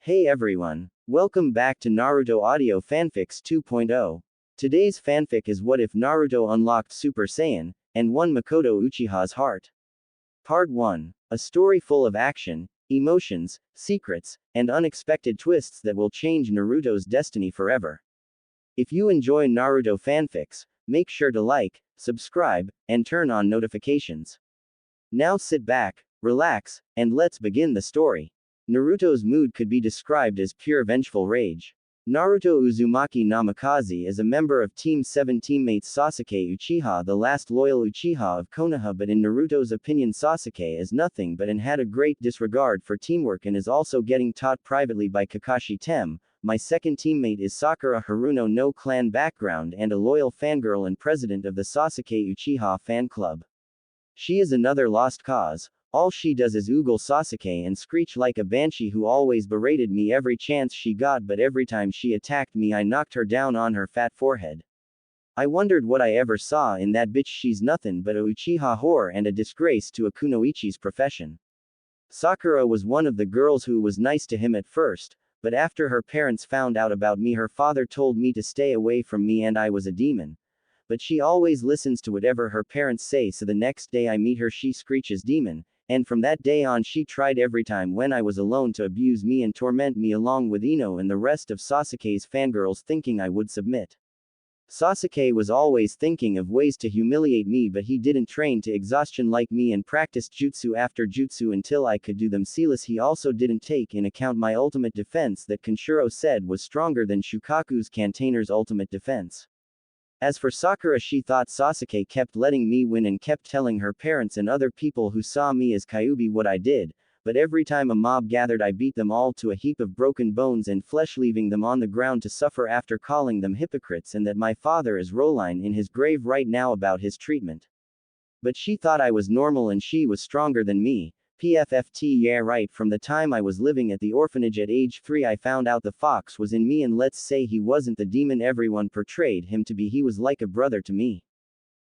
Hey everyone, welcome back to Naruto Audio Fanfics 2.0. Today's fanfic is What If Naruto Unlocked Super Saiyan, and Won Mikoto Uchiha's Heart. Part 1. A story full of action, emotions, secrets, and unexpected twists that will change Naruto's destiny forever. If you enjoy Naruto fanfics, make sure to like, subscribe, and turn on notifications. Now sit back, relax, and let's begin the story. Naruto's mood could be described as pure vengeful rage. Naruto Uzumaki Namikaze is a member of Team 7 teammates Sasuke Uchiha, the last loyal Uchiha of Konoha, but in Naruto's opinion Sasuke is nothing but and had a great disregard for teamwork and is also getting taught privately by Kakashi Tem. My second teammate is Sakura Haruno, no clan background and a loyal fangirl and president of the Sasuke Uchiha fan club. She is another lost cause. All she does is oogle Sasuke and screech like a banshee who always berated me every chance she got, but every time she attacked me I knocked her down on her fat forehead. I wondered what I ever saw in that bitch. She's nothing but a Uchiha whore and a disgrace to a kunoichi's profession. Sakura was one of the girls who was nice to him at first, but after her parents found out about me her father told me to stay away from me and I was a demon. But she always listens to whatever her parents say, so the next day I meet her she screeches demon. And from that day on she tried every time when I was alone to abuse me and torment me along with Ino and the rest of Sasuke's fangirls, thinking I would submit. Sasuke was always thinking of ways to humiliate me, but he didn't train to exhaustion like me and practiced jutsu after jutsu until I could do them ceaseless. He also didn't take in account my ultimate defense that Kenshiro said was stronger than Shukaku's Cantainer's ultimate defense. As for Sakura, she thought Sasuke kept letting me win and kept telling her parents and other people who saw me as Kyuubi what I did, but every time a mob gathered I beat them all to a heap of broken bones and flesh, leaving them on the ground to suffer after calling them hypocrites and that my father is Roline in his grave right now about his treatment. But she thought I was normal and she was stronger than me. PFFT, yeah right. From the time I was living at the orphanage at age 3 I found out the fox was in me, and let's say he wasn't the demon everyone portrayed him to be, he was like a brother to me.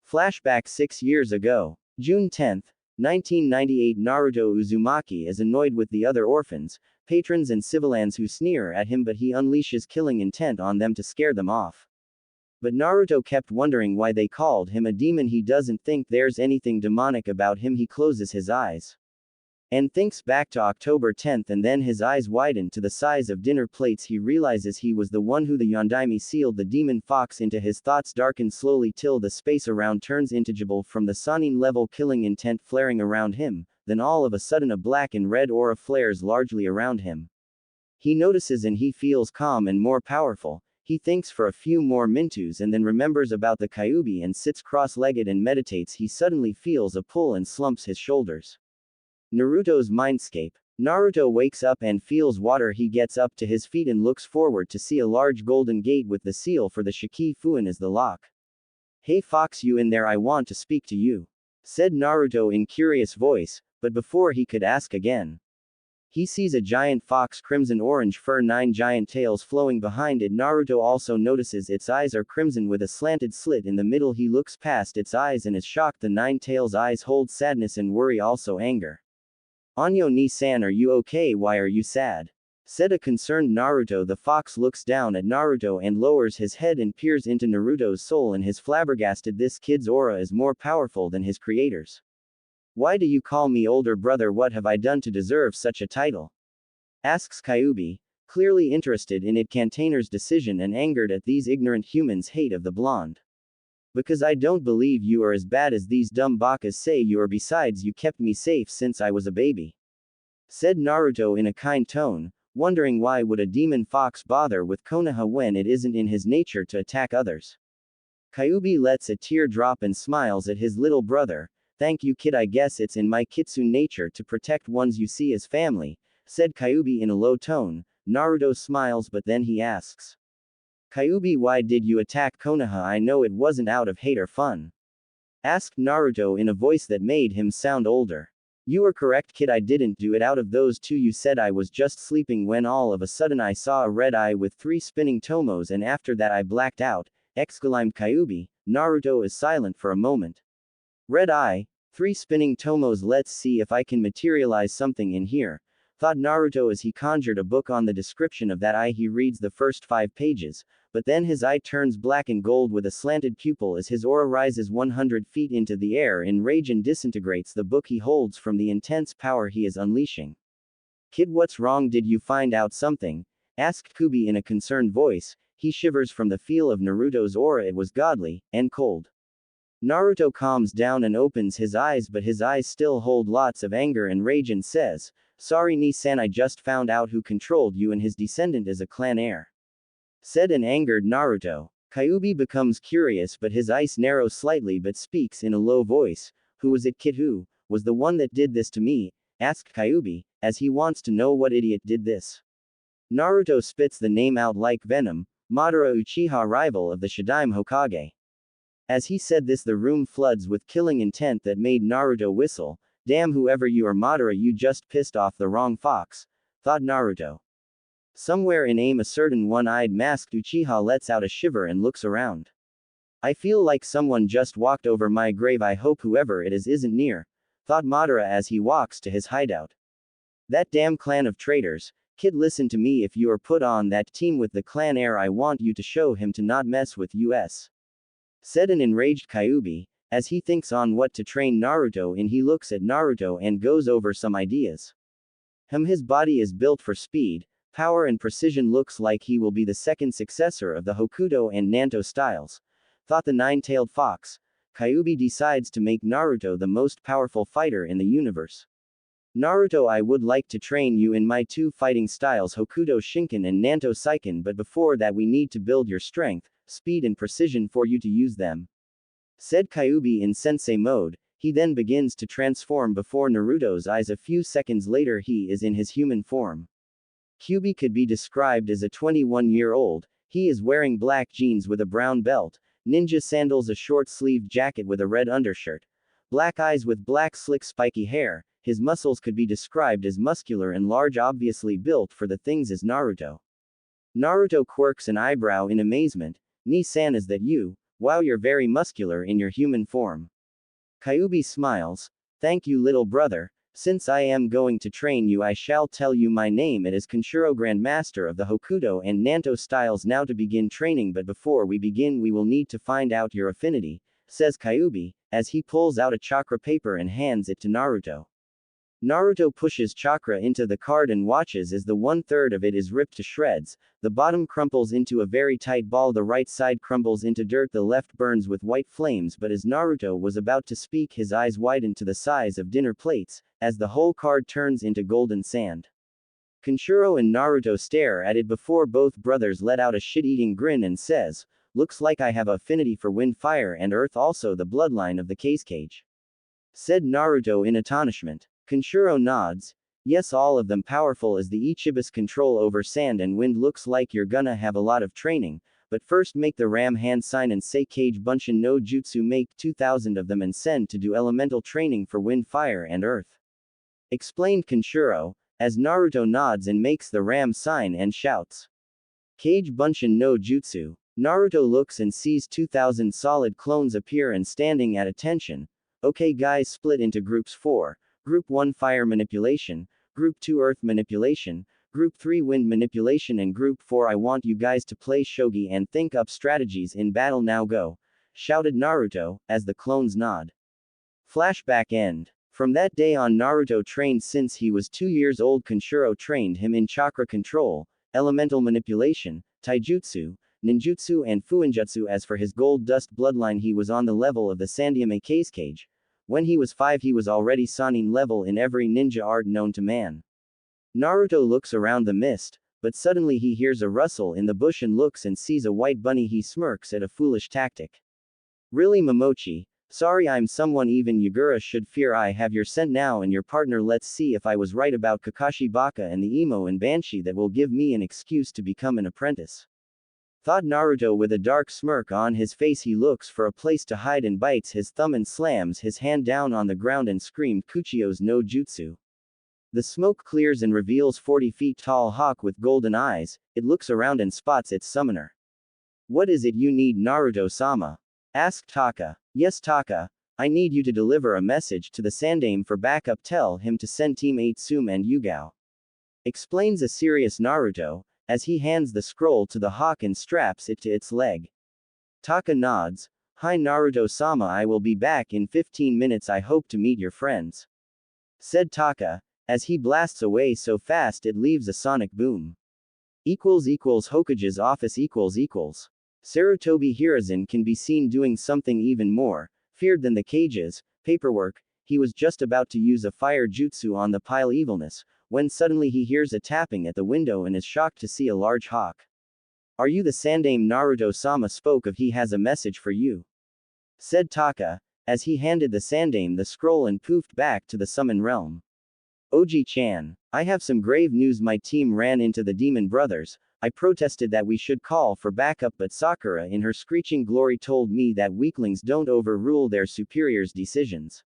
Flashback 6 years ago. June 10, 1998. Naruto Uzumaki is annoyed with the other orphans, patrons and civilians who sneer at him, but he unleashes killing intent on them to scare them off. But Naruto kept wondering why they called him a demon. He doesn't think there's anything demonic about him. He closes his eyes and thinks back to October 10th, and then his eyes widen to the size of dinner plates. He realizes he was the one who the Yondaime sealed the demon fox into. His thoughts darken slowly till the space around turns intangible from the Sannin level killing intent flaring around him, then all of a sudden a black and red aura flares largely around him. He notices and he feels calm and more powerful. He thinks for a few more minutes and then remembers about the Kyuubi and sits cross-legged and meditates. He suddenly feels a pull and slumps his shoulders. Naruto's mindscape. Naruto wakes up and feels water. He gets up to his feet and looks forward to see a large golden gate with the seal for the Shiki Fuin as the lock. Hey fox, you in there? I want to speak to you, said Naruto in curious voice, but before he could ask again, he sees a giant fox, crimson orange fur, 9 giant tails flowing behind it. Naruto also notices its eyes are crimson with a slanted slit in the middle. He looks past its eyes and is shocked. The 9 tails eyes hold sadness and worry, also anger. Anyo ni-san, are you okay? Why are you sad? Said a concerned Naruto. The fox looks down at Naruto and lowers his head and peers into Naruto's soul and is flabbergasted. This kid's aura is more powerful than his creator's. Why do you call me older brother? What have I done to deserve such a title? Asks Kyuubi, clearly interested in it Cantainer's decision and angered at these ignorant humans' hate of the blonde. Because I don't believe you are as bad as these dumb bakas say you are. Besides, you kept me safe since I was a baby, said Naruto in a kind tone, wondering why would a demon fox bother with Konoha when it isn't in his nature to attack others. Kyuubi lets a tear drop and smiles at his little brother. Thank you kid, I guess it's in my kitsune nature to protect ones you see as family, said Kyuubi in a low tone. Naruto smiles, but then he asks, Kyuubi, why did you attack Konoha? I know it wasn't out of hate or fun, asked Naruto in a voice that made him sound older. You are correct kid, I didn't do it out of those two you said. I was just sleeping when all of a sudden I saw a red eye with 3 spinning tomos and after that I blacked out, exclaimed Kyuubi. Naruto is silent for a moment. Red eye, 3 spinning tomos, let's see if I can materialize something in here. thought Naruto as he conjured a book on the description of that eye. He reads the first 5 pages, but then his eye turns black and gold with a slanted pupil as his aura rises 100 feet into the air in rage and disintegrates the book he holds from the intense power he is unleashing. Kid, what's wrong? Did you find out something? Asked Kubi in a concerned voice. He shivers from the feel of Naruto's aura. It was godly, and cold. Naruto calms down and opens his eyes, but his eyes still hold lots of anger and rage, and says, "Sorry Ni-san, I just found out who controlled you, and his descendant is a clan heir," said an angered Naruto. Kyuubi becomes curious, but his eyes narrow slightly but speaks in a low voice. Who was it, kid? Who was the one that did this to me? Asked Kyuubi, as he wants to know what idiot did this. Naruto spits the name out like venom. Madara, Uchiha, rival of the Shadaime Hokage. As he said this, the room floods with killing intent that made Naruto whistle. Damn, whoever you are, Madara, you just pissed off the wrong fox, thought Naruto. Somewhere in aim, a certain one-eyed masked Uchiha lets out a shiver and looks around. I feel like someone just walked over my grave. I hope whoever it is isn't near, thought Madara as he walks to his hideout. That damn clan of traitors. Kid, listen to me. If you are put on that team with the clan heir, I want you to show him to not mess with us, said an enraged Kyuubi. As he thinks on what to train Naruto in, he looks at Naruto and goes over some ideas. His body is built for speed, power and precision. Looks like he will be the second successor of the Hokuto and Nanto styles, thought the nine-tailed fox. Kyuubi decides to make Naruto the most powerful fighter in the universe. Naruto, I would like to train you in my two fighting styles, Hokuto Shinken and Nanto Saiken, but before that we need to build your strength, speed and precision for you to use them, said Kyuubi in sensei mode. He then begins to transform before Naruto's eyes. A few seconds later he is in his human form. Kyuubi could be described as a 21-year-old. He is wearing black jeans with a brown belt, ninja sandals, a short-sleeved jacket with a red undershirt, black eyes with black slick spiky hair. His muscles could be described as muscular and large, obviously built for the things as Naruto. Naruto quirks an eyebrow in amazement. Ni-san, is that you? Wow, you're very muscular in your human form. Kyuubi smiles. Thank you, little brother. Since I am going to train you, I shall tell you my name. It is Kenshiro, Grandmaster of the Hokuto and Nanto styles. Now to begin training, but before we begin we will need to find out your affinity, says Kyuubi, as he pulls out a chakra paper and hands it to Naruto. Naruto pushes chakra into the card and watches as the 1/3 of it is ripped to shreds. The bottom crumples into a very tight ball, the right side crumbles into dirt, the left burns with white flames. But as Naruto was about to speak, his eyes widen to the size of dinner plates, as the whole card turns into golden sand. Kenshiro and Naruto stare at it before both brothers let out a shit-eating grin and says, "Looks like I have affinity for wind, fire and earth, also the bloodline of the Kazekage," said Naruto in astonishment. Kenshiro nods. Yes, all of them powerful as the Ichiba's control over sand and wind. Looks like you're gonna have a lot of training, but first make the ram hand sign and say Kage Bunshin no Jutsu, make 2,000 of them and send to do elemental training for wind, fire and earth, explained Kenshiro, as Naruto nods and makes the ram sign and shouts, Kage Bunshin no Jutsu. Naruto looks and sees 2,000 solid clones appear and standing at attention. Okay guys, split into groups 4. Group 1 Fire Manipulation, Group 2 Earth Manipulation, Group 3 Wind Manipulation, and Group 4 I want you guys to play shogi and think up strategies in battle. Now go, shouted Naruto, as the clones nod. Flashback end. From that day on, Naruto trained since he was 2 years old. Kenshiro trained him in chakra control, elemental manipulation, taijutsu, ninjutsu and fuinjutsu. As for his gold dust bloodline, he was on the level of the Sandaime Kazekage. When he was 5 he was already Sannin level in every ninja art known to man. Naruto looks around the mist, but suddenly he hears a rustle in the bush and looks and sees a white bunny. He smirks at a foolish tactic. Really Momochi? Sorry, I'm someone even Yagura should fear. I have your scent now and your partner. Let's see if I was right about Kakashi Baka and the emo and Banshee. That will give me an excuse to become an apprentice, thought Naruto with a dark smirk on his face. He looks for a place to hide and bites his thumb and slams his hand down on the ground and screamed Kuchio's no Jutsu. The smoke clears and reveals 40 feet tall hawk with golden eyes. It looks around and spots its summoner. What is it you need, Naruto-sama? Asked Taka. Yes Taka, I need you to deliver a message to the Sandaime for backup. Tell him to send Team 8 Sum and Yugao. explains a serious Naruto, as he hands the scroll to the hawk and straps it to its leg. Taka nods. Hi Naruto-sama, I will be back in 15 minutes, I hope to meet your friends. Said Taka, as he blasts away so fast it leaves a sonic boom. Hokage's office Sarutobi Hiruzen can be seen doing something even more feared than the cages, paperwork. He was just about to use a fire jutsu on the pile evilness, when suddenly he hears a tapping at the window and is shocked to see a large hawk. Are you the Sandame Naruto-sama spoke of? He has a message for you. Said Taka, as he handed the Sandame the scroll and poofed back to the summon realm. Oji-chan, I have some grave news. My team ran into the demon brothers. I protested that we should call for backup, but Sakura in her screeching glory told me that weaklings don't overrule their superiors' decisions.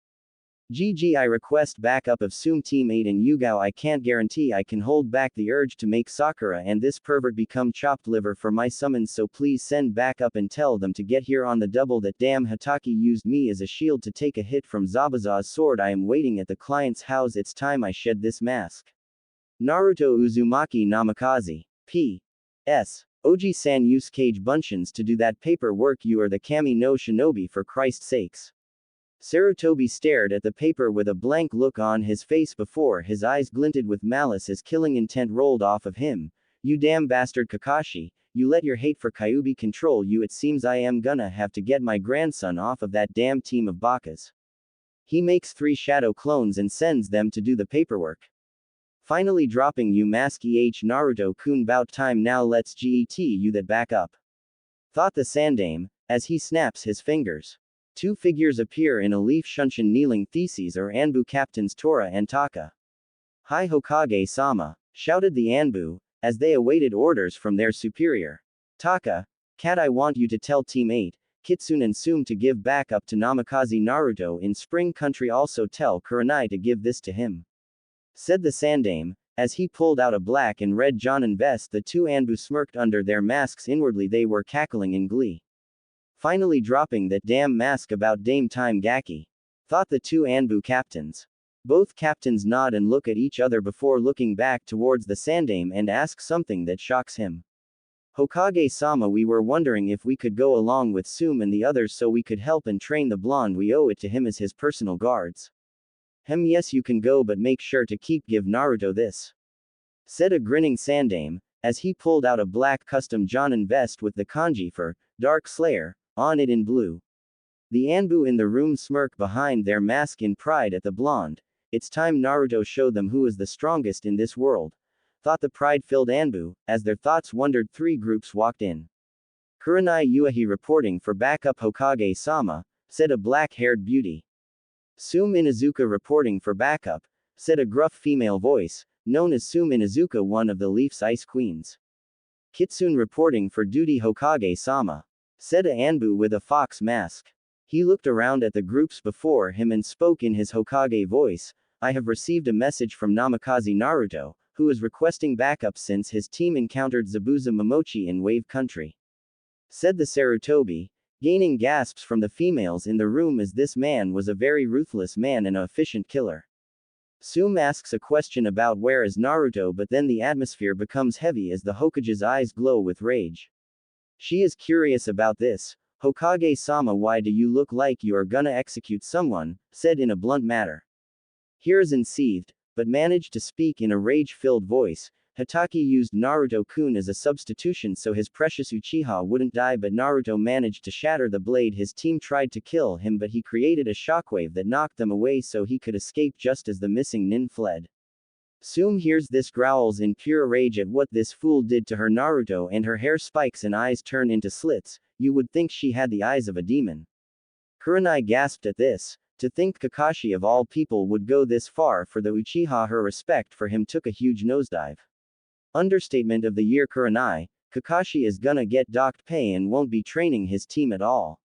GG, I request backup of Sume Team 8 and Yugao. I can't guarantee I can hold back the urge to make Sakura and this pervert become chopped liver for my summons, so please send backup and tell them to get here on the double. That damn Hatake used me as a shield to take a hit from Zabuza's sword. I am waiting at the client's house. It's time I shed this mask. Naruto Uzumaki Namikaze. P.S. Oji-san use Cage Bunshins to do that paperwork. You are the Kami no Shinobi, for Christ's sakes. Sarutobi stared at the paper with a blank look on his face before his eyes glinted with malice as killing intent rolled off of him. You damn bastard Kakashi, you let your hate for Kyuubi control you. It seems I am gonna have to get my grandson off of that damn team of bakas. He makes 3 shadow clones and sends them to do the paperwork. Finally dropping you mask Naruto-kun, bout time now, let's get you that back up. Thought the Sandame, as he snaps his fingers. 2 figures appear in a leaf shunshin kneeling. Theses are Anbu captains Tora and Taka. Hi Hokage-sama, shouted the Anbu, as they awaited orders from their superior. Taka, Cat, I want you to tell Team 8, Kitsune and Sume to give backup to Namikaze Naruto in Spring Country. Also tell Kurenai to give this to him. Said the Sandame, as he pulled out a black and red Jonin vest. The 2 Anbu smirked under their masks. Inwardly they were cackling in glee. Finally dropping that damn mask about Dame Time Gaki. Thought the 2 Anbu captains. Both captains nod and look at each other before looking back towards the Sandame and ask something that shocks him. Hokage-sama, we were wondering if we could go along with Sume and the others so we could help and train the blonde. We owe it to him as his personal guards. Yes, you can go, but make sure to give Naruto this. Said a grinning Sandame, as he pulled out a black custom Jonin vest with the kanji for Dark Slayer on it in blue. The Anbu in the room smirk behind their mask in pride at the blonde. It's time Naruto showed them who is the strongest in this world. Thought the pride-filled Anbu, as their thoughts wandered. 3 groups walked in. Kurenai Yuahi reporting for backup. Hokage-sama, said a black-haired beauty. Sume Inuzuka reporting for backup, said a gruff female voice, known as Sume Inuzuka, one of the Leaf's Ice Queens. Kitsune reporting for duty. Hokage-sama, said a Anbu with a fox mask. He looked around at the groups before him and spoke in his Hokage voice. I have received a message from Namikaze Naruto, who is requesting backup since his team encountered Zabuza Momochi in Wave Country. Said the Sarutobi, gaining gasps from the females in the room, as this man was a very ruthless man and an efficient killer. Sume asks a question about where is Naruto, but then the atmosphere becomes heavy as the Hokage's eyes glow with rage. She is curious about this. Hokage-sama, why do you look like you are gonna execute someone? Said in a blunt manner. Hiruzen seethed, but managed to speak in a rage-filled voice. Hatake used Naruto-kun as a substitution so his precious Uchiha wouldn't die, but Naruto managed to shatter the blade. His team tried to kill him, but he created a shockwave that knocked them away so he could escape just as the missing nin fled. Sume hears this, growls in pure rage at what this fool did to her Naruto, and her hair spikes and eyes turn into slits. You would think she had the eyes of a demon. Kurenai gasped at this. To think Kakashi of all people would go this far for the Uchiha. Her respect for him took a huge nosedive. Understatement of the year. Kurenai, Kakashi is gonna get docked pay and won't be training his team at all.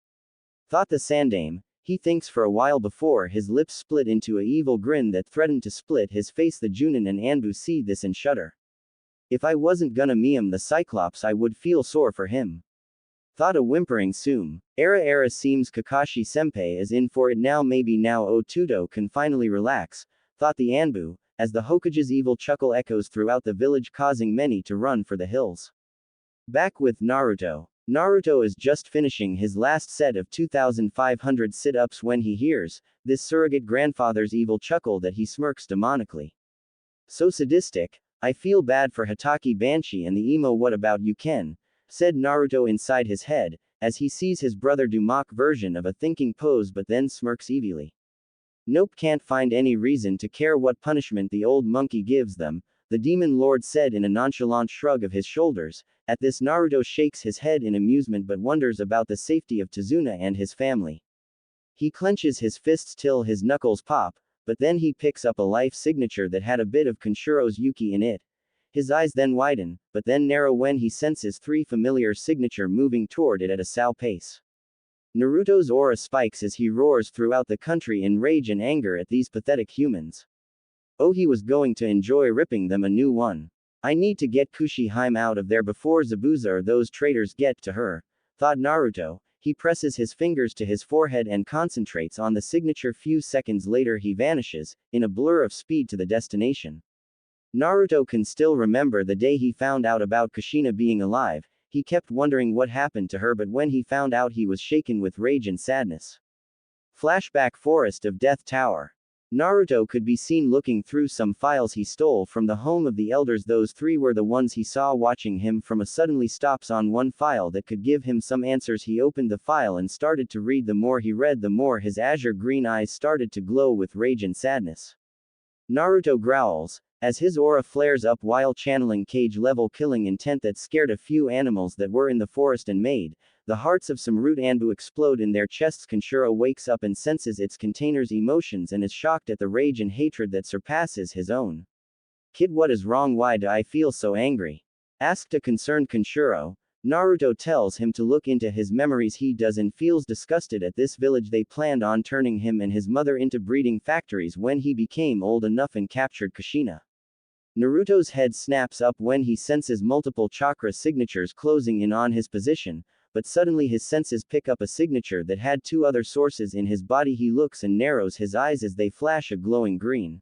Thought the Sandame. He thinks for a while before his lips split into a evil grin that threatened to split his face. The Junin and Anbu see this and shudder. If I wasn't gonna meme the Cyclops, I would feel sore for him. Thought a whimpering Sume. Era seems Kakashi senpai is in for it now. Maybe now Otudo can finally relax. Thought the Anbu, as the Hokage's evil chuckle echoes throughout the village, causing many to run for the hills. Back with Naruto. Naruto is just finishing his last set of 2,500 sit-ups when he hears this surrogate grandfather's evil chuckle that he smirks demonically. So sadistic, I feel bad for Hatake Banshee and the emo what about you Ken, said Naruto inside his head, as he sees his brother do mock version of a thinking pose but then smirks evilly. Nope, can't find any reason to care what punishment the old monkey gives them, the demon lord said in a nonchalant shrug of his shoulders. At this Naruto shakes his head in amusement but wonders about the safety of Tazuna and his family. He clenches his fists till his knuckles pop, but then he picks up a life signature that had a bit of Kenshiro's Yuki in it. His eyes then widen, but then narrow when he senses three familiar signature moving toward it at a Sao pace. Naruto's aura spikes as he roars throughout the country in rage and anger at these pathetic humans. Oh, he was going to enjoy ripping them a new one. I need to get Kushiheim out of there before Zabuza or those traitors get to her, thought Naruto. He presses his fingers to his forehead and concentrates on the signature. Few seconds later he vanishes, in a blur of speed to the destination. Naruto can still remember the day he found out about Kushina being alive. He kept wondering what happened to her, but when he found out he was shaken with rage and sadness. Flashback Forest of Death Tower. Naruto could be seen looking through some files he stole from the home of the elders. Those three were the ones he saw watching him from a suddenly stops on one file that could give him some answers. He opened the file and started to read. The more he read, the more his azure green eyes started to glow with rage and sadness. Naruto growls, as his aura flares up while channeling cage-level killing intent that scared a few animals that were in the forest and made the hearts of some root anbu explode in their chests. Kenshiro wakes up and senses its container's emotions and is shocked at the rage and hatred that surpasses his own. Kid, what is wrong? Why do I feel so angry? Asked a concerned Kenshiro. Naruto tells him to look into his memories. He does and feels disgusted at this village. They planned on turning him and his mother into breeding factories when he became old enough and captured Kushina. Naruto's head snaps up when he senses multiple chakra signatures closing in on his position, but suddenly his senses pick up a signature that had two other sources in his body. He looks and narrows his eyes as they flash a glowing green.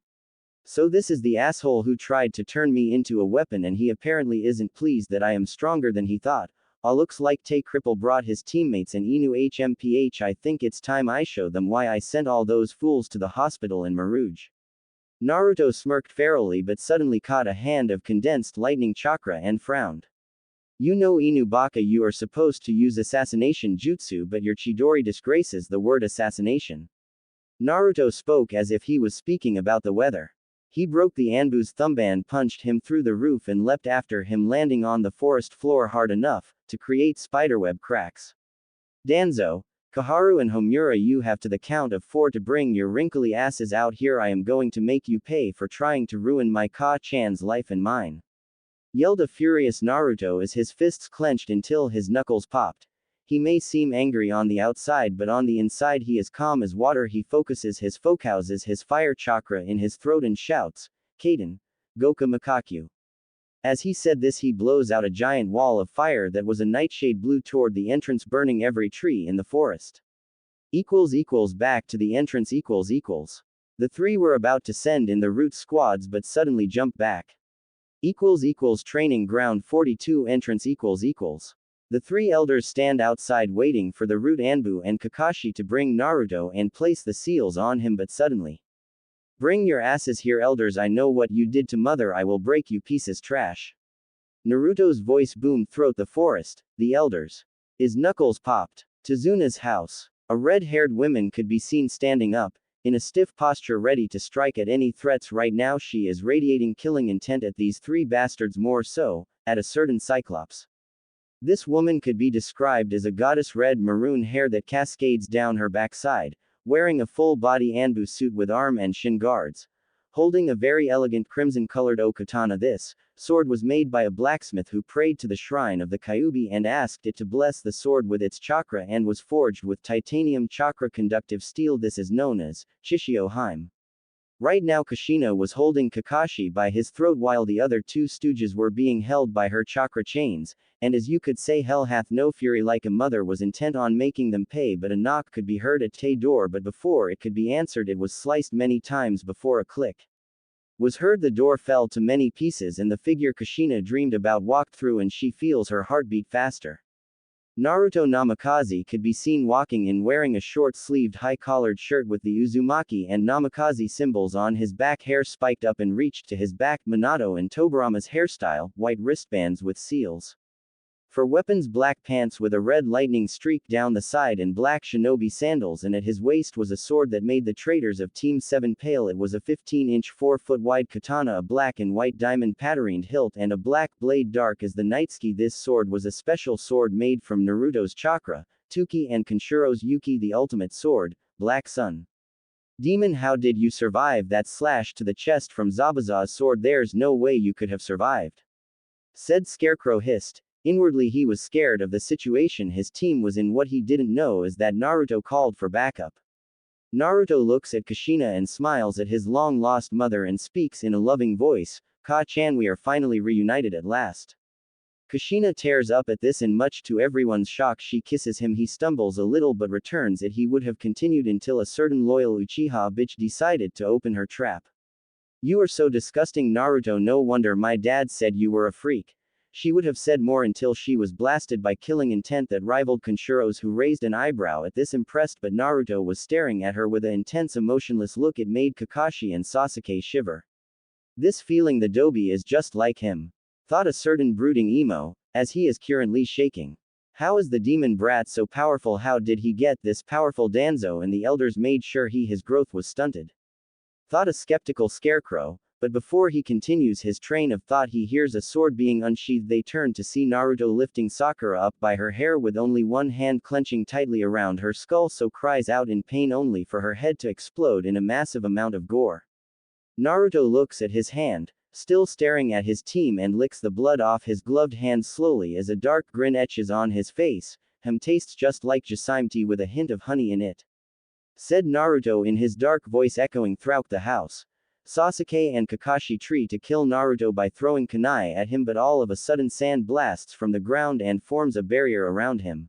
So this is the asshole who tried to turn me into a weapon, and he apparently isn't pleased that I am stronger than he thought. Looks like Tay Cripple brought his teammates and Inu HMPH. I think it's time I show them why I sent all those fools to the hospital in Maruj. Naruto smirked ferally but suddenly caught a hand of condensed lightning chakra and frowned. You know Inubaka, you are supposed to use assassination jutsu, but your Chidori disgraces the word assassination. Naruto spoke as if he was speaking about the weather. He broke the Anbu's thumband, punched him through the roof and leapt after him, landing on the forest floor hard enough to create spiderweb cracks. Danzo, Kaharu and Homura, you have to the count of 4 to bring your wrinkly asses out here. I am going to make you pay for trying to ruin my Ka-chan's life and mine. Yelled a furious Naruto as his fists clenched until his knuckles popped. He may seem angry on the outside, but on the inside he is calm as water. He focuses his fire chakra in his throat and shouts, Kaden, Goku Makaku. As he said this, he blows out a giant wall of fire that was a nightshade blue toward the entrance, burning every tree in the forest. Back to the entrance. The three were about to send in the root squads but suddenly jumped back. Training ground 42 entrance. The three elders stand outside waiting for the root Anbu and Kakashi to bring Naruto and place the seals on him, but suddenly. Bring your asses here, elders. I know what you did to mother. I will break you pieces trash. Naruto's voice boomed throughout the forest. The elders. His knuckles popped. Tazuna's house. A red-haired woman could be seen standing up, in a stiff posture ready to strike at any threats. Right now she is radiating killing intent at these three bastards, more so, at a certain Cyclops. This woman could be described as a goddess, red maroon hair that cascades down her backside, wearing a full-body Anbu suit with arm and shin guards, holding a very elegant crimson-colored okatana. This sword was made by a blacksmith who prayed to the shrine of the Kyubi and asked it to bless the sword with its chakra, and was forged with titanium chakra conductive steel. This is known as Chishio-Heim. Right now Kushina was holding Kakashi by his throat while the other two stooges were being held by her chakra chains, and as you could say, hell hath no fury like a mother was intent on making them pay. But a knock could be heard at Tay door, but before it could be answered it was sliced many times before a click. Was heard the door fell to many pieces and the figure Kushina dreamed about walked through and she feels her heartbeat faster. Naruto Namikaze could be seen walking in wearing a short-sleeved high-collared shirt with the Uzumaki and Namikaze symbols on his back, hair spiked up and reached to his back, Minato and Tobirama's hairstyle, white wristbands with seals. For weapons, black pants with a red lightning streak down the side and black shinobi sandals, and at his waist was a sword that made the traitors of Team 7 pale. It was a 15-inch 4-foot-wide katana, a black and white diamond patterned hilt and a black blade dark as the nightski. This sword was a special sword made from Naruto's chakra, Tuki, and Kenshiro's Yuki, the ultimate sword, Black Sun. Demon, how did you survive that slash to the chest from Zabuza's sword? There's no way you could have survived. Said Scarecrow hissed. Inwardly he was scared of the situation his team was in. What he didn't know is that Naruto called for backup. Naruto looks at Kushina and smiles at his long-lost mother and speaks in a loving voice, "Ka-chan, we are finally reunited at last." Kushina tears up at this and much to everyone's shock she kisses him. He stumbles a little but returns it. He would have continued until a certain loyal Uchiha bitch decided to open her trap. "You are so disgusting, Naruto, no wonder my dad said you were a freak." She would have said more until she was blasted by killing intent that rivaled Kenshiro's, who raised an eyebrow at this, impressed, but Naruto was staring at her with an intense emotionless look. It made Kakashi and Sasuke shiver. This feeling, the Dobi is just like him, thought a certain brooding emo, as he is currently shaking. How is the demon brat so powerful? How did he get this powerful? Danzo and the elders made sure his growth was stunted, thought a skeptical Scarecrow. But before he continues his train of thought, he hears a sword being unsheathed. They turn to see Naruto lifting Sakura up by her hair with only one hand clenching tightly around her skull, so cries out in pain only for her head to explode in a massive amount of gore. Naruto looks at his hand, still staring at his team, and licks the blood off his gloved hand slowly as a dark grin etches on his face. Tastes just like Jasime tea with a hint of honey in it," said Naruto in his dark voice, echoing throughout the house. Sasuke and Kakashi try to kill Naruto by throwing kunai at him, but all of a sudden sand blasts from the ground and forms a barrier around him.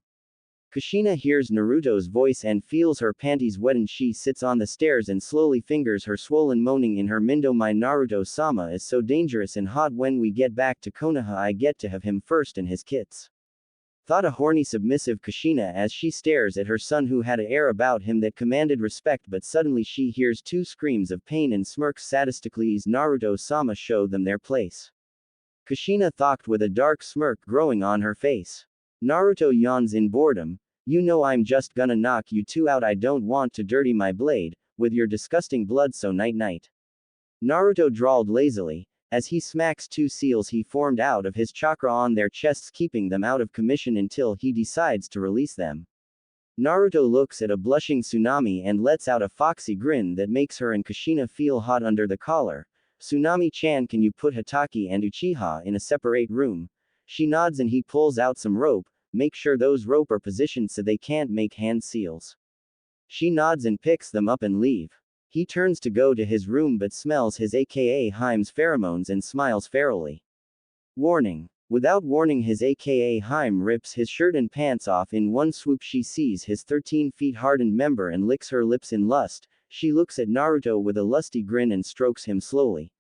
Kushina hears Naruto's voice and feels her panties wet, and she sits on the stairs and slowly fingers her swollen, moaning in her mindo, "My Naruto-sama is so dangerous and hot. When we get back to Konoha I get to have him first and his kits," thought a horny submissive Kushina as she stares at her son, who had an air about him that commanded respect. But suddenly she hears two screams of pain and smirks sadistically. "Is Naruto-sama, show them their place," Kushina thought with a dark smirk growing on her face. Naruto yawns in boredom. "You know I'm just gonna knock you two out. I don't want to dirty my blade with your disgusting blood, so night night," Naruto drawled lazily, as he smacks two seals he formed out of his chakra on their chests, keeping them out of commission until he decides to release them. Naruto looks at a blushing Tsunami and lets out a foxy grin that makes her and Kushina feel hot under the collar. "Tsunami-chan, can you put Hatake and Uchiha in a separate room?" She nods and he pulls out some rope. "Make sure those rope are positioned so they can't make hand seals." She nods and picks them up and leave. He turns to go to his room but smells his aka Haim's pheromones and smiles ferally. Warning. Without warning, his aka Haim rips his shirt and pants off in one swoop. She sees his 13 feet hardened member and licks her lips in lust. She looks at Naruto with a lusty grin and strokes him slowly.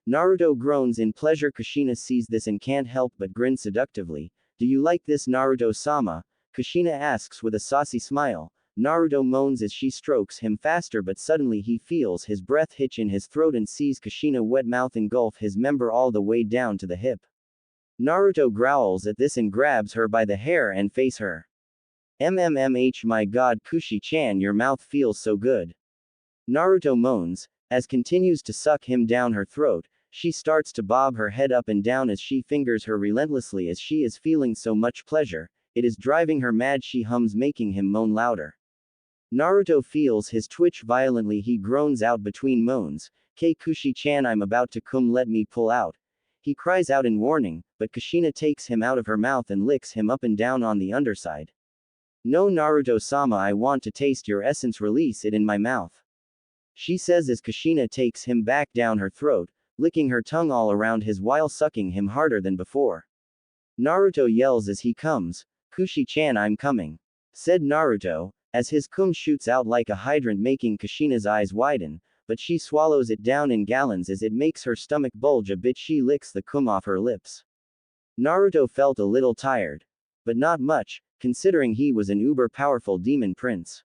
Naruto groans in pleasure. Kushina sees this and can't help but grin seductively. "Do you like this, Naruto-sama?" Kushina asks with a saucy smile. Naruto moans as she strokes him faster, but suddenly he feels his breath hitch in his throat and sees Kushina wet mouth engulf his member all the way down to the hip. Naruto growls at this and grabs her by the hair and face her. "MMMH, my god, Kushi-chan, your mouth feels so good," Naruto moans, as continues to suck him down her throat. She starts to bob her head up and down as she fingers her relentlessly, as she is feeling so much pleasure. It is driving her mad. She hums, making him moan louder. Naruto feels his twitch violently. He groans out between moans. "K Kushi-chan, I'm about to come, let me pull out." He cries out in warning, but Kushina takes him out of her mouth and licks him up and down on the underside. "No, Naruto-sama, I want to taste your essence, release it in my mouth," she says as Kushina takes him back down her throat, licking her tongue all around his while sucking him harder than before. Naruto yells as he comes. "Kushi-chan, I'm coming," said Naruto, as his cum shoots out like a hydrant, making Kushina's eyes widen. but she swallows it down in gallons as it makes her stomach bulge a bit. She licks the cum off her lips. Naruto felt a little tired. But not much, considering he was an uber-powerful demon prince.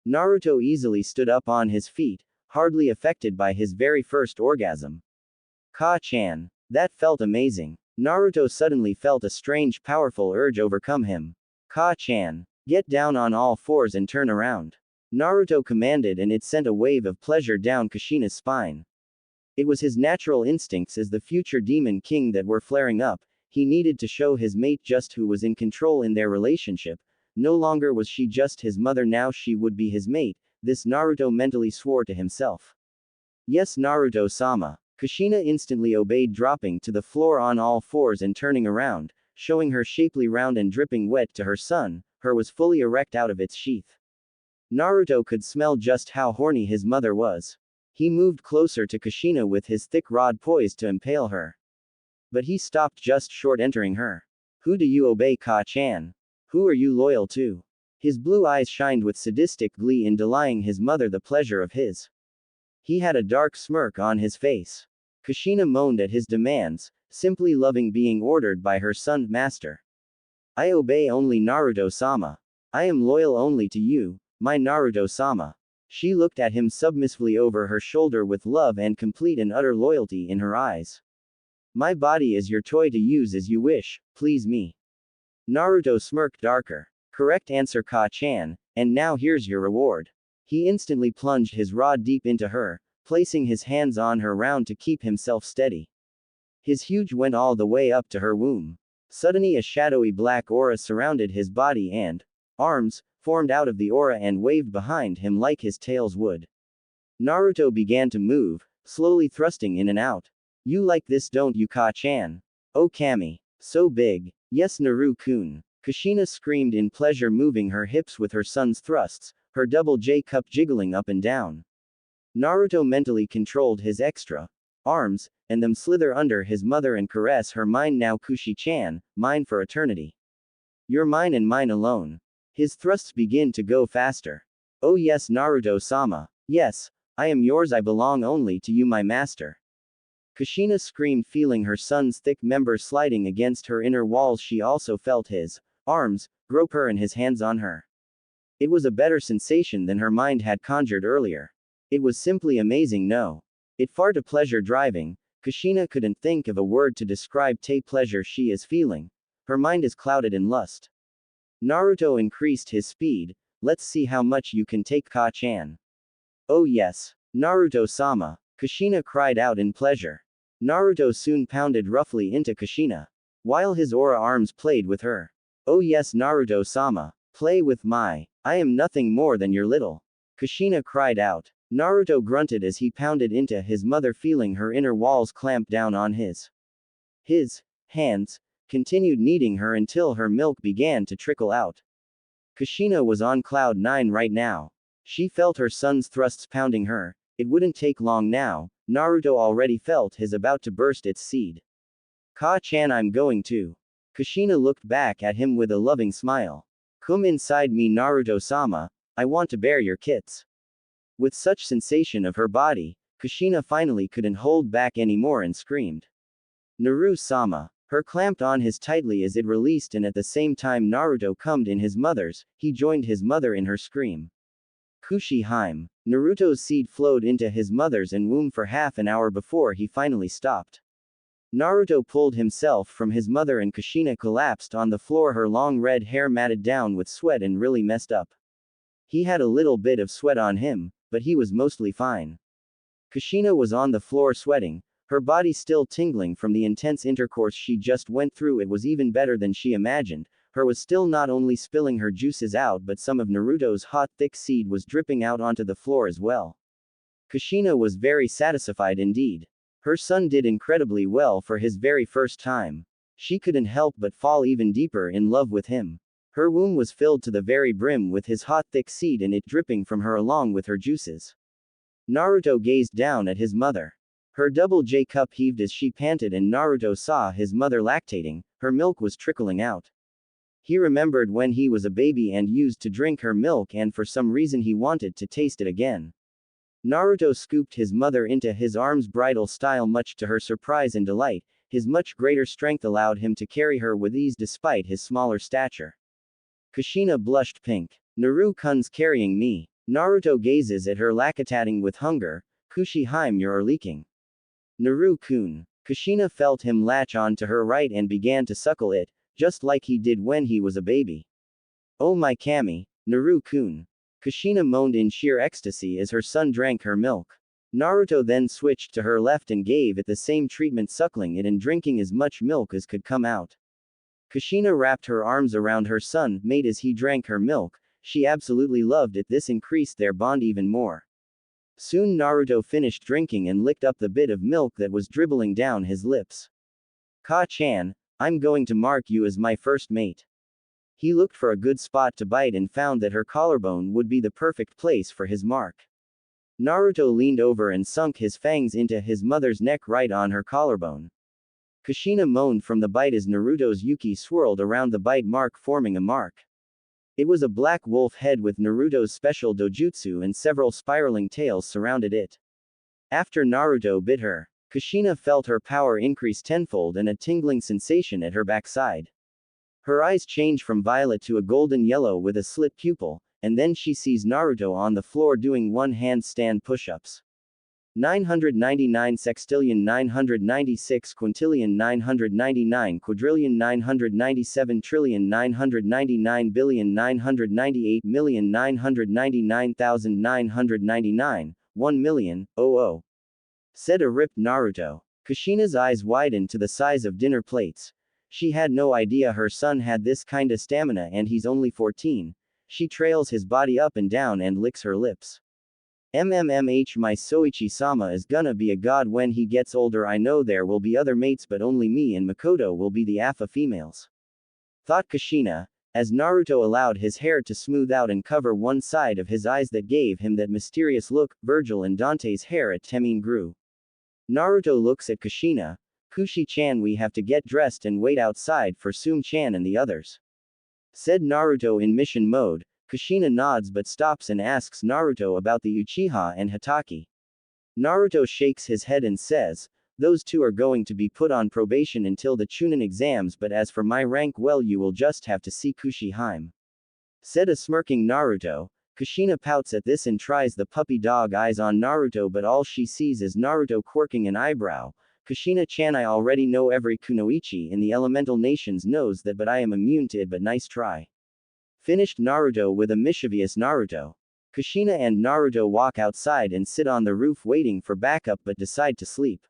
Naruto easily stood up on his feet, hardly affected by his very first orgasm. Ka-chan. That felt amazing. Naruto suddenly felt a strange powerful urge overcome him. Ka-chan. Get down on all fours and turn around. Naruto commanded, and it sent a wave of pleasure down Kushina's spine. It was his natural instincts as the future demon king that were flaring up. He needed to show his mate just who was in control in their relationship. No longer was she just his mother, now she would be his mate. This Naruto mentally swore to himself. Yes, Naruto-sama. Kushina instantly obeyed, dropping to the floor on all fours and turning around, showing her shapely round and dripping wet to her son. Her was fully erect out of its sheath. Naruto could smell just how horny his mother was. He moved closer to Kushina with his thick rod poised to impale her. But he stopped just short entering her. Who do you obey, Ka-chan? Who are you loyal to? His blue eyes shined with sadistic glee in denying his mother the pleasure of his. He had a dark smirk on his face. Kushina moaned at his demands, simply loving being ordered by her son, master. I obey only, Naruto-sama. I am loyal only to you, my Naruto-sama. She looked at him submissively over her shoulder with love and complete and utter loyalty in her eyes. My body is your toy to use as you wish, please me. Naruto smirked darker. Correct answer, Ka-chan, and now here's your reward. He instantly plunged his rod deep into her, placing his hands on her round to keep himself steady. His huge went all the way up to her womb. Suddenly a shadowy black aura surrounded his body and arms formed out of the aura and waved behind him like his tails would. Naruto began to move, slowly thrusting in and out. You like this, don't you, Ka-chan? Oh Kami. So big. Yes, Naru-kun. Kushina screamed in pleasure, moving her hips with her son's thrusts, her double J cup jiggling up and down. Naruto mentally controlled his extra arms, and them slither under his mother and caress her mind. Now Kushi-chan, mine for eternity. You're mine and mine alone. His thrusts begin to go faster. Oh yes, Naruto-sama. Yes, I am yours, I belong only to you, my master. Kushina screamed, feeling her son's thick members sliding against her inner walls. She also felt his arms grope her and his hands on her. It was a better sensation than her mind had conjured earlier. It was simply amazing. No. It far to pleasure driving. Kushina couldn't think of a word to describe the pleasure she is feeling. Her mind is clouded in lust. Naruto increased his speed. Let's see how much you can take, Ka-chan. Oh yes. Naruto-sama. Kushina cried out in pleasure. Naruto soon pounded roughly into Kushina, while his aura arms played with her. Oh yes, Naruto-sama. Play with my. I am nothing more than your little. Kushina cried out. Naruto grunted as he pounded into his mother, feeling her inner walls clamp down on his. His hands continued kneading her until her milk began to trickle out. Kushina was on cloud 9 right now. She felt her son's thrusts pounding her. It wouldn't take long now. Naruto already felt his about to burst its seed. Ka-chan, I'm going to. Kushina looked back at him with a loving smile. Come inside me, Naruto-sama. I want to bear your kits. With such sensation of her body, Kushina finally couldn't hold back anymore and screamed. Naru-sama. Her clamped on his tightly as it released, and at the same time Naruto cummed in his mother's. He joined his mother in her scream. Kushi-hime. Naruto's seed flowed into his mother's and womb for half an hour before he finally stopped. Naruto pulled himself from his mother and Kushina collapsed on the floor, her long red hair matted down with sweat and really messed up. He had a little bit of sweat on him, but he was mostly fine. Kushina was on the floor sweating, her body still tingling from the intense intercourse she just went through. It was even better than she imagined. Her was still not only spilling her juices out, but some of Naruto's hot thick seed was dripping out onto the floor as well. Kushina was very satisfied indeed. Her son did incredibly well for his very first time. She couldn't help but fall even deeper in love with him. Her womb was filled to the very brim with his hot thick seed and it dripping from her along with her juices. Naruto gazed down at his mother. Her double J cup heaved as she panted, and Naruto saw his mother lactating. Her milk was trickling out. He remembered when he was a baby and used to drink her milk, and for some reason he wanted to taste it again. Naruto scooped his mother into his arms bridal style much to her surprise and delight. His much greater strength allowed him to carry her with ease despite his smaller stature. Kushina blushed pink. Naru-kun's carrying me. Naruto gazes at her lactating with hunger. Kushi-hime, you're leaking. Naru-kun. Kushina felt him latch on to her right and began to suckle it, just like he did when he was a baby. Oh my kami, Naru-kun. Kushina moaned in sheer ecstasy as her son drank her milk. Naruto then switched to her left and gave it the same treatment, suckling it and drinking as much milk as could come out. Kushina wrapped her arms around her son, mate, as he drank her milk. She absolutely loved it. This increased their bond even more. Soon Naruto finished drinking and licked up the bit of milk that was dribbling down his lips. Ka-chan, I'm going to mark you as my first mate. He looked for a good spot to bite and found that her collarbone would be the perfect place for his mark. Naruto leaned over and sunk his fangs into his mother's neck right on her collarbone. Kushina moaned from the bite as Naruto's yuki swirled around the bite mark, forming a mark. It was a black wolf head with Naruto's special dojutsu and several spiraling tails surrounded it. After Naruto bit her, Kushina felt her power increase tenfold and a tingling sensation at her backside. Her eyes change from violet to a golden yellow with a slit pupil, and then she sees Naruto on the floor doing one-hand push-ups. 999 sextillion 996 quintillion 999 quadrillion 997 trillion 999 billion 998 million 999,999, 1 million, said a ripped Naruto. Kushina's eyes widened to the size of dinner plates. She had no idea her son had this kinda stamina and he's only 14. She trails his body up and down and licks her lips. MMMH, my Soichi-sama is gonna be a god when he gets older. I know there will be other mates but only me and Mikoto will be the alpha females. Thought Kushina, as Naruto allowed his hair to smooth out and cover one side of his eyes that gave him that mysterious look. Virgil and Dante's hair at Temmin grew. Naruto looks at Kushina. Kushi-chan, we have to get dressed and wait outside for Sum-chan and the others, said Naruto in mission mode. Kushina nods but stops and asks Naruto about the Uchiha and Hatake. Naruto shakes his head and says, those two are going to be put on probation until the Chunin exams, but as for my rank, well, you will just have to see Kushi-hime, said a smirking Naruto. Kushina pouts at this and tries the puppy dog eyes on Naruto, but all she sees is Naruto quirking an eyebrow. Kushina-chan, I already know every kunoichi in the elemental nations knows that, but I am immune to it, but nice try. Finished Naruto with a mischievous Naruto. Kushina and Naruto walk outside and sit on the roof waiting for backup but decide to sleep.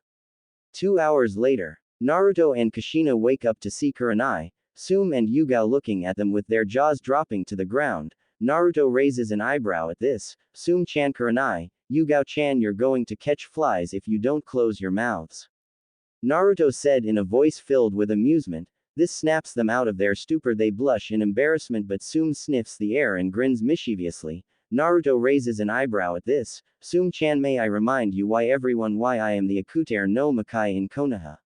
2 hours later, Naruto and Kushina wake up to see Kurenai, Sum and Yugao looking at them with their jaws dropping to the ground. Naruto raises an eyebrow at this. Sum-chan, Kurenai, Yugao-chan, you're going to catch flies if you don't close your mouths, Naruto said in a voice filled with amusement. This snaps them out of their stupor. They blush in embarrassment, but Sum sniffs the air and grins mischievously. Naruto raises an eyebrow at this. Sum-chan, may I remind you why I am the Akutare no Makai in Konoha,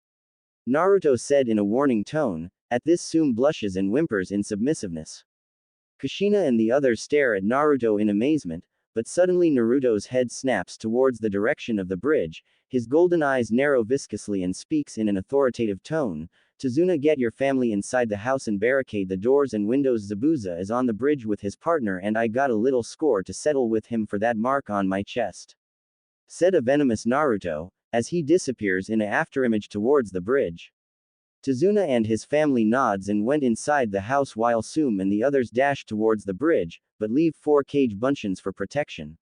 Naruto said in a warning tone. At this, Sum blushes and whimpers in submissiveness. Kushina and the others stare at Naruto in amazement, but suddenly Naruto's head snaps towards the direction of the bridge. His golden eyes narrow viscously and speaks in an authoritative tone. Tazuna, get your family inside the house and barricade the doors and windows. Zabuza is on the bridge with his partner and I got a little score to settle with him for that mark on my chest, said a venomous Naruto, as he disappears in an afterimage towards the bridge. Tazuna and his family nods and went inside the house while Sum and the others dashed towards the bridge, but leave 4 cage buncheons for protection.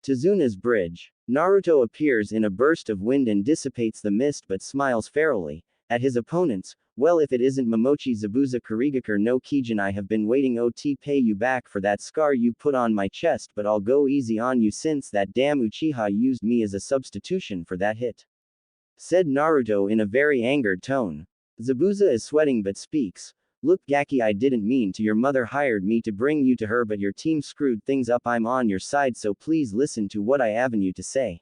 Tazuna's bridge. Naruto appears in a burst of wind and dissipates the mist but smiles ferally at his opponents. Well, if it isn't Momochi Zabuza Kurigakure no Kijin, I have been waiting to pay you back for that scar you put on my chest, but I'll go easy on you since that damn Uchiha used me as a substitution for that hit, said Naruto in a very angered tone. Zabuza is sweating but speaks. Look, Gaki, I didn't mean to. Your mother hired me to bring you to her, but your team screwed things up. I'm on your side, so please listen to what I have to say,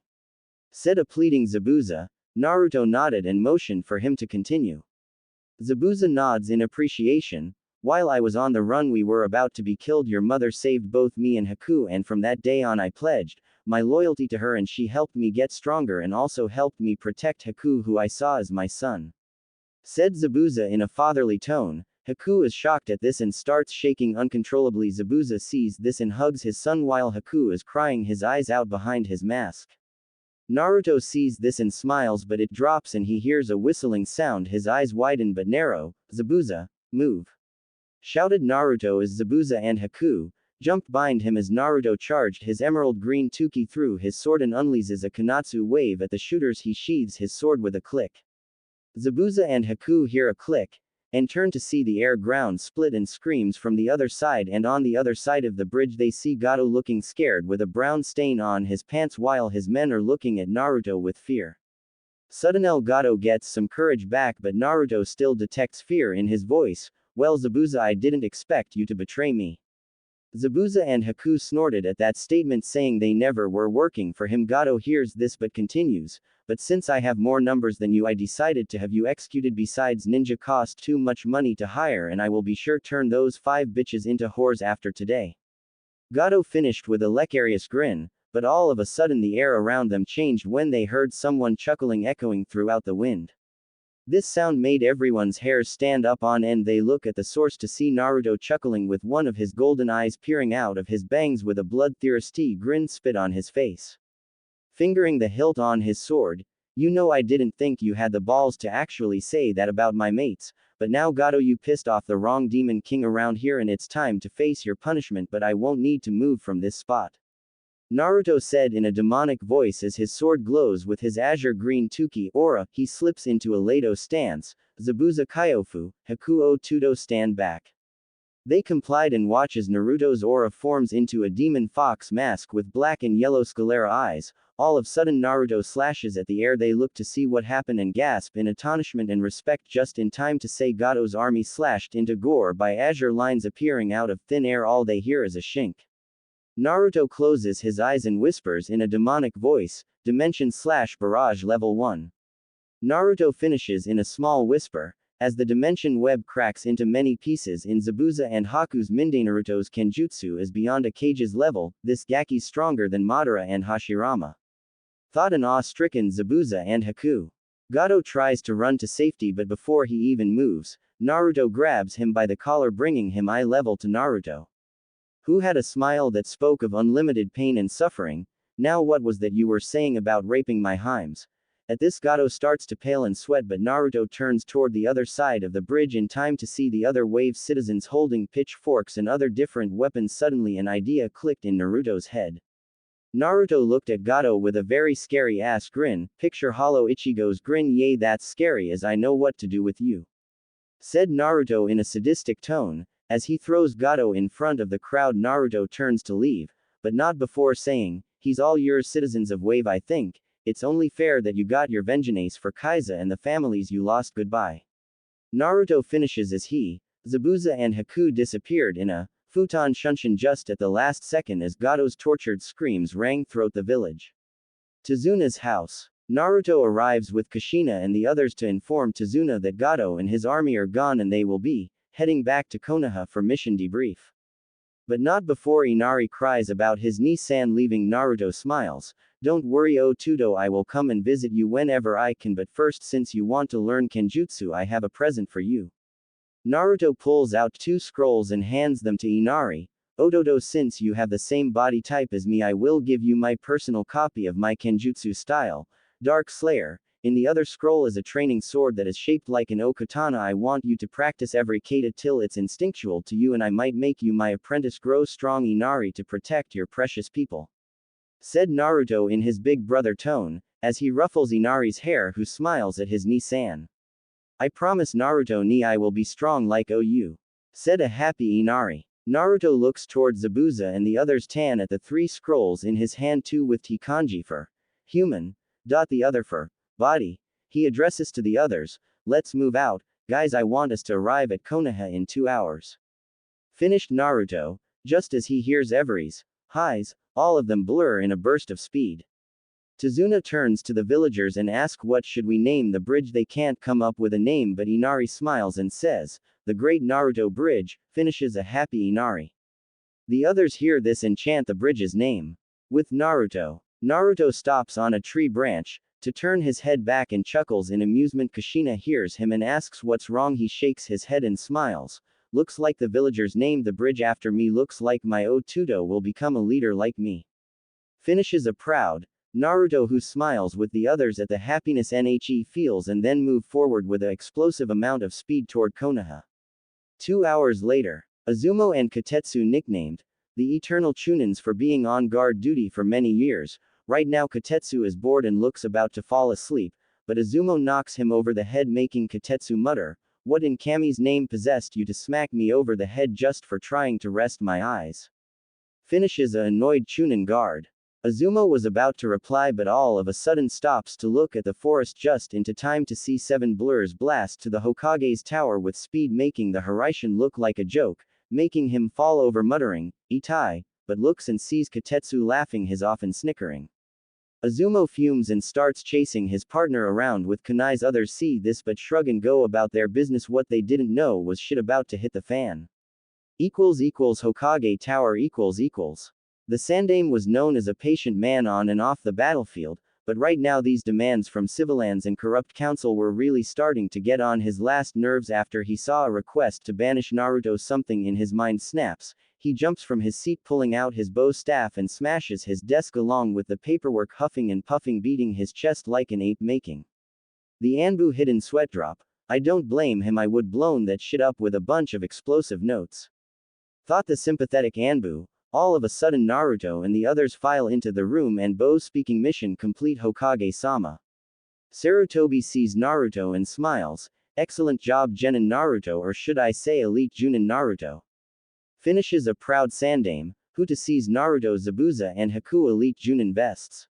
said a pleading Zabuza. Naruto nodded and motioned for him to continue. Zabuza nods in appreciation. While I was on the run, we were about to be killed. Your mother saved both me and Haku, and from that day on I pledged, my loyalty to her, and she helped me get stronger and also helped me protect Haku, who I saw as my son," said Zabuza in a fatherly tone. Haku is shocked at this and starts shaking uncontrollably. Zabuza sees this and hugs his son while Haku is crying his eyes out behind his mask. Naruto sees this and smiles, but it drops and he hears a whistling sound. His eyes widen but narrow. "Zabuza, move!" shouted Naruto as Zabuza and Haku jumped behind him as Naruto charged his emerald green Tuki through his sword and unleashes a Kanatsu wave at the shooters. He sheathes his sword with a click. Zabuza and Haku hear a click and turn to see the air ground split and screams from the other side, and on the other side of the bridge they see Gato looking scared with a brown stain on his pants while his men are looking at Naruto with fear. Suddenly Gato gets some courage back, but Naruto still detects fear in his voice. "Well, Zabuza, I didn't expect you to betray me." Zabuza and Haku snorted at that statement, saying they never were working for him. Gato hears this but continues, "But since I have more numbers than you, I decided to have you executed. Besides, ninja cost too much money to hire, and I will be sure turn those 5 bitches into whores after today." Gato finished with a lecarious grin, but all of a sudden the air around them changed when they heard someone chuckling echoing throughout the wind. This sound made everyone's hairs stand up on end. They look at the source to see Naruto chuckling with one of his golden eyes peering out of his bangs with a bloodthirsty grin spit on his face. Fingering the hilt on his sword, "You know, I didn't think you had the balls to actually say that about my mates, but now Gato, you pissed off the wrong demon king around here and it's time to face your punishment, but I won't need to move from this spot," Naruto said in a demonic voice as his sword glows with his azure green Tuki aura. He slips into a Lado stance. "Zabuza Kyofu, Haku o Tudo, stand back." They complied and watch as Naruto's aura forms into a demon fox mask with black and yellow sclera eyes. All of a sudden Naruto slashes at the air. They look to see what happened and gasp in astonishment and respect, just in time to say Gato's army slashed into gore by azure lines appearing out of thin air. All they hear is a shink. Naruto closes his eyes and whispers in a demonic voice, "Dimension/barrage level 1. Naruto finishes in a small whisper, as the dimension web cracks into many pieces in Zabuza and Haku's Minde. Naruto's Kenjutsu is beyond a Kage's level. This Gaki's stronger than Madara and Hashirama, thought an awe-stricken Zabuza and Haku. Gato tries to run to safety, but before he even moves, Naruto grabs him by the collar, bringing him eye level to Naruto, who had a smile that spoke of unlimited pain and suffering. "Now what was that you were saying about raping my himes?" At this Gato starts to pale and sweat, but Naruto turns toward the other side of the bridge in time to see the other wave citizens holding pitchforks and other different weapons. Suddenly an idea clicked in Naruto's head. Naruto looked at Gato with a very scary ass grin. "Picture Hollow Ichigo's grin. Yay, that's scary as I know what to do with you," said Naruto in a sadistic tone. As he throws Gato in front of the crowd, Naruto turns to leave, but not before saying, "He's all yours, citizens of Wave. I think it's only fair that you got your vengeance for Kaiza and the families you lost. Goodbye." Naruto finishes as he, Zabuza and Haku disappeared in a futon shunshin just at the last second as Gato's tortured screams rang throughout the village. Tazuna's house. Naruto arrives with Kushina and the others to inform Tazuna that Gato and his army are gone and they will be heading back to Konoha for mission debrief. But not before Inari cries about his Ni-san leaving. Naruto smiles. "Don't worry, O Tudo, I will come and visit you whenever I can, but first, since you want to learn Kenjutsu, I have a present for you." Naruto pulls out 2 scrolls and hands them to Inari. "Ododo, since you have the same body type as me, I will give you my personal copy of my Kenjutsu style, Dark Slayer. In the other scroll is a training sword that is shaped like an okatana. I want you to practice every kata till it's instinctual to you, and I might make you my apprentice. Grow strong, Inari, to protect your precious people," said Naruto in his big brother tone, as he ruffles Inari's hair, who smiles at his Ni-san. "I promise, Naruto ni, I will be strong like you," said a happy Inari. Naruto looks toward Zabuza and the others, tan at the 3 scrolls in his hand, 2 with T kanji for human, the other for body. He addresses to the others, "Let's move out, guys. I want us to arrive at Konoha in 2 hours. Finished Naruto, just as he hears Every's highs, all of them blur in a burst of speed. Tazuna turns to the villagers and asks, "What should we name the bridge?" They can't come up with a name, but Inari smiles and says, "The Great Naruto Bridge," finishes a happy Inari. The others hear this and chant the bridge's name. With Naruto. Naruto stops on a tree branch, to turn his head back and chuckles in amusement. Kushina hears him and asks what's wrong. He shakes his head and smiles. Looks like the villagers named the bridge after me. Looks like my Otudo will become a leader like me. Finishes a proud Naruto who smiles with the others at the happiness Nye feels and then move forward with an explosive amount of speed toward Konoha. 2 hours later. Azumo and Kotetsu nicknamed the Eternal Chunins for being on guard duty for many years. Right now Kotetsu is bored and looks about to fall asleep, but Azumo knocks him over the head making Kotetsu mutter, "What in Kami's name possessed you to smack me over the head just for trying to rest my eyes?" Finishes a annoyed Chunin guard. Azumo was about to reply but all of a sudden stops to look at the forest just into time to see 7 blurs blast to the Hokage's tower with speed making the Hiraishin look like a joke, making him fall over muttering, "Itai," but looks and sees Kotetsu laughing his often snickering. Azumo fumes and starts chasing his partner around with kunai's. Others see this but shrug and go about their business. What they didn't know was shit about to hit the fan. Hokage tower . The Sandaime was known as a patient man on and off the battlefield, but right now these demands from civilians and corrupt council were really starting to get on his last nerves. After he saw a request to banish Naruto, something in his mind snaps. He jumps from his seat pulling out his bow staff and smashes his desk along with the paperwork, huffing and puffing, beating his chest like an ape, making the Anbu hidden sweat drop. I don't blame him, I would blown that shit up with a bunch of explosive notes. Thought the sympathetic Anbu. All of a sudden Naruto and the others file into the room and Bo speaking mission complete. Hokage-sama. Sarutobi sees Naruto and smiles. Excellent job Genin Naruto, or should I say elite Junin Naruto. Finishes a proud Sandaime. Huta sees Naruto, Zabuza and Haku elite Junin vests.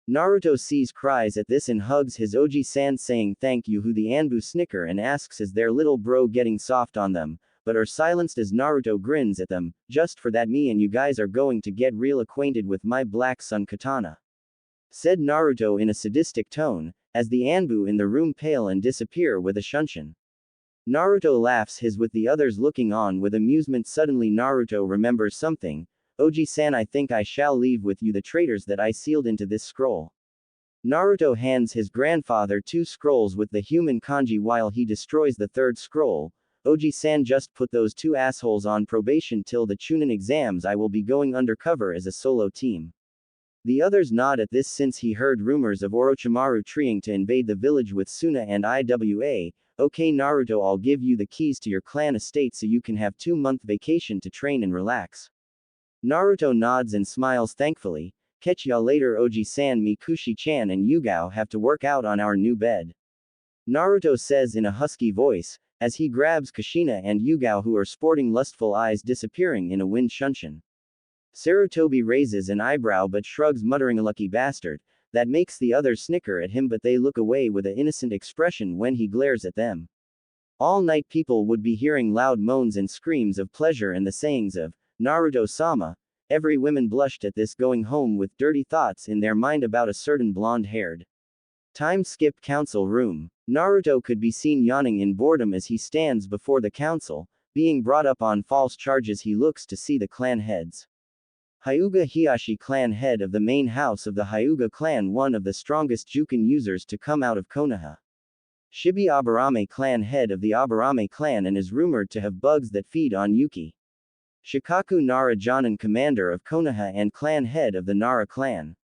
Naruto sees, cries at this and hugs his Oji-san saying thank you. Who the Anbu snicker and asks is their little bro getting soft on them, but are silenced as Naruto grins at them. Just for that me and you guys are going to get real acquainted with my black sun katana. Said Naruto in a sadistic tone, as the Anbu in the room pale and disappear with a shunshin. Naruto laughs his with the others looking on with amusement. Suddenly Naruto remembers something. Oji-san, I think I shall leave with you the traitors that I sealed into this scroll. Naruto hands his grandfather 2 scrolls with the human kanji while he destroys the 3rd scroll. Oji-san, just put those 2 assholes on probation till the Chunin exams. I will be going undercover as a solo team. The others nod at this since he heard rumors of Orochimaru trying to invade the village with Suna and Iwa. Okay Naruto, I'll give you the keys to your clan estate so you can have 2-month vacation to train and relax. Naruto nods and smiles thankfully. Catch ya later Oji-san, me Kushi-chan and Yugao have to work out on our new bed. Naruto says in a husky voice, as he grabs Kushina and Yugao who are sporting lustful eyes disappearing in a wind shunshin. Sarutobi raises an eyebrow but shrugs muttering a lucky bastard, that makes the others snicker at him but they look away with an innocent expression when he glares at them. All night people would be hearing loud moans and screams of pleasure and the sayings of Naruto-sama. Every woman blushed at this, going home with dirty thoughts in their mind about a certain blonde-haired. Time skip council room. Naruto could be seen yawning in boredom as he stands before the council, being brought up on false charges. He looks to see the clan heads. Hyuga Hiyashi, clan head of the main house of the Hyuga clan, one of the strongest Jukin users to come out of Konoha. Shibi Aburame, clan head of the Aburame clan and is rumored to have bugs that feed on Yuki. Shikaku Nara Jonin, commander of Konoha and clan head of the Nara clan.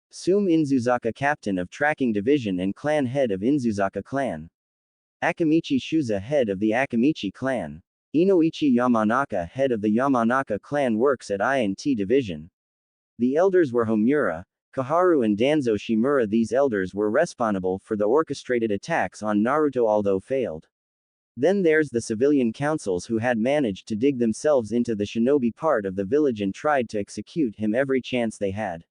Sum Inzuzaka, captain of tracking division and clan head of Inzuzaka clan. Akamichi Shuza, head of the Akamichi clan. Inoichi Yamanaka, head of the Yamanaka clan, works at INT division. The elders were Homura, Kaharu and Danzo Shimura. These elders were responsible for the orchestrated attacks on Naruto although failed. Then there's the civilian councils who had managed to dig themselves into the shinobi part of the village and tried to execute him every chance they had.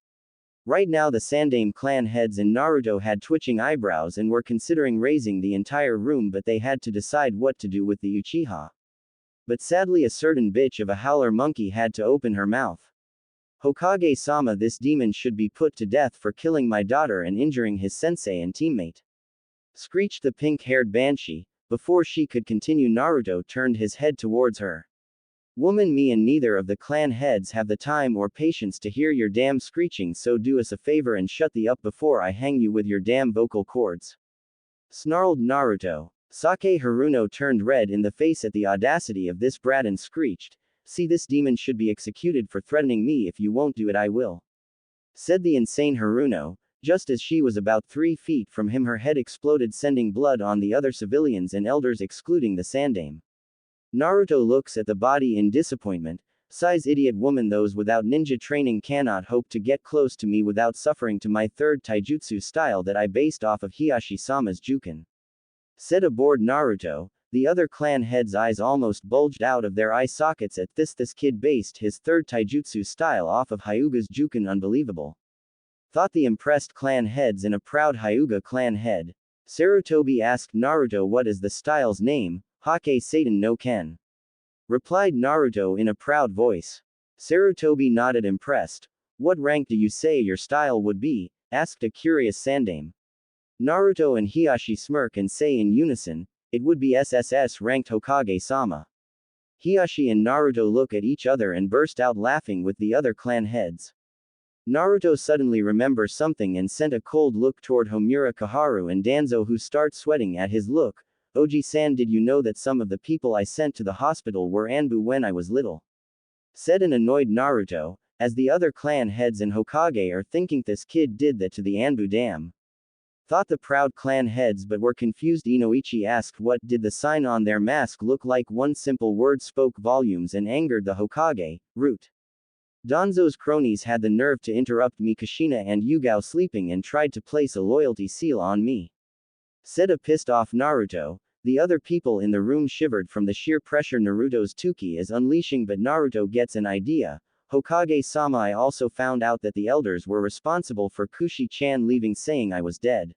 Right now the Sandaime clan heads and Naruto had twitching eyebrows and were considering raising the entire room, but they had to decide what to do with the Uchiha. But sadly a certain bitch of a howler monkey had to open her mouth. Hokage-sama, this demon should be put to death for killing my daughter and injuring his sensei and teammate. Screeched the pink-haired banshee. Before she could continue, Naruto turned his head towards her. Woman, me and neither of the clan heads have the time or patience to hear your damn screeching, so do us a favor and shut the up before I hang you with your damn vocal cords. Snarled Naruto. Sake Haruno turned red in the face at the audacity of this brat and screeched, "See, this demon should be executed for threatening me. If you won't do it, I will," said the insane Haruno. Just as she was about 3 feet from him, her head exploded, sending blood on the other civilians and elders, excluding the Sandame. Naruto looks at the body in disappointment, sighs, "Idiot woman, those without ninja training cannot hope to get close to me without suffering to my third taijutsu style that I based off of Hiashi-sama's Juken," said aboard Naruto. The other clan heads' eyes almost bulged out of their eye sockets at this. This kid based his third taijutsu style off of Hyuga's Juken. Unbelievable, thought the impressed clan heads and a proud Hyuga clan head. Sarutobi asked Naruto, "What is the style's name?" "Hake Satan no Ken," replied Naruto in a proud voice. Sarutobi nodded, impressed. "What rank do you say your style would be?" asked a curious Sandame. Naruto and Hiashi smirk and say in unison, "It would be SSS ranked, Hokage-sama." Hiashi and Naruto look at each other and burst out laughing with the other clan heads. Naruto suddenly remembers something and sent a cold look toward Homura, Kaharu and Danzo, who start sweating at his look. "Oji-san, did you know that some of the people I sent to the hospital were Anbu when I was little?" said an annoyed Naruto, as the other clan heads and Hokage are thinking this kid did that to the Anbu dam. Thought the proud clan heads, but were confused. Inoichi asked what did the sign on their mask look like. One simple word spoke volumes and angered the Hokage: root. Danzo's cronies had the nerve to interrupt me, Kushina and Yugao sleeping, and tried to place a loyalty seal on me, said a pissed off Naruto. The other people in the room shivered from the sheer pressure Naruto's Tuki is unleashing, but Naruto gets an idea. "Hokage-sama, I also found out that the elders were responsible for Kushi-chan leaving, saying I was dead,"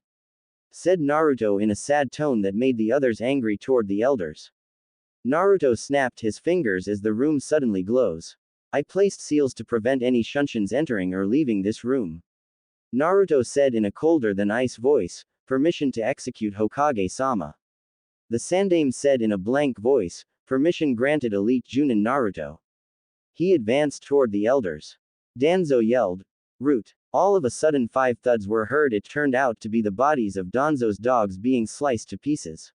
said Naruto in a sad tone that made the others angry toward the elders. Naruto snapped his fingers as the room suddenly glows. "I placed seals to prevent any Shunshuns entering or leaving this room," Naruto said in a colder than ice voice. "Permission to execute, Hokage-sama," the Sandame said in a blank voice. "Permission granted, Elite Junin Naruto." He advanced toward the elders. Danzo yelled, "Root!" All of a sudden 5 thuds were heard. It turned out to be the bodies of Danzo's dogs being sliced to pieces.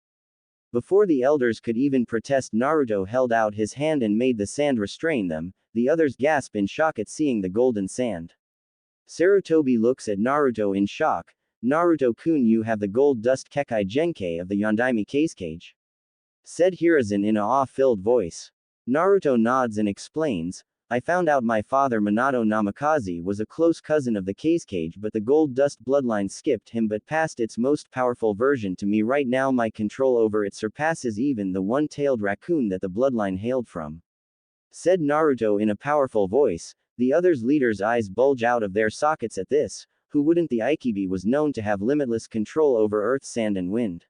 Before the elders could even protest, Naruto held out his hand and made the sand restrain them. The others gasp in shock at seeing the golden sand. Sarutobi looks at Naruto in shock. "Naruto-kun, you have the gold dust Kekai Genkai of the Yondaime Casecage," said Hiruzen in a awe-filled voice. Naruto nods and explains, "I found out my father Minato Namikaze was a close cousin of the Casecage, but the gold dust bloodline skipped him but passed its most powerful version to me. Right now my control over it surpasses even the one-tailed raccoon that the bloodline hailed from," said Naruto in a powerful voice. The others' leaders' eyes bulge out of their sockets at this. Who wouldn't? The Aikibi was known to have limitless control over earth, sand and wind.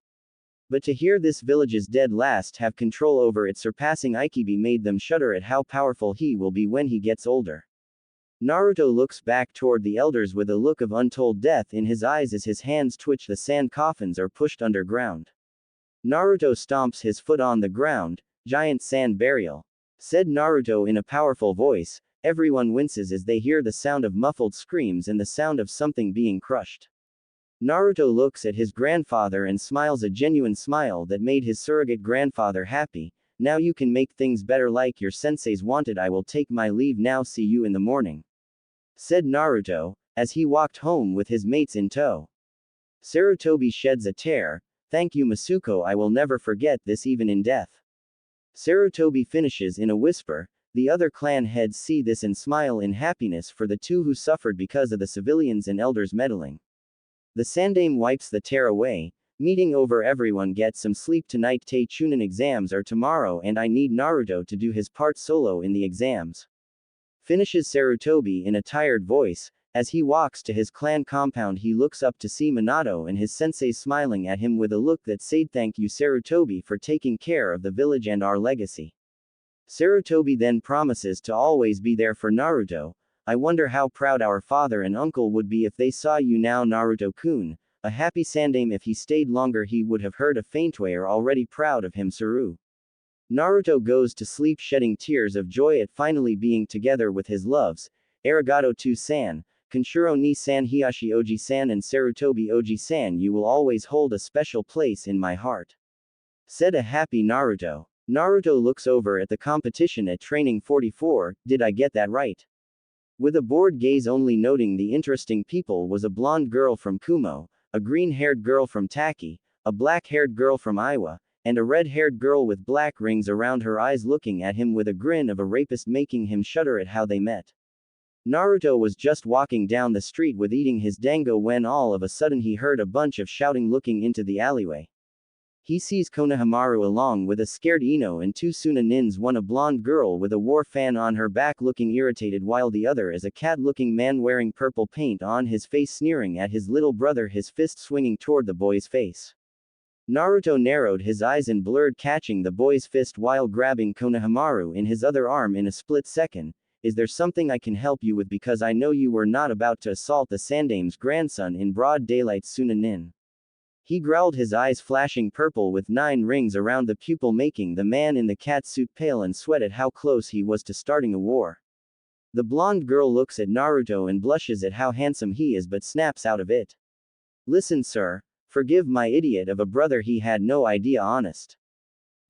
But to hear this village's dead last have control over its surpassing Aikibi made them shudder at how powerful he will be when he gets older. Naruto looks back toward the elders with a look of untold death in his eyes as his hands twitch. The sand coffins are pushed underground. Naruto stomps his foot on the ground. "Giant sand burial," said Naruto in a powerful voice. Everyone winces as they hear the sound of muffled screams and the sound of something being crushed. Naruto looks at his grandfather and smiles a genuine smile that made his surrogate grandfather happy. "Now you can make things better like your senseis wanted. I will take my leave now. See you in the morning," said Naruto, as he walked home with his mates in tow. Sarutobi sheds a tear. "Thank you, Masuko. I will never forget this even in death." Sarutobi finishes in a whisper. The other clan heads see this and smile in happiness for the two who suffered because of the civilians and elders meddling. The Sandame wipes the tear away. "Meeting over, everyone get some sleep tonight. Teichunin exams are tomorrow and I need Naruto to do his part solo in the exams," finishes Sarutobi in a tired voice. As he walks to his clan compound, he looks up to see Minato and his sensei smiling at him with a look that said, "Thank you, Sarutobi, for taking care of the village and our legacy." Sarutobi then promises to always be there for Naruto. "I wonder how proud our father and uncle would be if they saw you now, Naruto-kun." A happy Sandame. If he stayed longer he would have heard a faint "We are already proud of him, Saru." Naruto goes to sleep shedding tears of joy at finally being together with his loves, Arigato to San, Kenshiro ni San Hiyashi Oji San and Sarutobi Oji San, you will always hold a special place in my heart. Said a happy Naruto. Naruto looks over at the competition at Training 44, did I get that right? With a bored gaze only noting the interesting people was a blonde girl from Kumo, a green-haired girl from Taki, a black-haired girl from Iowa, and a red-haired girl with black rings around her eyes looking at him with a grin of a rapist making him shudder at how they met. Naruto was just walking down the street with eating his dango when all of a sudden he heard a bunch of shouting looking into the alleyway. He sees Konohamaru along with a scared Ino and two Sunanins, one a blonde girl with a war fan on her back looking irritated while the other is a cat-looking man wearing purple paint on his face sneering at his little brother, his fist swinging toward the boy's face. Naruto narrowed his eyes and blurred catching the boy's fist while grabbing Konohamaru in his other arm in a split second. Is there something I can help you with, because I know you were not about to assault the Sandame's grandson in broad daylight, Sunanin. He growled, his eyes flashing purple with 9 rings around the pupil making the man in the cat suit pale and sweat at how close he was to starting a war. The blonde girl looks at Naruto and blushes at how handsome he is but snaps out of it. Listen sir, forgive my idiot of a brother, he had no idea, honest.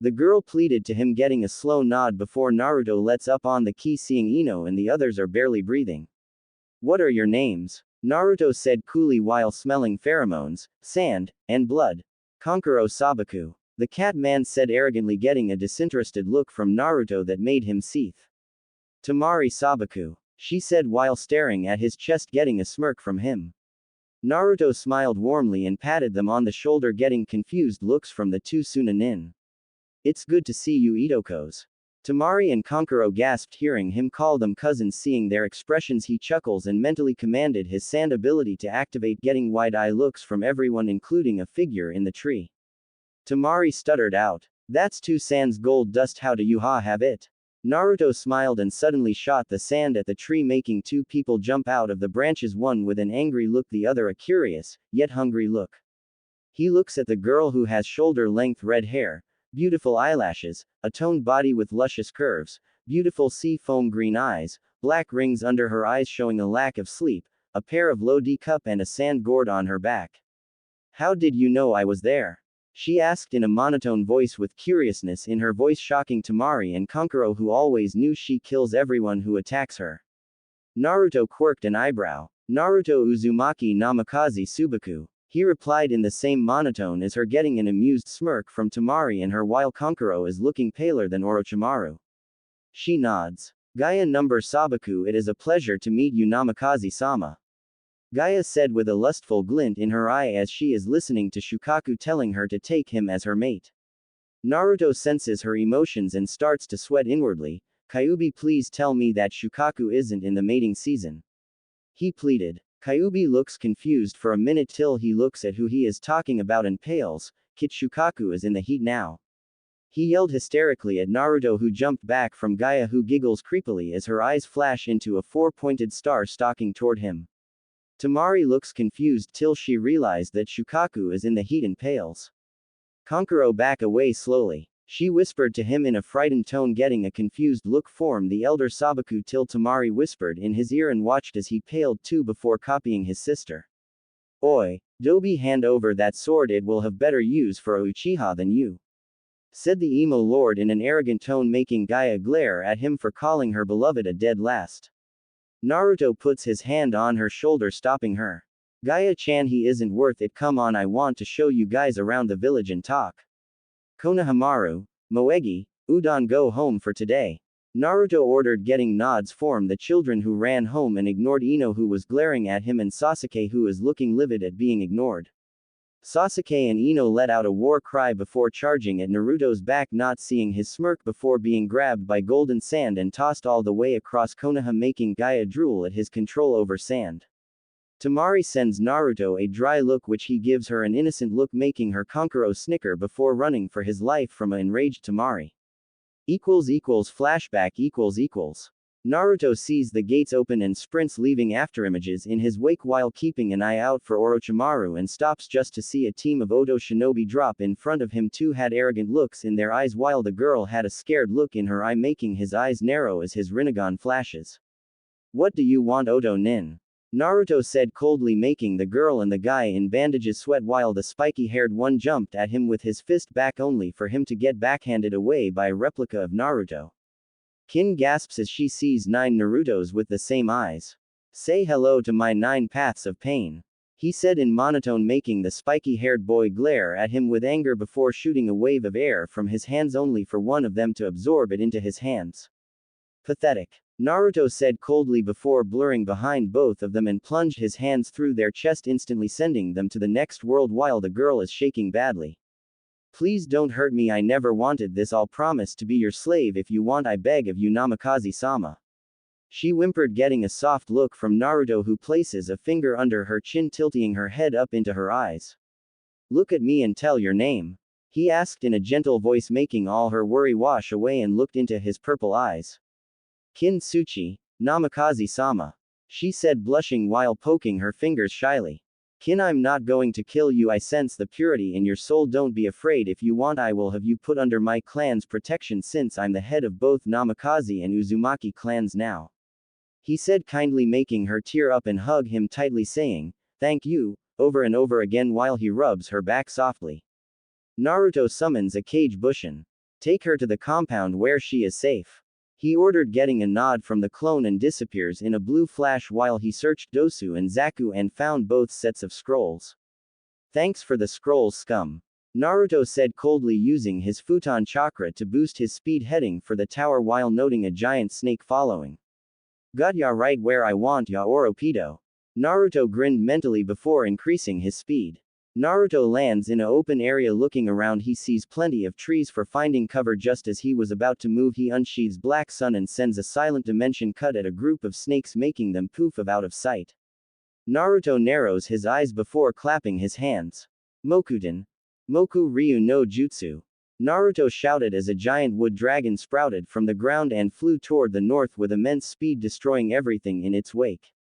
The girl pleaded to him, getting a slow nod before Naruto lets up on the key, seeing Ino and the others are barely breathing. What are your names? Naruto said coolly while smelling pheromones, sand, and blood. Kankuro Sabaku. The cat man said arrogantly, getting a disinterested look from Naruto that made him seethe. Tamari Sabaku. She said while staring at his chest, getting a smirk from him. Naruto smiled warmly and patted them on the shoulder, getting confused looks from the two Sunanin. It's good to see you, Itokos. Tamari and Kankuro gasped hearing him call them cousins. Seeing their expressions, he chuckles and mentally commanded his sand ability to activate, getting wide-eye looks from everyone including a figure in the tree. Tamari stuttered out. That's 2 sands gold dust, how do you have it? Naruto smiled and suddenly shot the sand at the tree, making 2 people jump out of the branches, one with an angry look, the other a curious, yet hungry look. He looks at the girl who has shoulder-length red hair, beautiful eyelashes, a toned body with luscious curves, beautiful sea foam green eyes, black rings under her eyes showing a lack of sleep, a pair of low D cup and a sand gourd on her back. How did you know I was there? She asked in a monotone voice with curiousness in her voice, shocking Tamari and Kankuro, who always knew she kills everyone who attacks her. Naruto quirked an eyebrow. Naruto Uzumaki Namikaze Subaku. He replied in the same monotone as her, getting an amused smirk from Tamari and her, while Kankuro is looking paler than Orochimaru. She nods. Gaia number Sabaku, it is a pleasure to meet you, Namikaze-sama. Gaia said with a lustful glint in her eye as she is listening to Shukaku telling her to take him as her mate. Naruto senses her emotions and starts to sweat inwardly. Kyuubi, please tell me that Shukaku isn't in the mating season. He pleaded. Kyuubi looks confused for a minute till he looks at who he is talking about and pales. Kit, Shukaku is in the heat now. He yelled hysterically at Naruto, who jumped back from Gaia, who giggles creepily as her eyes flash into a 4-pointed star stalking toward him. Tamari looks confused till she realized that Shukaku is in the heat and pales. Kankuro back away slowly. She whispered to him in a frightened tone, getting a confused look from the elder Sabaku till Tamari whispered in his ear and watched as he paled too before copying his sister. Oi, Dobi, hand over that sword, it will have better use for a Uchiha than you. Said the emo lord in an arrogant tone, making Gaia glare at him for calling her beloved a dead last. Naruto puts his hand on her shoulder, stopping her. Gaia-chan, he isn't worth it, come on, I want to show you guys around the village and talk. Konohamaru, Moegi, Udon, go home for today. Naruto ordered, getting nods from the children, who ran home and ignored Ino, who was glaring at him, and Sasuke, who is looking livid at being ignored. Sasuke and Ino let out a war cry before charging at Naruto's back, not seeing his smirk before being grabbed by golden sand and tossed all the way across Konoha, making Gaia drool at his control over sand. Tamari sends Naruto a dry look, which he gives her an innocent look, making her Kankuro snicker before running for his life from an enraged Tamari. Flashback. Naruto sees the gates open and sprints, leaving afterimages in his wake while keeping an eye out for Orochimaru, and stops just to see a team of Oto shinobi drop in front of him. Two had arrogant looks in their eyes while the girl had a scared look in her eye, making his eyes narrow as his Rinnegan flashes. "What do you want, Oto Nin?" Naruto said coldly, making the girl and the guy in bandages sweat while the spiky-haired one jumped at him with his fist back, only for him to get backhanded away by a replica of Naruto. Kin gasps as she sees 9 Narutos with the same eyes. "Say hello to my 9 paths of pain," he said in monotone, making the spiky-haired boy glare at him with anger before shooting a wave of air from his hands, only for one of them to absorb it into his hands. "Pathetic," Naruto said coldly before blurring behind both of them and plunged his hands through their chest, instantly sending them to the next world while the girl is shaking badly. "Please don't hurt me, I never wanted this, I'll promise to be your slave if you want, I beg of you, Namikaze-sama," she whimpered, getting a soft look from Naruto, who places a finger under her chin, tilting her head up into her eyes. "Look at me and tell your name," he asked in a gentle voice, making all her worry wash away, and looked into his purple eyes. "Kin Tsuchi, Namikaze-sama," she said, blushing while poking her fingers shyly. "Kin, I'm not going to kill you, I sense the purity in your soul, don't be afraid, if you want I will have you put under my clan's protection, since I'm the head of both Namikaze and Uzumaki clans now," he said kindly, making her tear up and hug him tightly, saying, "Thank you," over and over again while he rubs her back softly. Naruto summons a Kage Bushin. "Take her to the compound where she is safe," he ordered, getting a nod from the clone, and disappears in a blue flash while he searched Dosu and Zaku and found both sets of scrolls. "Thanks for the scrolls, scum," Naruto said coldly, using his futon chakra to boost his speed, heading for the tower while noting a giant snake following. "Got ya right where I want ya, Oropedo." Naruto grinned mentally before increasing his speed. Naruto lands in an open area. Looking around, he sees plenty of trees for finding cover. Just as he was about to move, he unsheathes Black Sun and sends a silent dimension cut at a group of snakes, making them poof out of sight. Naruto narrows his eyes before clapping his hands. "Mokuten. Moku Ryu no Jutsu," Naruto shouted as a giant wood dragon sprouted from the ground and flew toward the north with immense speed, destroying everything in its wake.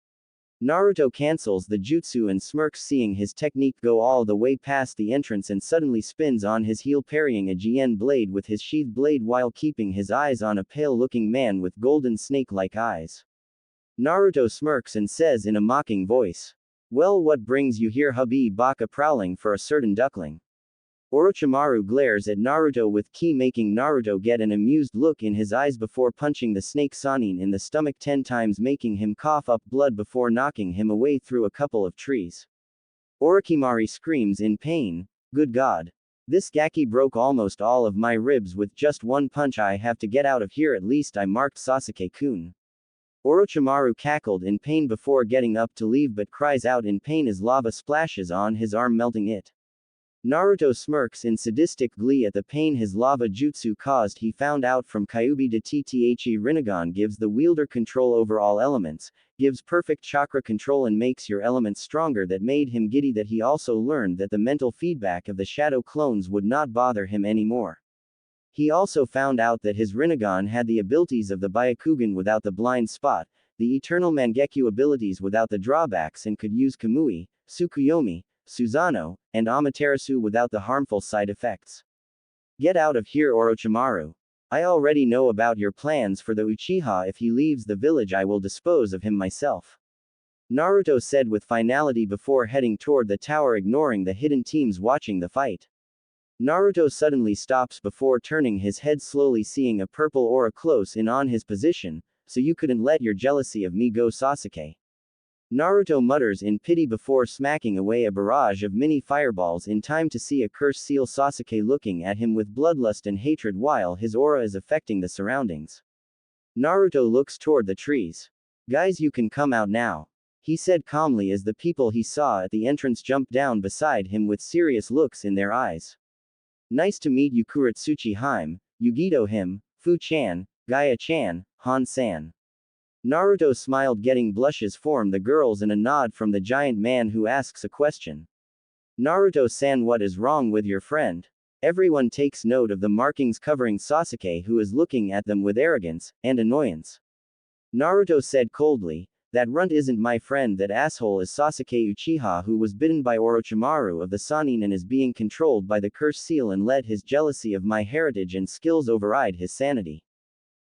Naruto cancels the jutsu and smirks, seeing his technique go all the way past the entrance, and suddenly spins on his heel, parrying a Gien blade with his sheathed blade while keeping his eyes on a pale-looking man with golden snake-like eyes. Naruto smirks and says in a mocking voice, "Well, what brings you here, hubby baka, prowling for a certain duckling?" Orochimaru glares at Naruto with ki, making Naruto get an amused look in his eyes before punching the snake Sannin in the stomach 10 times, making him cough up blood before knocking him away through a couple of trees. Orochimaru screams in pain, "Good God! This gaki broke almost all of my ribs with just one punch, I have to get out of here at least, I marked Sasuke-kun." Orochimaru cackled in pain before getting up to leave, but cries out in pain as lava splashes on his arm, melting it. Naruto smirks in sadistic glee at the pain his lava jutsu caused. He found out from Kyuubi de Tthe Rinnegan gives the wielder control over all elements, gives perfect chakra control, and makes your elements stronger. That made him giddy. That he also learned that the mental feedback of the shadow clones would not bother him anymore. He also found out that his Rinnegan had the abilities of the Byakugan without the blind spot, the eternal Mangekyo abilities without the drawbacks, and could use Kamui, Tsukuyomi, Susanoo, and Amaterasu without the harmful side effects. "Get out of here, Orochimaru. I already know about your plans for the Uchiha. If he leaves the village, I will dispose of him myself," Naruto said with finality before heading toward the tower, ignoring the hidden teams watching the fight. Naruto suddenly stops before turning his head slowly, seeing a purple aura close in on his position. "So you couldn't let your jealousy of me go, Sasuke?" Naruto mutters in pity before smacking away a barrage of mini fireballs in time to see a curse seal Sasuke looking at him with bloodlust and hatred while his aura is affecting the surroundings. Naruto looks toward the trees. "Guys, you can come out now," he said calmly as the people he saw at the entrance jumped down beside him with serious looks in their eyes. "Nice to meet you, Kuratsuchi Hime, Yugito Him, Fu-chan, Gaia-chan, Han-san." Naruto smiled, getting blushes from the girls and a nod from the giant man who asks a question. "Naruto-san, what is wrong with your friend?" Everyone takes note of the markings covering Sasuke, who is looking at them with arrogance and annoyance. Naruto said coldly, that runt isn't my friend, that asshole is Sasuke Uchiha, who was bitten by Orochimaru of the Sannin and is being controlled by the curse seal and let his jealousy of my heritage and skills override his sanity.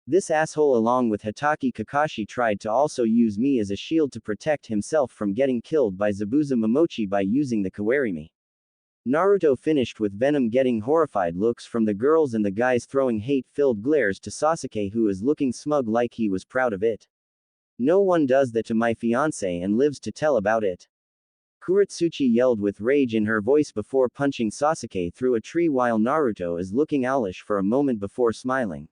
This asshole along with Hitaki Kakashi tried to also use me as a shield to protect himself from getting killed by Zabuza Momochi by using the Kawarimi. Naruto finished with Venom getting horrified looks from the girls and the guys throwing hate-filled glares to Sasuke, who is looking smug like he was proud of it. No one does that to my fiancé and lives to tell about it. Kuretsuchi yelled with rage in her voice before punching Sasuke through a tree while Naruto is looking owlish for a moment before smiling.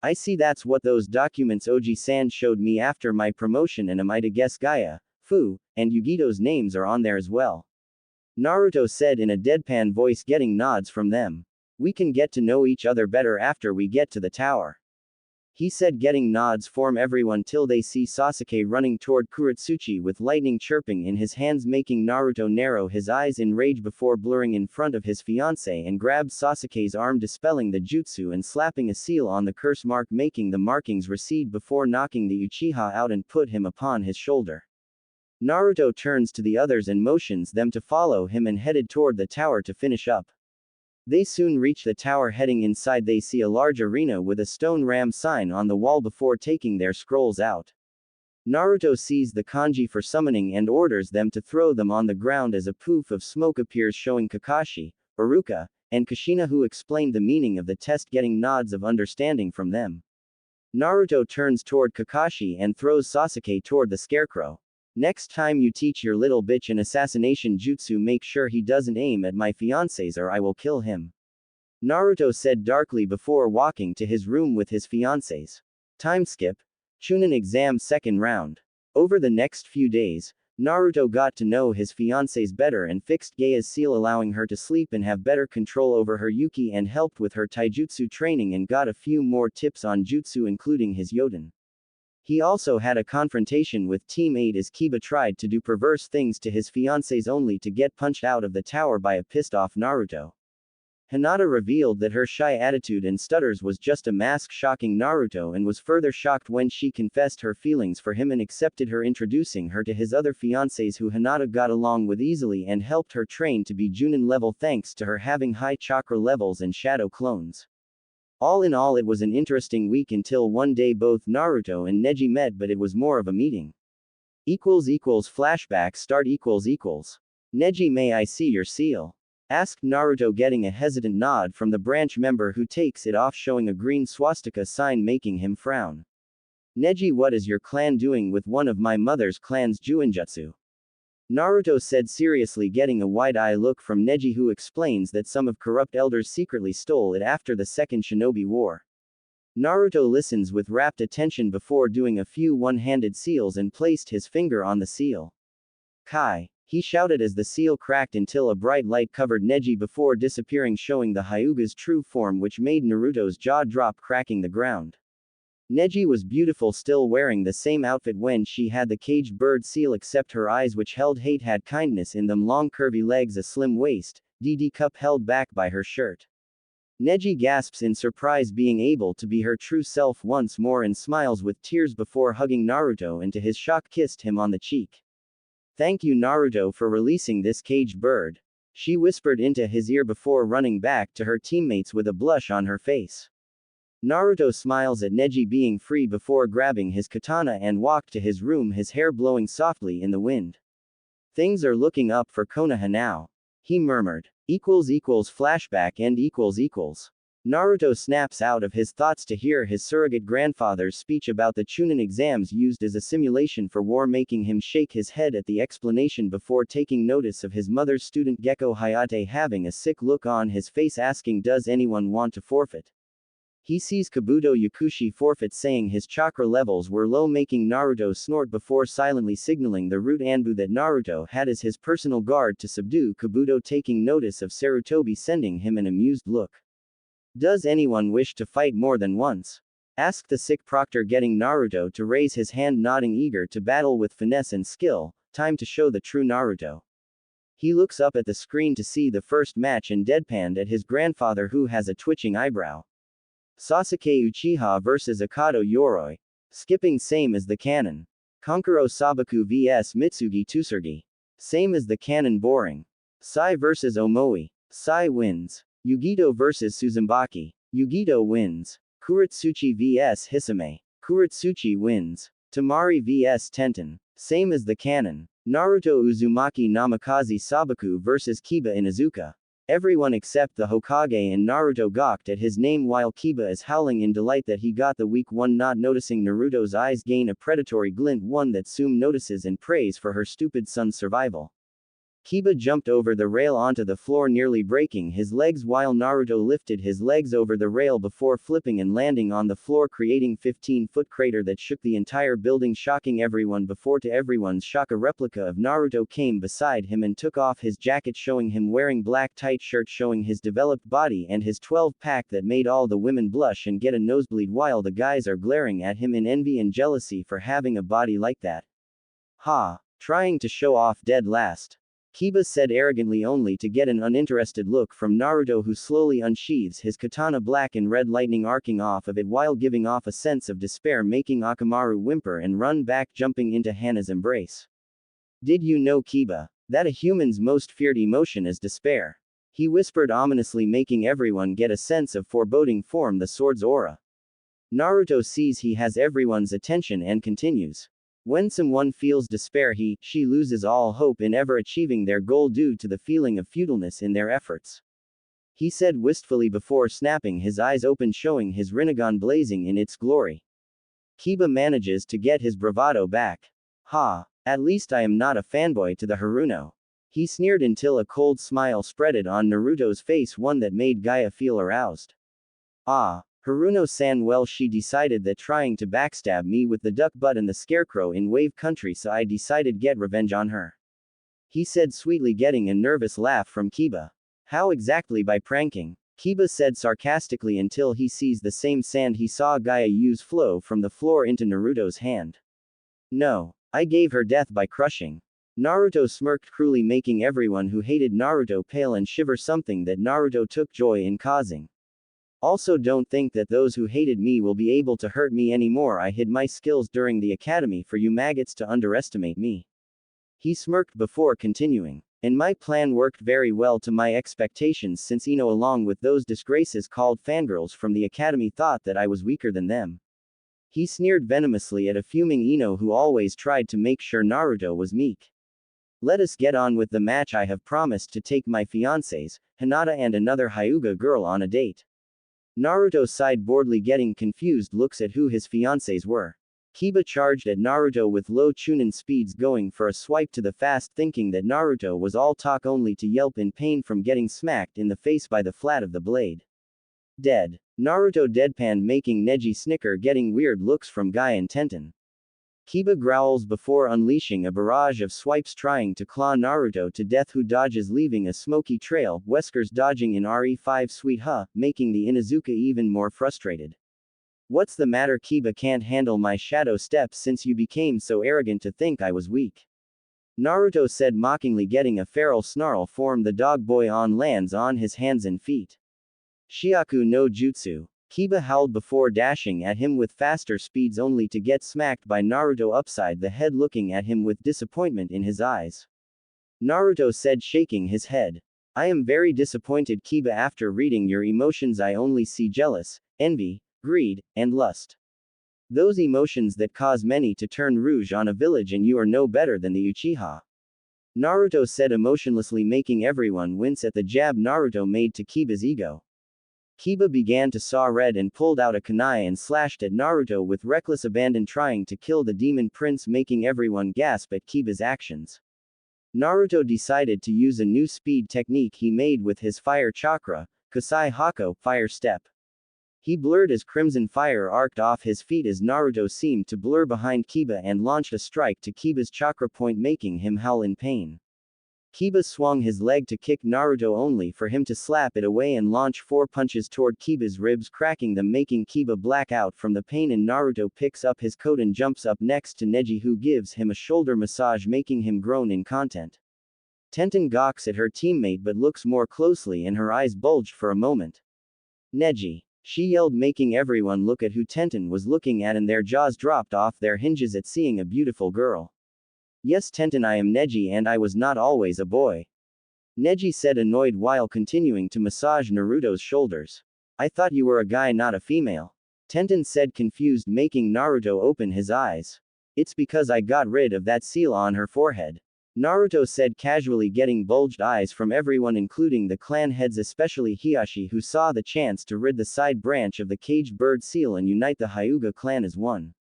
I see, that's what those documents Oji-san showed me after my promotion, and am I to guess Gaia, Fu, and Yugito's names are on there as well? Naruto said in a deadpan voice, getting nods from them. We can get to know each other better after we get to the tower. He said, getting nods from everyone till they see Sasuke running toward Kuretsuchi with lightning chirping in his hands, making Naruto narrow his eyes in rage before blurring in front of his fiancé and grabbed Sasuke's arm, dispelling the jutsu and slapping a seal on the curse mark, making the markings recede before knocking the Uchiha out and put him upon his shoulder. Naruto turns to the others and motions them to follow him and headed toward the tower to finish up. They soon reach the tower. Heading inside, they see a large arena with a stone ram sign on the wall before taking their scrolls out. Naruto sees the kanji for summoning and orders them to throw them on the ground as a poof of smoke appears, showing Kakashi, Iruka, and Kushina, who explained the meaning of the test, getting nods of understanding from them. Naruto turns toward Kakashi and throws Sasuke toward the scarecrow. Next time you teach your little bitch an assassination jutsu, make sure he doesn't aim at my fiancés or I will kill him. Naruto said darkly before walking to his room with his fiancés. Time skip. Chunin exam second round. Over the next few days, Naruto got to know his fiancés better and fixed Gaia's seal, allowing her to sleep and have better control over her Yuki, and helped with her taijutsu training and got a few more tips on jutsu, including his Yoden. He also had a confrontation with Team 8 as Kiba tried to do perverse things to his fiancés only to get punched out of the tower by a pissed-off Naruto. Hinata revealed that her shy attitude and stutters was just a mask, shocking Naruto, and was further shocked when she confessed her feelings for him and accepted her, introducing her to his other fiancés who Hinata got along with easily and helped her train to be Junin level thanks to her having high chakra levels and shadow clones. All in all, it was an interesting week until one day both Naruto and Neji met, but it was more of a meeting. Flashback start. Neji, may I see your seal? Asked Naruto, getting a hesitant nod from the branch member who takes it off, showing a green swastika sign, making him frown. Neji, what is your clan doing with one of my mother's clan's Juinjutsu? Naruto said seriously, getting a wide-eye look from Neji, who explains that some of corrupt elders secretly stole it after the Second Shinobi War. Naruto listens with rapt attention before doing a few one-handed seals and placed his finger on the seal. Kai! He shouted as the seal cracked until a bright light covered Neji before disappearing, showing the Hyuga's true form, which made Naruto's jaw drop, cracking the ground. Neji was beautiful, still wearing the same outfit when she had the caged bird seal, except her eyes, which held hate, had kindness in them, long curvy legs, a slim waist, DD cup held back by her shirt. Neji gasps in surprise, being able to be her true self once more, and smiles with tears before hugging Naruto, and to his shock kissed him on the cheek. Thank you, Naruto, for releasing this caged bird, she whispered into his ear before running back to her teammates with a blush on her face. Naruto smiles at Neji being free before grabbing his katana and walked to his room, his hair blowing softly in the wind. Things are looking up for Konoha now, he murmured. Flashback end. Naruto snaps out of his thoughts to hear his surrogate grandfather's speech about the Chunin exams used as a simulation for war, making him shake his head at the explanation before taking notice of his mother's student Gecko Hayate having a sick look on his face, asking, does anyone want to forfeit? He sees Kabuto Yakushi forfeit, saying his chakra levels were low, making Naruto snort before silently signaling the root Anbu that Naruto had as his personal guard to subdue Kabuto, taking notice of Sarutobi, sending him an amused look. Does anyone wish to fight more than once? Asked the sick proctor, getting Naruto to raise his hand, nodding, eager to battle with finesse and skill. Time to show the true Naruto. He looks up at the screen to see the first match and deadpanned at his grandfather, who has a twitching eyebrow. Sasuke Uchiha vs Akato Yoroi. Skipping same as the canon. Konkuro Sabaku vs Mitsugi Tsurugi. Same as the canon boring. Sai vs Omoi. Sai wins. Yugito vs Suzumaki. Yugito wins. Kuretsuchi vs Hisame. Kuretsuchi wins. Tamari vs Tenten. Same as the canon. Naruto Uzumaki Namikaze Sabaku vs Kiba Inuzuka. Everyone except the Hokage and Naruto gawked at his name while Kiba is howling in delight that he got the weak one, not noticing Naruto's eyes gain a predatory glint, one that Sume notices and prays for her stupid son's survival. Kiba jumped over the rail onto the floor, nearly breaking his legs, while Naruto lifted his legs over the rail before flipping and landing on the floor, creating 15-foot crater that shook the entire building, shocking everyone. Before, to everyone's shock, a replica of Naruto came beside him and took off his jacket, showing him wearing black tight shirt, showing his developed body and his 12-pack that made all the women blush and get a nosebleed, while the guys are glaring at him in envy and jealousy for having a body like that. Ha! Trying to show off dead last. Kiba said arrogantly, only to get an uninterested look from Naruto, who slowly unsheathes his katana, black and red lightning arcing off of it while giving off a sense of despair, making Akamaru whimper and run back, jumping into Hana's embrace. Did you know, Kiba, that a human's most feared emotion is despair? He whispered ominously, making everyone get a sense of foreboding from the sword's aura. Naruto sees he has everyone's attention and continues. When someone feels despair, she loses all hope in ever achieving their goal due to the feeling of futileness in their efforts. He said wistfully before snapping his eyes open, showing his Rinnegan blazing in its glory. Kiba manages to get his bravado back. Ha! At least I am not a fanboy to the Haruno. He sneered until a cold smile spreaded on Naruto's face, one that made Gaia feel aroused. Ah! Haruno-san, well, she decided that trying to backstab me with the duck butt and the scarecrow in Wave Country, so I decided get revenge on her. He said sweetly, getting a nervous laugh from Kiba. How exactly? By pranking? Kiba said sarcastically, until he sees the same sand he saw Gaia use flow from the floor into Naruto's hand. No. I gave her death by crushing. Naruto smirked cruelly, making everyone who hated Naruto pale and shiver, something that Naruto took joy in causing. Also, don't think that those who hated me will be able to hurt me anymore. I hid my skills during the academy for you maggots to underestimate me. He smirked before continuing. And my plan worked very well to my expectations, since Ino, along with those disgraces called fangirls from the academy, thought that I was weaker than them. He sneered venomously at a fuming Ino, who always tried to make sure Naruto was meek. Let us get on with the match. I have promised to take my fiancés, Hinata and another Hyuga girl, on a date. Naruto sighed boredly, getting confused looks at who his fiancés were. Kiba charged at Naruto with low Chunin speeds, going for a swipe to the fast, thinking that Naruto was all talk, only to yelp in pain from getting smacked in the face by the flat of the blade. Dead. Naruto deadpanned, making Neji snicker, getting weird looks from Guy and Tenten. Kiba growls before unleashing a barrage of swipes, trying to claw Naruto to death, who dodges, leaving a smoky trail, Wesker's dodging in RE5 sweet making the Inuzuka even more frustrated. What's the matter? Kiba can't handle my shadow steps since you became so arrogant to think I was weak. Naruto said mockingly, getting a feral snarl form. The dog boy on lands on his hands and feet. Shiaku no Jutsu. Kiba howled before dashing at him with faster speeds, only to get smacked by Naruto upside the head, looking at him with disappointment in his eyes. Naruto said, shaking his head. I am very disappointed, Kiba. After reading your emotions, I only see jealous, envy, greed, and lust. Those emotions that cause many to turn rouge on a village, and you are no better than the Uchiha. Naruto said emotionlessly, making everyone wince at the jab Naruto made to Kiba's ego. Kiba began to saw red and pulled out a kunai and slashed at Naruto with reckless abandon, trying to kill the demon prince, making everyone gasp at Kiba's actions. Naruto decided to use a new speed technique he made with his fire chakra, Kusai Hako, fire step. He blurred as crimson fire arced off his feet as Naruto seemed to blur behind Kiba and launched a strike to Kiba's chakra point, making him howl in pain. Kiba swung his leg to kick Naruto, only for him to slap it away and launch 4 punches toward Kiba's ribs, cracking them, making Kiba black out from the pain, and Naruto picks up his coat and jumps up next to Neji, who gives him a shoulder massage, making him groan in content. Tenten gawks at her teammate but looks more closely and her eyes bulged for a moment. Neji. She yelled, making everyone look at who Tenten was looking at, and their jaws dropped off their hinges at seeing a beautiful girl. Yes, Tenten, I am Neji, and I was not always a boy. Neji said, annoyed while continuing to massage Naruto's shoulders. I thought you were a guy, not a female. Tenten said, confused, making Naruto open his eyes. It's because I got rid of that seal on her forehead. Naruto said, casually, getting bulged eyes from everyone, including the clan heads, especially Hiashi, who saw the chance to rid the side branch of the caged bird seal and unite the Hyuga clan as one.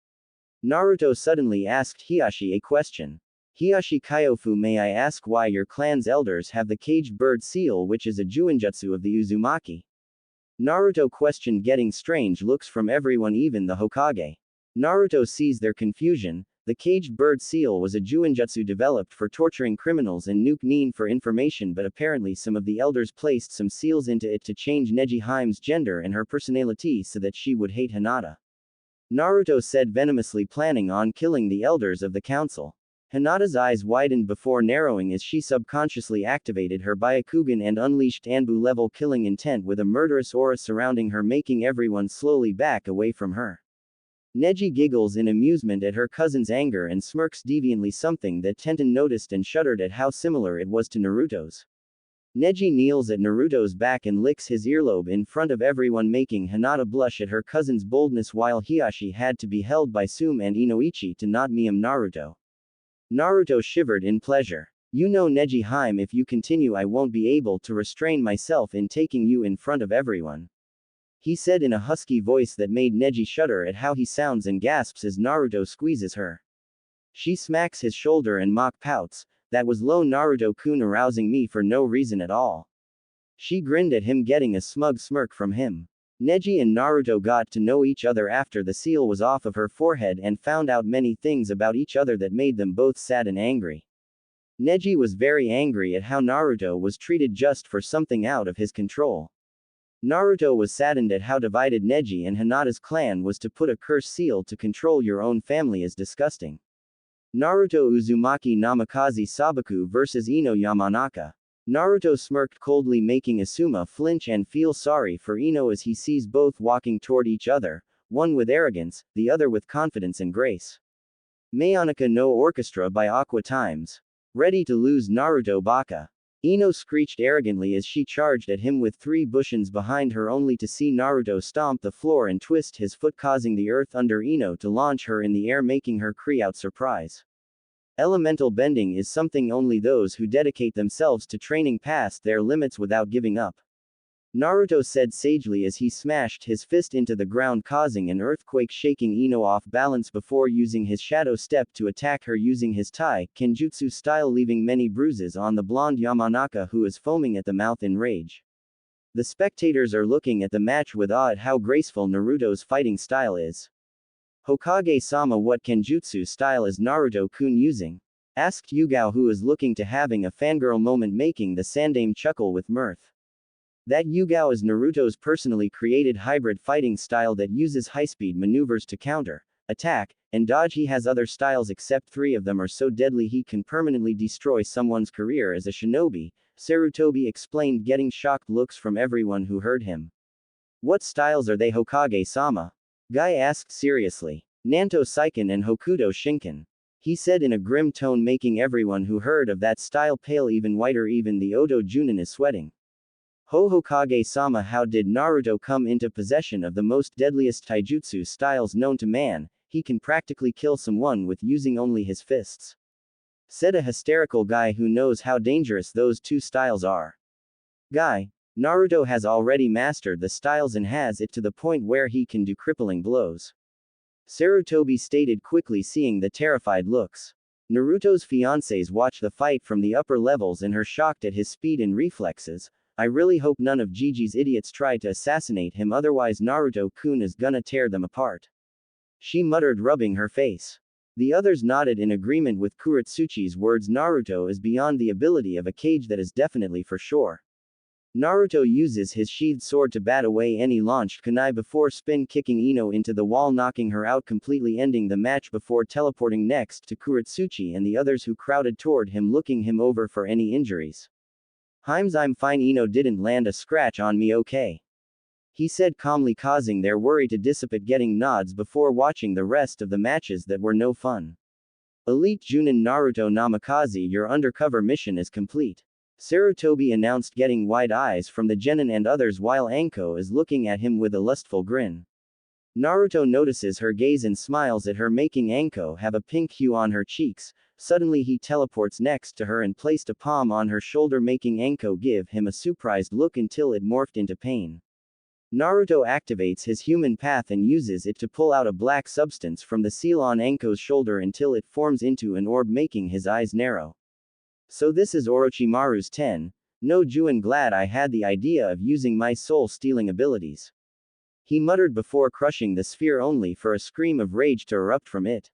Naruto suddenly asked Hiashi a question. Hiashi Kyofu, may I ask why your clan's elders have the caged bird seal, which is a Juinjutsu of the Uzumaki? Naruto questioned, getting strange looks from everyone, even the Hokage. Naruto sees their confusion. The caged bird seal was a Juinjutsu developed for torturing criminals and Nuke Nin for information, but apparently some of the elders placed some seals into it to change Neji Haime's gender and her personality so that she would hate Hinata. Naruto said, venomously planning on killing the elders of the council. Hinata's eyes widened before narrowing as she subconsciously activated her Byakugan and unleashed Anbu-level killing intent with a murderous aura surrounding her, making everyone slowly back away from her. Neji giggles in amusement at her cousin's anger and smirks deviantly, something that Tenten noticed and shuddered at how similar it was to Naruto's. Neji kneels at Naruto's back and licks his earlobe in front of everyone, making Hinata blush at her cousin's boldness, while Hiashi had to be held by Sume and Inoichi to not meme Naruto. Naruto shivered in pleasure. You know, Neji Haime, if you continue I won't be able to restrain myself in taking you in front of everyone. He said in a husky voice that made Neji shudder at how he sounds and gasps as Naruto squeezes her. She smacks his shoulder and mock pouts, that was low, Naruto-kun, arousing me for no reason at all. She grinned at him, getting a smug smirk from him. Neji and Naruto got to know each other after the seal was off of her forehead and found out many things about each other that made them both sad and angry. Neji was very angry at how Naruto was treated just for something out of his control. Naruto was saddened at how divided Neji and Hinata's clan was. To put a curse seal to control your own family is disgusting. Naruto Uzumaki Namikaze Sabaku vs Ino Yamanaka. Naruto smirked coldly, making Asuma flinch and feel sorry for Ino as he sees both walking toward each other, one with arrogance, the other with confidence and grace. Mayonaka no Orchestra by Aqua Times. Ready to lose, Naruto Baka. Ino screeched arrogantly as she charged at him with 3 bushins behind her, only to see Naruto stomp the floor and twist his foot, causing the earth under Ino to launch her in the air, making her cry out surprise. Elemental bending is something only those who dedicate themselves to training past their limits without giving up. Naruto said sagely as he smashed his fist into the ground, causing an earthquake, shaking Ino off balance before using his shadow step to attack her using his Tai Kenjutsu style, leaving many bruises on the blonde Yamanaka, who is foaming at the mouth in rage. The spectators are looking at the match with awe at how graceful Naruto's fighting style is. Hokage-sama, what Kenjutsu style is Naruto-kun using? Asked Yugao, who is looking to having a fangirl moment, making the Sandame chuckle with mirth. That Yugao is Naruto's personally created hybrid fighting style that uses high-speed maneuvers to counter, attack, and dodge. He has other styles, except 3 of them are so deadly he can permanently destroy someone's career as a shinobi, Sarutobi explained, getting shocked looks from everyone who heard him. What styles are they, Hokage-sama? Guy asked seriously. Nanto Saiken and Hokuto Shinken. He said in a grim tone, making everyone who heard of that style pale even whiter. Even the Oto Junin is sweating. Hokage-sama, how did Naruto come into possession of the most deadliest taijutsu styles known to man? He can practically kill someone with using only his fists. Said a hysterical guy who knows how dangerous those 2 styles are. Guy. Naruto has already mastered the styles and has it to the point where he can do crippling blows. Sarutobi stated quickly, seeing the terrified looks. Naruto's fiancés watch the fight from the upper levels and are shocked at his speed and reflexes. I really hope none of Gigi's idiots try to assassinate him, otherwise Naruto-kun is gonna tear them apart. She muttered, rubbing her face. The others nodded in agreement with Kuretsuchi's words. Naruto is beyond the ability of a cage, that is definitely for sure. Naruto uses his sheathed sword to bat away any launched kunai before spin kicking Ino into the wall, knocking her out completely, ending the match before teleporting next to Kuretsuchi and the others who crowded toward him, looking him over for any injuries. Himes, I'm fine. Ino didn't land a scratch on me, okay? he said calmly, causing their worry to dissipate, getting nods before watching the rest of the matches that were no fun. Elite Junin Naruto Namikaze, your undercover mission is complete. Sarutobi announced, getting wide eyes from the genin and others while Anko is looking at him with a lustful grin. Naruto notices her gaze and smiles at her, making Anko have a pink hue on her cheeks. Suddenly he teleports next to her and placed a palm on her shoulder, making Anko give him a surprised look until it morphed into pain. Naruto activates his human path and uses it to pull out a black substance from the seal on Anko's shoulder until it forms into an orb, making his eyes narrow. So this is Orochimaru's 10. No Juin, glad I had the idea of using my soul-stealing abilities. He muttered before crushing the sphere, only for a scream of rage to erupt from it.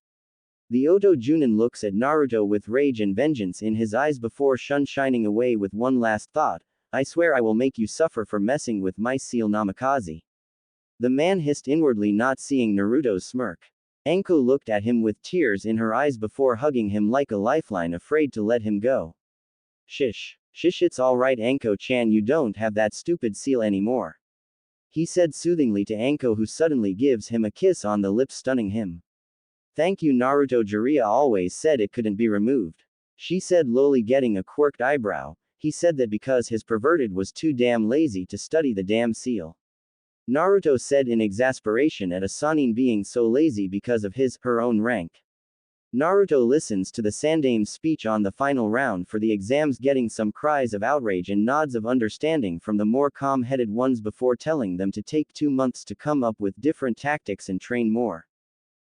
The Oto Junin looks at Naruto with rage and vengeance in his eyes before shining away with one last thought. I swear I will make you suffer for messing with my seal, Namikaze. The man hissed inwardly, not seeing Naruto's smirk. Anko looked at him with tears in her eyes before hugging him like a lifeline, afraid to let him go. Shish, it's alright Anko-chan, you don't have that stupid seal anymore. He said soothingly to Anko, who suddenly gives him a kiss on the lips, stunning him. Thank you Naruto, Jiraiya always said it couldn't be removed. She said lowly, getting a quirked eyebrow. He said that because his perverted was too damn lazy to study the damn seal. Naruto said in exasperation at a Sannin being so lazy because of her own rank. Naruto listens to the Sandame's speech on the final round for the exams, getting some cries of outrage and nods of understanding from the more calm-headed ones before telling them to take 2 months to come up with different tactics and train more.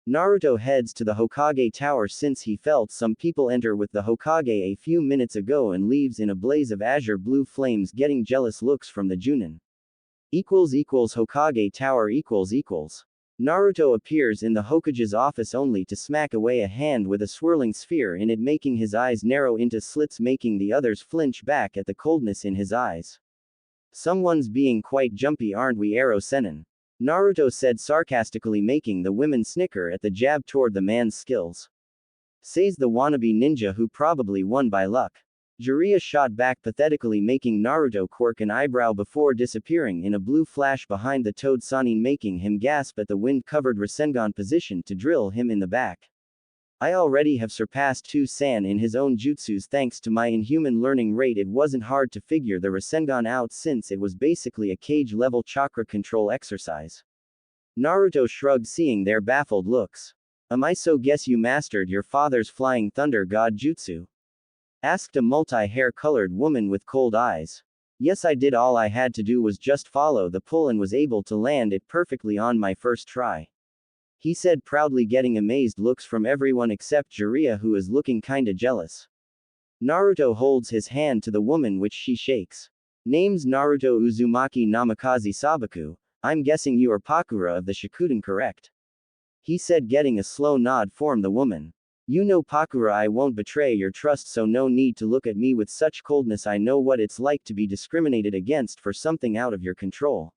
Naruto heads to the Hokage Tower since he felt some people enter with the Hokage a few minutes ago and leaves in a blaze of azure blue flames, getting jealous looks from the Junin. Hokage Tower . Naruto appears in the Hokage's office only to smack away a hand with a swirling sphere in it, making his eyes narrow into slits, making the others flinch back at the coldness in his eyes. Someone's being quite jumpy, aren't we, Ero Sennin? Naruto said sarcastically, making the women snicker at the jab toward the man's skills. Says the wannabe ninja who probably won by luck. Jiraiya shot back pathetically, making Naruto quirk an eyebrow before disappearing in a blue flash behind the Toad Sannin, making him gasp at the wind-covered Rasengan position to drill him in the back. I already have surpassed 2 San in his own jutsus thanks to my inhuman learning rate. It wasn't hard to figure the Rasengan out since it was basically a cage-level chakra control exercise. Naruto shrugged, seeing their baffled looks. I so guess you mastered your father's flying thunder god jutsu? Asked a multi-hair-colored woman with cold eyes. Yes, I did. All I had to do was just follow the pull and was able to land it perfectly on my first try. He said proudly, getting amazed looks from everyone except Jiraiya, who is looking kinda jealous. Naruto holds his hand to the woman, which she shakes. Name's Naruto Uzumaki Namikaze Sabaku. I'm guessing you are Pakura of the Shikuden, correct? He said, getting a slow nod from the woman. You know Pakura, I won't betray your trust, so no need to look at me with such coldness. I know what it's like to be discriminated against for something out of your control.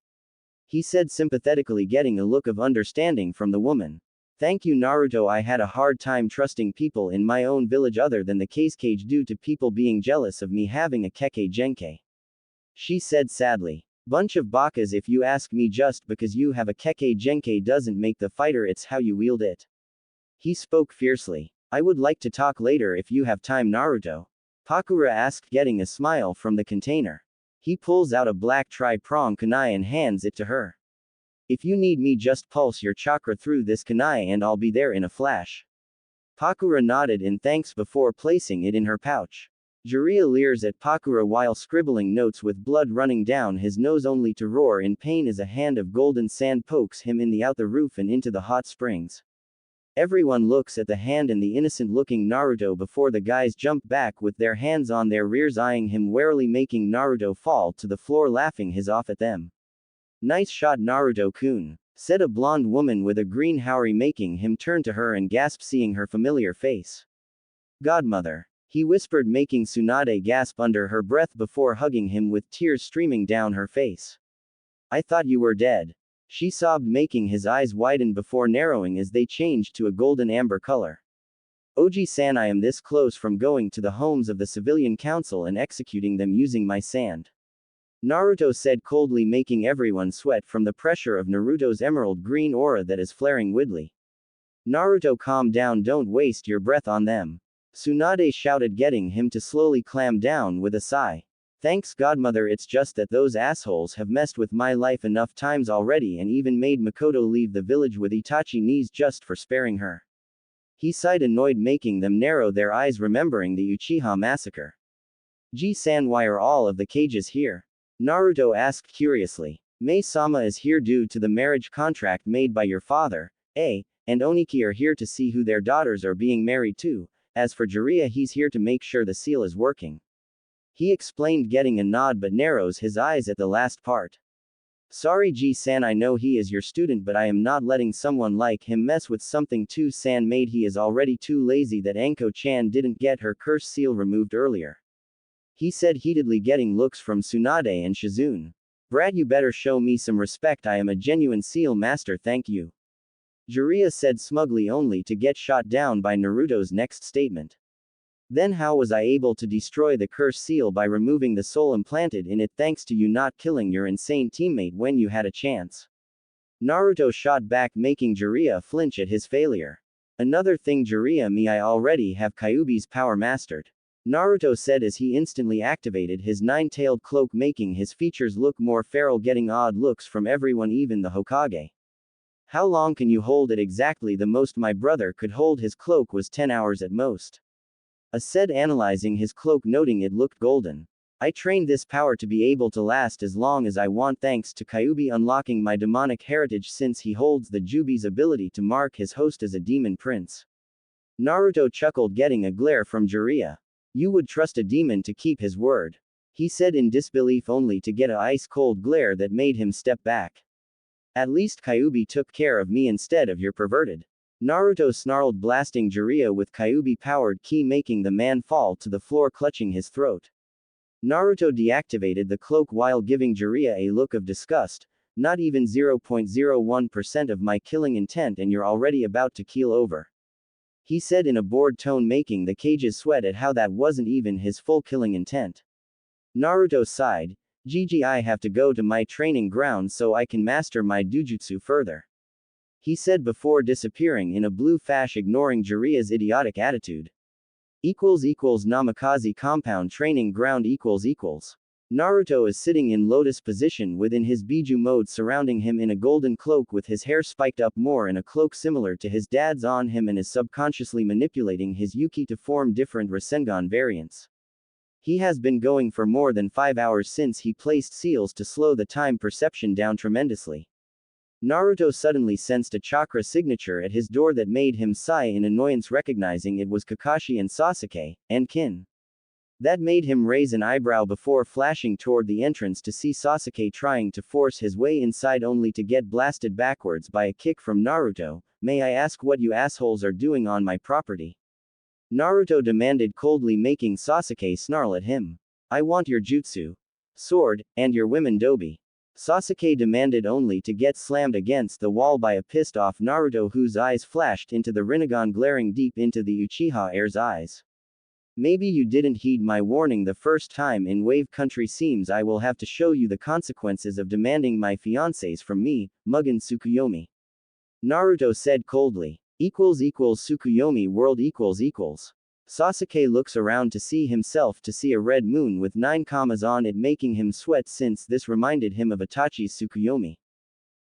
He said sympathetically, getting a look of understanding from the woman. Thank you Naruto, I had a hard time trusting people in my own village other than the case cage due to people being jealous of me having a Kekkei Genkai. She said sadly. Bunch of bakas, if you ask me. Just because you have a Kekkei Genkai doesn't make the fighter, it's how you wield it. He spoke fiercely. I would like to talk later if you have time, Naruto. Pakura asked, getting a smile from the container. He pulls out a black tri-prong kunai and hands it to her. If you need me, just pulse your chakra through this kunai and I'll be there in a flash. Pakura nodded in thanks before placing it in her pouch. Jiraiya leers at Pakura while scribbling notes with blood running down his nose, only to roar in pain as a hand of golden sand pokes him in out the roof and into the hot springs. Everyone looks at the hand and the innocent-looking Naruto before the guys jump back with their hands on their rears, eyeing him warily, making Naruto fall to the floor, laughing his off at them. Nice shot Naruto-kun, said a blonde woman with a green haori, making him turn to her and gasp, seeing her familiar face. Godmother, he whispered, making Tsunade gasp under her breath before hugging him with tears streaming down her face. I thought you were dead. She sobbed, making his eyes widen before narrowing as they changed to a golden amber color. Oji-san, I am this close from going to the homes of the civilian council and executing them using my sand. Naruto said coldly, making everyone sweat from the pressure of Naruto's emerald green aura that is flaring widely. Naruto, calm down, don't waste your breath on them. Tsunade shouted, getting him to slowly clam down with a sigh. Thanks Godmother, it's just that those assholes have messed with my life enough times already and even made Mikoto leave the village with Itachi knees just for sparing her. He sighed, annoyed, making them narrow their eyes remembering the Uchiha massacre. Ji-san, why are all of the cages here? Naruto asked curiously. Mei-sama is here due to the marriage contract made by your father, and Oniki are here to see who their daughters are being married to. As for Jiraiya, he's here to make sure the seal is working. He explained, getting a nod but narrows his eyes at the last part. Sorry Ji-san, I know he is your student, but I am not letting someone like him mess with something too san-made. He is already too lazy that Anko-chan didn't get her curse seal removed earlier. He said heatedly, getting looks from Tsunade and Shizune. Brat, you better show me some respect, I am a genuine seal master, thank you. Jiraiya said smugly, only to get shot down by Naruto's next statement. Then how was I able to destroy the curse seal? By removing the soul implanted in it, thanks to you not killing your insane teammate when you had a chance. Naruto shot back, making Jiraiya flinch at his failure. Another thing Jiraiya, me, I already have Kyuubi's power mastered. Naruto said as he instantly activated his nine-tailed cloak, making his features look more feral, getting odd looks from everyone, even the Hokage. How long can you hold it? Exactly the most my brother could hold his cloak was 10 hours at most. Said, analyzing his cloak, noting it looked golden. I trained this power to be able to last as long as I want, thanks to Kyuubi unlocking my demonic heritage, since he holds the Jubi's ability to mark his host as a demon prince. Naruto chuckled, getting a glare from Jiraiya. You would trust a demon to keep his word? He said in disbelief, only to get a ice-cold glare that made him step back. At least Kyuubi took care of me instead of your perverted. Naruto snarled, blasting Jiraiya with Kyuubi-powered ki, making the man fall to the floor, clutching his throat. Naruto deactivated the cloak while giving Jiraiya a look of disgust. Not even 0.01% of my killing intent and you're already about to keel over. He said in a bored tone, making the cages sweat at how that wasn't even his full killing intent. Naruto sighed. Gigi, I have to go to my training ground so I can master my dujutsu further. He said before disappearing in a blue flash, ignoring Jiraiya's idiotic attitude. Namikaze compound training ground . Naruto is sitting in lotus position within his Biju mode, surrounding him in a golden cloak with his hair spiked up more in a cloak similar to his dad's on him, and is subconsciously manipulating his Yuki to form different Rasengan variants. He has been going for more than 5 hours since he placed seals to slow the time perception down tremendously. Naruto suddenly sensed a chakra signature at his door that made him sigh in annoyance, recognizing it was Kakashi and Sasuke, and Kin. That made him raise an eyebrow before flashing toward the entrance to see Sasuke trying to force his way inside, only to get blasted backwards by a kick from Naruto. May I ask what you assholes are doing on my property? Naruto demanded coldly, making Sasuke snarl at him. I want your jutsu sword, and your women dobi. Sasuke demanded, only to get slammed against the wall by a pissed off Naruto, whose eyes flashed into the Rinnegan, glaring deep into the Uchiha heir's eyes. Maybe you didn't heed my warning the first time in Wave Country. Seems I will have to show you the consequences of demanding my fiancés from me, Mugen Tsukuyomi. Naruto said coldly. Tsukuyomi world . Sasuke looks around to see himself to see a red moon with 9 commas on it, making him sweat since this reminded him of Itachi's Tsukuyomi.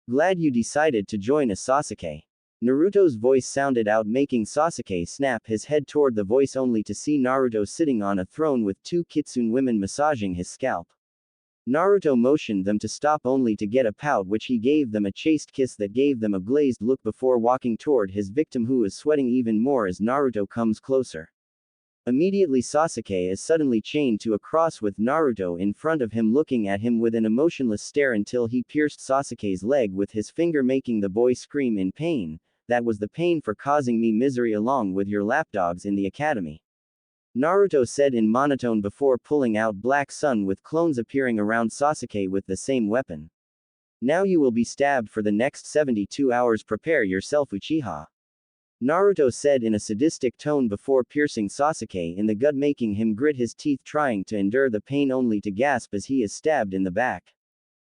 Glad you decided to join us, Sasuke. Naruto's voice sounded out, making Sasuke snap his head toward the voice, only to see Naruto sitting on a throne with 2 kitsune women massaging his scalp. Naruto motioned them to stop, only to get a pout, which he gave them a chaste kiss that gave them a glazed look before walking toward his victim, who is sweating even more as Naruto comes closer. Immediately Sasuke is suddenly chained to a cross with Naruto in front of him, looking at him with an emotionless stare until he pierced Sasuke's leg with his finger, making the boy scream in pain. That was the pain for causing me misery along with your lapdogs in the academy. Naruto said in monotone before pulling out Black Sun with clones appearing around Sasuke with the same weapon. Now you will be stabbed for the next 72 hours. Prepare yourself, Uchiha. Naruto said in a sadistic tone before piercing Sasuke in the gut, making him grit his teeth trying to endure the pain only to gasp as he is stabbed in the back.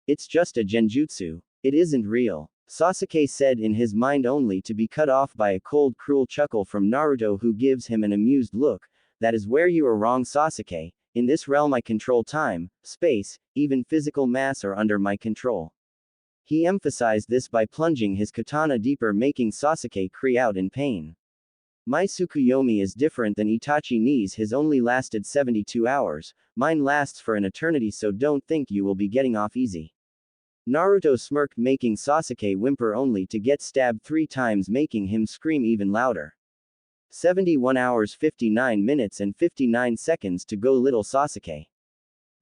It's just a genjutsu. It isn't real. Sasuke said in his mind, only to be cut off by a cold, cruel chuckle from Naruto, who gives him an amused look. That is where you are wrong, Sasuke. In this realm I control time, space, even physical mass are under my control. He emphasized this by plunging his katana deeper, making Sasuke cry out in pain. My Tsukuyomi is different than Itachi Ni's. His only lasted 72 hours, mine lasts for an eternity, so don't think you will be getting off easy. Naruto smirked, making Sasuke whimper only to get stabbed 3 times, making him scream even louder. 71 hours 59 minutes and 59 seconds to go, little Sasuke.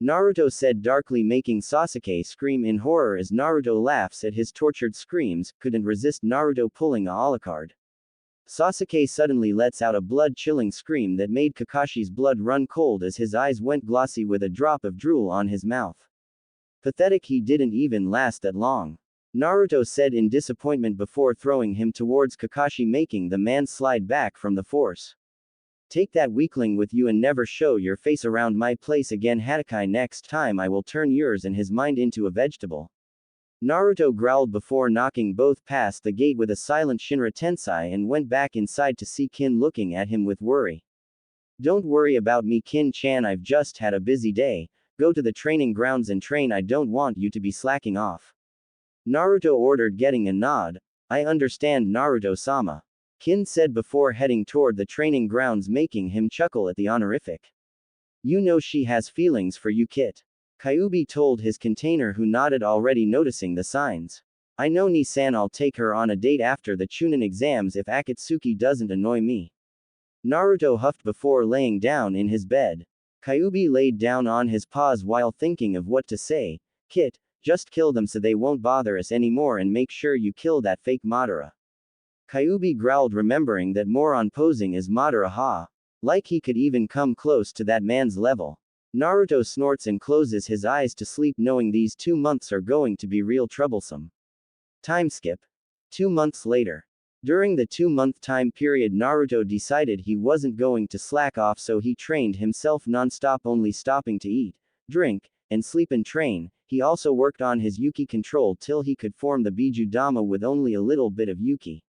Naruto said darkly, making Sasuke scream in horror as Naruto laughs at his tortured screams. Couldn't resist Naruto pulling a Alucard. Sasuke suddenly lets out a blood-chilling scream that made Kakashi's blood run cold as his eyes went glossy with a drop of drool on his mouth. Pathetic, he didn't even last that long. Naruto said in disappointment before throwing him towards Kakashi, making the man slide back from the force. Take that weakling with you and never show your face around my place again, Hatakai. Next time I will turn yours and his mind into a vegetable. Naruto growled before knocking both past the gate with a silent Shinra Tensei and went back inside to see Kin looking at him with worry. Don't worry about me, Kin-chan, I've just had a busy day. Go to the training grounds and train. I don't want you to be slacking off. Naruto ordered, getting a nod. I understand, Naruto-sama. Kin said before heading toward the training grounds, making him chuckle at the honorific. You know she has feelings for you, Kit. Kyuubi told his container, who nodded, already noticing the signs. I know, Ni-san, I'll take her on a date after the Chunin exams if Akatsuki doesn't annoy me. Naruto huffed before laying down in his bed. Kyuubi laid down on his paws while thinking of what to say. Kit, just kill them so they won't bother us anymore, and make sure you kill that fake Madara. Kyuubi growled, remembering that moron posing as Madara, ha. Like he could even come close to that man's level. Naruto snorts and closes his eyes to sleep, knowing these 2 months are going to be real troublesome. Time skip. 2 months later. During the 2-month time period, Naruto decided he wasn't going to slack off, so he trained himself non-stop, only stopping to eat, drink, and sleep and train. He also worked on his Yuki control till he could form the Biju Dama with only a little bit of Yuki.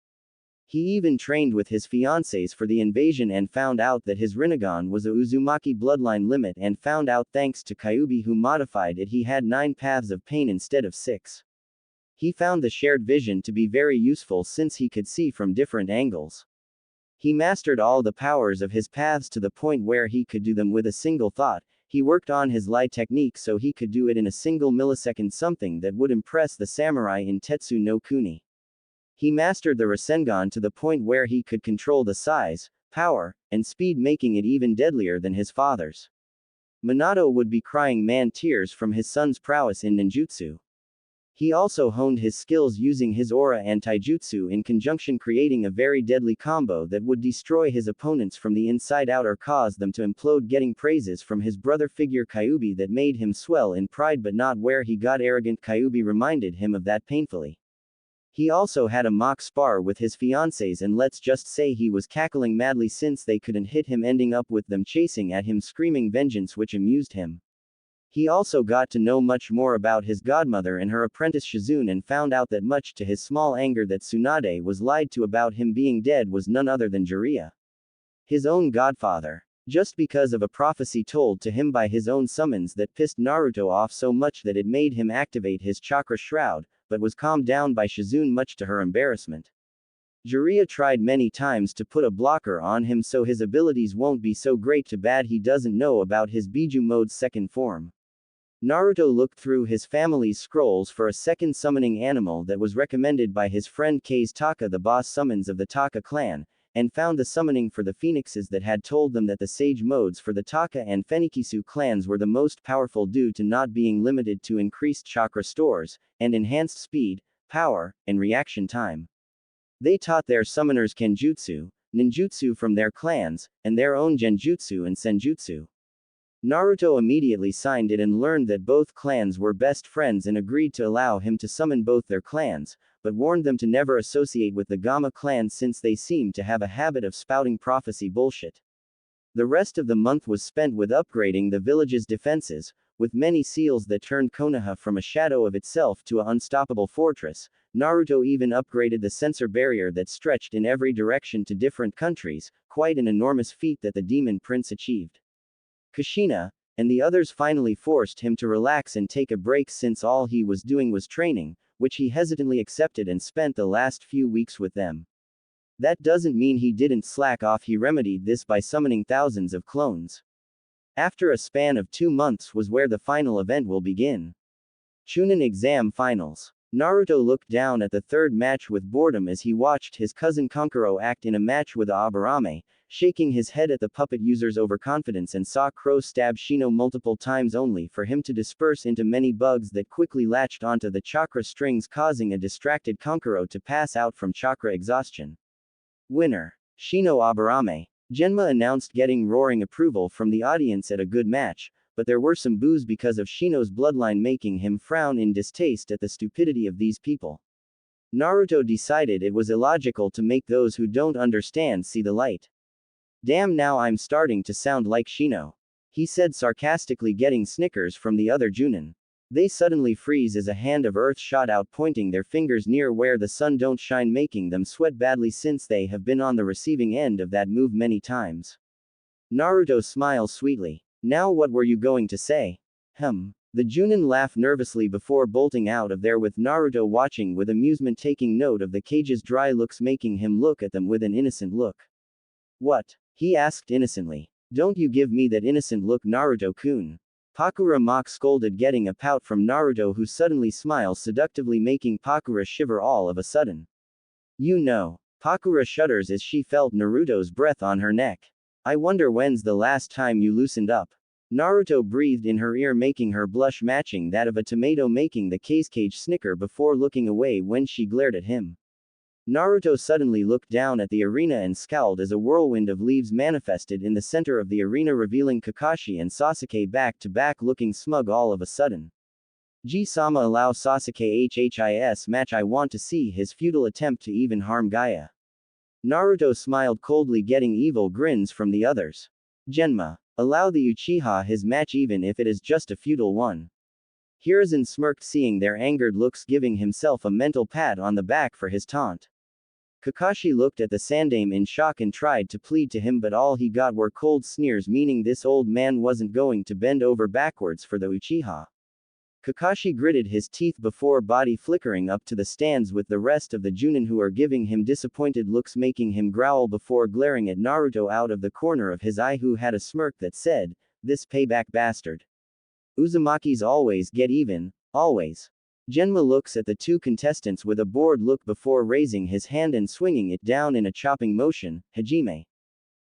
He even trained with his fiancés for the invasion and found out that his Rinnegan was a Uzumaki bloodline limit, and found out thanks to Kyuubi, who modified it, he had 9 paths of pain instead of 6. He found the shared vision to be very useful since he could see from different angles. He mastered all the powers of his paths to the point where he could do them with a single thought. He worked on his Lie technique so he could do it in a single millisecond, something that would impress the samurai in Tetsu no Kuni. He mastered the Rasengan to the point where he could control the size, power, and speed, making it even deadlier than his father's. Minato would be crying man tears from his son's prowess in ninjutsu. He also honed his skills using his aura and taijutsu in conjunction, creating a very deadly combo that would destroy his opponents from the inside out or cause them to implode, getting praises from his brother figure Kyuubi that made him swell in pride, but not where he got arrogant. Kyuubi reminded him of that painfully. He also had a mock spar with his fiancés, and let's just say he was cackling madly since they couldn't hit him, ending up with them chasing at him screaming vengeance, which amused him. He also got to know much more about his godmother and her apprentice Shizune, and found out that, much to his small anger, that Tsunade was lied to about him being dead was none other than Jiraiya, his own godfather. Just because of a prophecy told to him by his own summons that pissed Naruto off so much that it made him activate his chakra shroud, but was calmed down by Shizune much to her embarrassment. Jiraiya tried many times to put a blocker on him so his abilities won't be so great, too bad he doesn't know about his Biju mode's second form. Naruto looked through his family's scrolls for a second summoning animal that was recommended by his friend Kei's Taka, the boss summons of the Taka clan, and found the summoning for the phoenixes that had told them that the sage modes for the Taka and Fenikisu clans were the most powerful due to not being limited to increased chakra stores, and enhanced speed, power, and reaction time. They taught their summoners kenjutsu, ninjutsu from their clans, and their own genjutsu and senjutsu. Naruto immediately signed it and learned that both clans were best friends and agreed to allow him to summon both their clans, but warned them to never associate with the Gamma clan since they seemed to have a habit of spouting prophecy bullshit. The rest of the month was spent with upgrading the village's defenses, with many seals that turned Konoha from a shadow of itself to an unstoppable fortress. Naruto even upgraded the sensor barrier that stretched in every direction to different countries, quite an enormous feat that the demon prince achieved. Kushina and the others finally forced him to relax and take a break since all he was doing was training, which he hesitantly accepted and spent the last few weeks with them. That doesn't mean he didn't slack off. He remedied this by summoning thousands of clones. After a span of 2 months was where the final event will begin. Chunin Exam Finals. Naruto looked down at the third match with boredom as he watched his cousin Kankuro act in a match with Aburame, shaking his head at the puppet user's overconfidence, and saw Crow stab Shino multiple times only for him to disperse into many bugs that quickly latched onto the chakra strings, causing a distracted Kankuro to pass out from chakra exhaustion. Winner. Shino Aburame. Genma announced, getting roaring approval from the audience at a good match, but there were some boos because of Shino's bloodline, making him frown in distaste at the stupidity of these people. Naruto decided it was illogical to make those who don't understand see the light. Damn, now I'm starting to sound like Shino, he said sarcastically, getting snickers from the other Junin. They suddenly freeze as a hand of earth shot out, pointing their fingers near where the sun don't shine, making them sweat badly since they have been on the receiving end of that move many times. Naruto smiles sweetly. Now what were you going to say? The Junin laugh nervously before bolting out of there, with Naruto watching with amusement, taking note of the cage's dry looks, making him look at them with an innocent look. What? He asked innocently. Don't you give me that innocent look, Naruto-kun. Pakura mock scolded, getting a pout from Naruto, who suddenly smiles seductively, making Pakura shiver all of a sudden. You know. Pakura shudders as she felt Naruto's breath on her neck. I wonder when's the last time you loosened up. Naruto breathed in her ear, making her blush matching that of a tomato, making the cage snicker before looking away when she glared at him. Naruto suddenly looked down at the arena and scowled as a whirlwind of leaves manifested in the center of the arena, revealing Kakashi and Sasuke back to back, looking smug all of a sudden. G-sama, allow Sasuke HHIS match. I want to see his futile attempt to even harm Gaia. Naruto smiled coldly, getting evil grins from the others. Genma, allow the Uchiha his match even if it is just a futile one. Hiruzen smirked, seeing their angered looks, giving himself a mental pat on the back for his taunt. Kakashi looked at the Sandaime in shock and tried to plead to him, but all he got were cold sneers, meaning this old man wasn't going to bend over backwards for the Uchiha. Kakashi gritted his teeth before body flickering up to the stands with the rest of the Junin, who are giving him disappointed looks, making him growl before glaring at Naruto out of the corner of his eye, who had a smirk that said, "This payback bastard. Uzumaki's always get even, always." Genma looks at the two contestants with a bored look before raising his hand and swinging it down in a chopping motion. Hajime,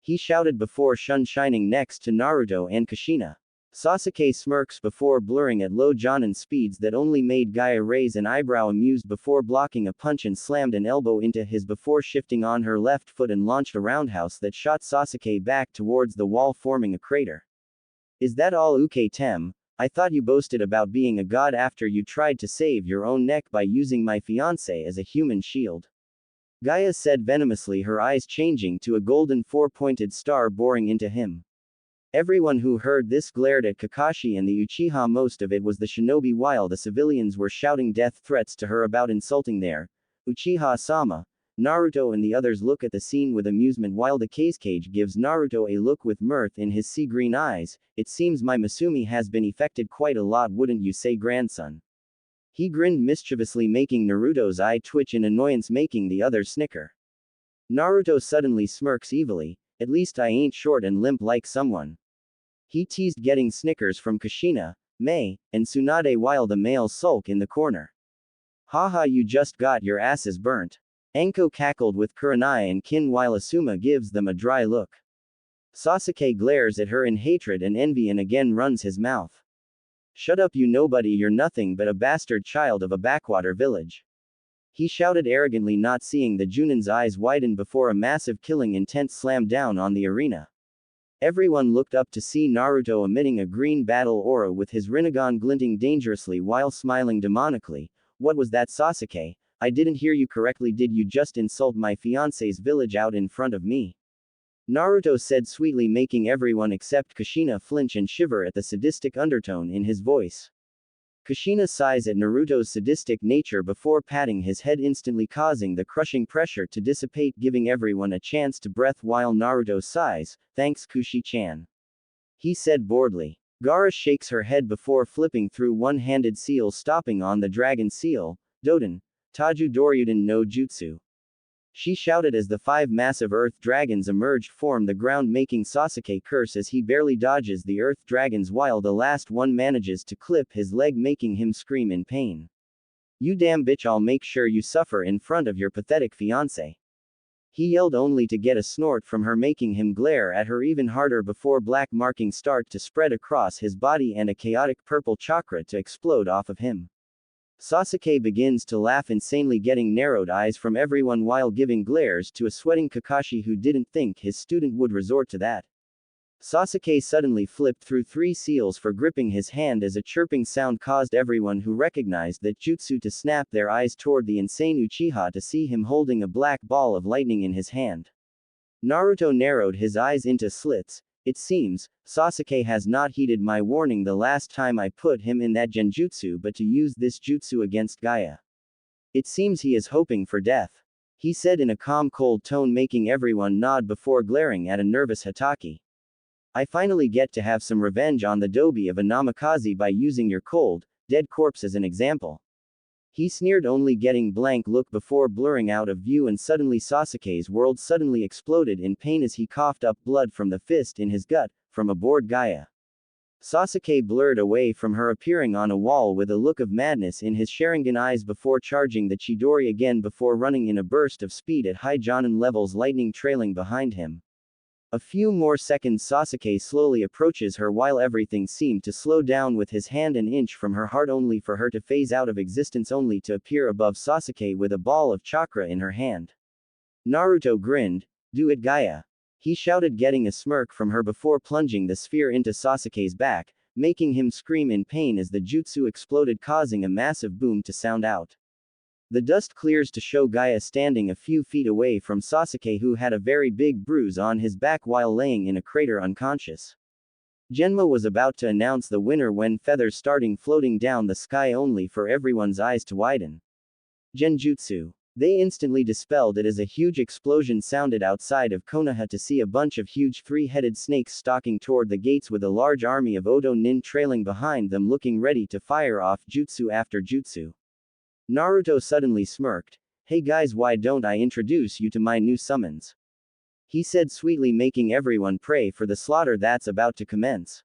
he shouted before shining next to Naruto and Kushina. Sasuke smirks before blurring at low Jonin speeds that only made Gaia raise an eyebrow, amused before blocking a punch and slammed an elbow into his before shifting on her left foot and launched a roundhouse that shot Sasuke back towards the wall, forming a crater. Is that all, Uke-tem? I thought you boasted about being a god after you tried to save your own neck by using my fiancé as a human shield. Gaia said venomously, her eyes changing to a golden four-pointed star boring into him. Everyone who heard this glared at Kakashi and the Uchiha. Most of it was the shinobi, while the civilians were shouting death threats to her about insulting their Uchiha-sama. Naruto and the others look at the scene with amusement, while the cage gives Naruto a look with mirth in his sea green eyes. It seems my Masumi has been affected quite a lot, wouldn't you say, grandson? He grinned mischievously, making Naruto's eye twitch in annoyance, making the others snicker. Naruto suddenly smirks evilly. At least I ain't short and limp like someone. He teased, getting snickers from Kushina, Mei, and Tsunade, while the males sulk in the corner. Haha, you just got your asses burnt. Anko cackled with Kurenai and Kin, while Asuma gives them a dry look. Sasuke glares at her in hatred and envy and again runs his mouth. Shut up, you nobody, you're nothing but a bastard child of a backwater village. He shouted arrogantly, not seeing the Junin's eyes widen before a massive killing intent slammed down on the arena. Everyone looked up to see Naruto emitting a green battle aura with his Rinnegan glinting dangerously while smiling demonically. What was that, Sasuke? I didn't hear you correctly. Did you just insult my fiance's village out in front of me? Naruto said sweetly, making everyone except Kushina flinch and shiver at the sadistic undertone in his voice. Kushina sighs at Naruto's sadistic nature before patting his head, instantly causing the crushing pressure to dissipate, giving everyone a chance to breathe while Naruto sighs, "Thanks Kushi-chan," he said boredly. Gaara shakes her head before flipping through one-handed seal, stopping on the dragon seal, Doden, Taju Doryuden no Jutsu. She shouted as the 5 massive earth dragons emerged from the ground, making Sasuke curse as he barely dodges the earth dragons while the last one manages to clip his leg, making him scream in pain. "You damn bitch, I'll make sure you suffer in front of your pathetic fiancé," he yelled, only to get a snort from her, making him glare at her even harder before black markings start to spread across his body and a chaotic purple chakra to explode off of him. Sasuke begins to laugh insanely, getting narrowed eyes from everyone while giving glares to a sweating Kakashi who didn't think his student would resort to that. Sasuke suddenly flipped through 3 seals for gripping his hand as a chirping sound caused everyone who recognized that jutsu to snap their eyes toward the insane Uchiha to see him holding a black ball of lightning in his hand. Naruto narrowed his eyes into slits. "It seems, Sasuke has not heeded my warning the last time I put him in that genjutsu, but to use this jutsu against Gaia. It seems he is hoping for death," he said in a calm, cold tone, making everyone nod before glaring at a nervous Hatake. "I finally get to have some revenge on the Dobi of a Namikaze by using your cold, dead corpse as an example," he sneered, only getting blank look before blurring out of view, and suddenly Sasuke's world suddenly exploded in pain as he coughed up blood from the fist in his gut, from aboard Gaia. Sasuke blurred away from her, appearing on a wall with a look of madness in his Sharingan eyes before charging the Chidori again before running in a burst of speed at high Jonin levels, lightning trailing behind him. A few more seconds Sasuke slowly approaches her while everything seemed to slow down, with his hand an inch from her heart, only for her to phase out of existence, only to appear above Sasuke with a ball of chakra in her hand. Naruto grinned. "Do it, Gaia," he shouted, getting a smirk from her before plunging the sphere into Sasuke's back, making him scream in pain as the jutsu exploded, causing a massive boom to sound out. The dust clears to show Gaia standing a few feet away from Sasuke, who had a very big bruise on his back while laying in a crater unconscious. Genma was about to announce the winner when feathers starting floating down the sky, only for everyone's eyes to widen. Genjutsu. They instantly dispelled it as a huge explosion sounded outside of Konoha to see a bunch of huge 3-headed snakes stalking toward the gates with a large army of Odo Nin trailing behind them, looking ready to fire off jutsu after jutsu. Naruto suddenly smirked. "Hey guys, why don't I introduce you to my new summons?" he said sweetly, making everyone pray for the slaughter that's about to commence.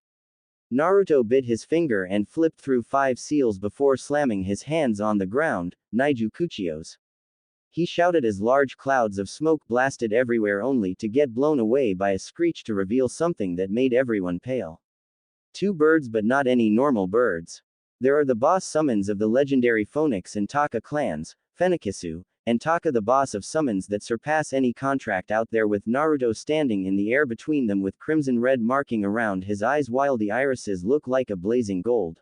Naruto bit his finger and flipped through 5 seals before slamming his hands on the ground. "Naiju Kuchios," he shouted as large clouds of smoke blasted everywhere, only to get blown away by a screech to reveal something that made everyone pale. 2 birds, but not any normal birds. There are the boss summons of the legendary Phoenix and Taka clans, Fenikisu, and Taka, the boss of summons that surpass any contract out there, with Naruto standing in the air between them with crimson red marking around his eyes while the irises look like a blazing gold.